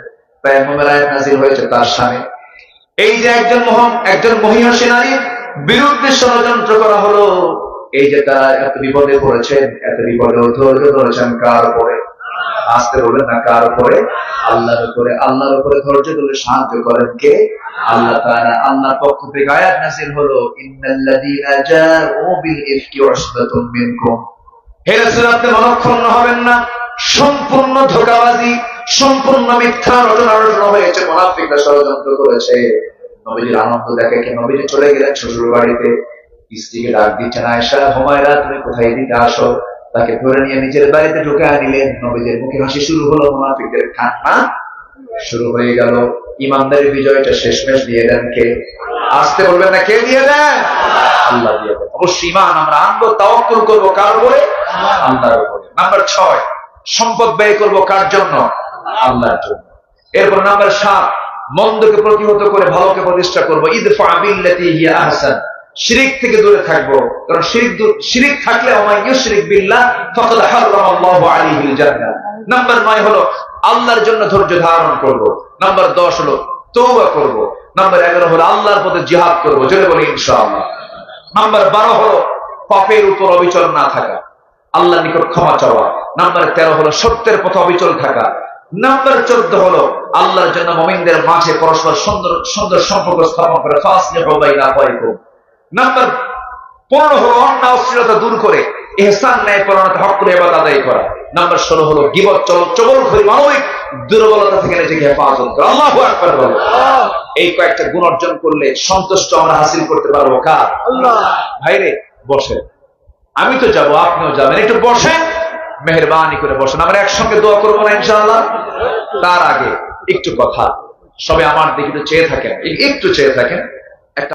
তায়াম্মুমের আয়াত নাযিল হয়েছে তার সামনে। এই যে একজন মহিষী নারীর বিরুদ্ধে ষড়যন্ত্র করা হলো, এই যে তারা এত বিপদে পড়েছেন, এত বিপদে ধৈর্য ধরেছেন কার উপরে? আসতে বলেন না, কার উপরে? আল্লাহর উপরে। আল্লাহর উপরে ধৈর্য ধরে সাহায্য করেন কে? আল্লাহ তাআলা। আল্লাহর পক্ষ থেকে আয়াত নাযিল হলো, ইন্নাল্লাযীনা জাউ বিল ইফকি উসবাতুম মিনকুম, হে রাসূল আপনি মনক্ষুণ্ণ হবেন না, সম্পূর্ণ ধোঁকাবাজি, সম্পূর্ণ মিথ্যা রচনা হয়েছে, মুনাফিকরা ষড়যন্ত্র করেছে। নবীজির আনন্দ দেখে কি নবীজি চলে গেলেন শ্বশুর বাড়িতে, স্ত্রীকে ডাক দিচ্ছেন, আয়েশা হুমায়রা তুমি কোথায়, এদিকে আসো। তাকে ধরে নিয়ে নিজের বাড়িতে ঢুকে আনিলেন। নবীজির মুখে হাসি শুরু হলো, মুনাফিকদের কান্না শুরু হয়ে গেল। ইমানদারের বিজয়টা শেষমেশ দিয়ে দেন কে? আসতে বলবেন না, কে দিয়ে দেন? আল্লাহ দিয়ে দেন। অবশ্যই ইমান আমরা আনবো, তাওয়াক্কুল করবো কার উপরে? আল্লাহর উপরে। নাম্বার 6, সম্পদ ব্যয় করবো কার জন্য? আল্লাহর জন্য। এরপর নাম্বার 7, মন্দকে প্রতিহত করে ভালোকে প্রতিষ্ঠা করবো। ইদফা বিল্লাতি হিয়া আহসান, শিরিক থেকে দূরে থাকবো, কারণ শিরিক থাকলে ওমান ইউশরিক বিল্লাহ ফাকাদ হারামাল্লাহু আলাইহিল জান্নাহ। নাম্বার 9 হলো আল্লাহর জন্য ধৈর্য ধারণ করব। নাম্বার 10 হলো তওবা করব। নাম্বার 11 হলো আল্লাহর পথে জিহাদ করব, জোরে বলি ইনশাআল্লাহ। নাম্বার 12 হলো পাপের উপর অবিচল না থাকা, আল্লাহর নিকট ক্ষমা চাওয়া। নাম্বার 13 হলো সত্যের পথে অবিচল থাকা। নাম্বার 14 হলো আল্লাহর জন্য মুমিনদের মাঝে পরস্পর সুন্দর সুন্দর সম্পর্ক স্থাপন করে, ফাসলিহু বাইনা আখাওয়াইকুম। নাম্বার 15 হলো অন্যায় অশ্লীলতা দূর করে ইহসান ন্যায়পরায়ণতা হক্কুল ইবাদত আদায় করা। নাম্বার 16 হলো গীবত চগলখড়ি মানবিক দুর্বলতা থেকে নিজেকে হেফাজত করা। আল্লাহু আকবার বলো। এই কয়েকটা গুণ অর্জন করলে সন্তুষ্ট আমরা হাসিল করতে পারবো কার? আল্লাহ। ভাইরে বসেন, আমি তো যাবো, আপনিও যাবেন, একটু বসেন, মেহেরবানি করে বসেন। আমরা একসঙ্গে দোয়া করবো না ইনশাআল্লাহ? তার আগে একটু কথা, সবে আমার দিকে একটু চেয়ে থাকেন, একটু চেয়ে থাকেন।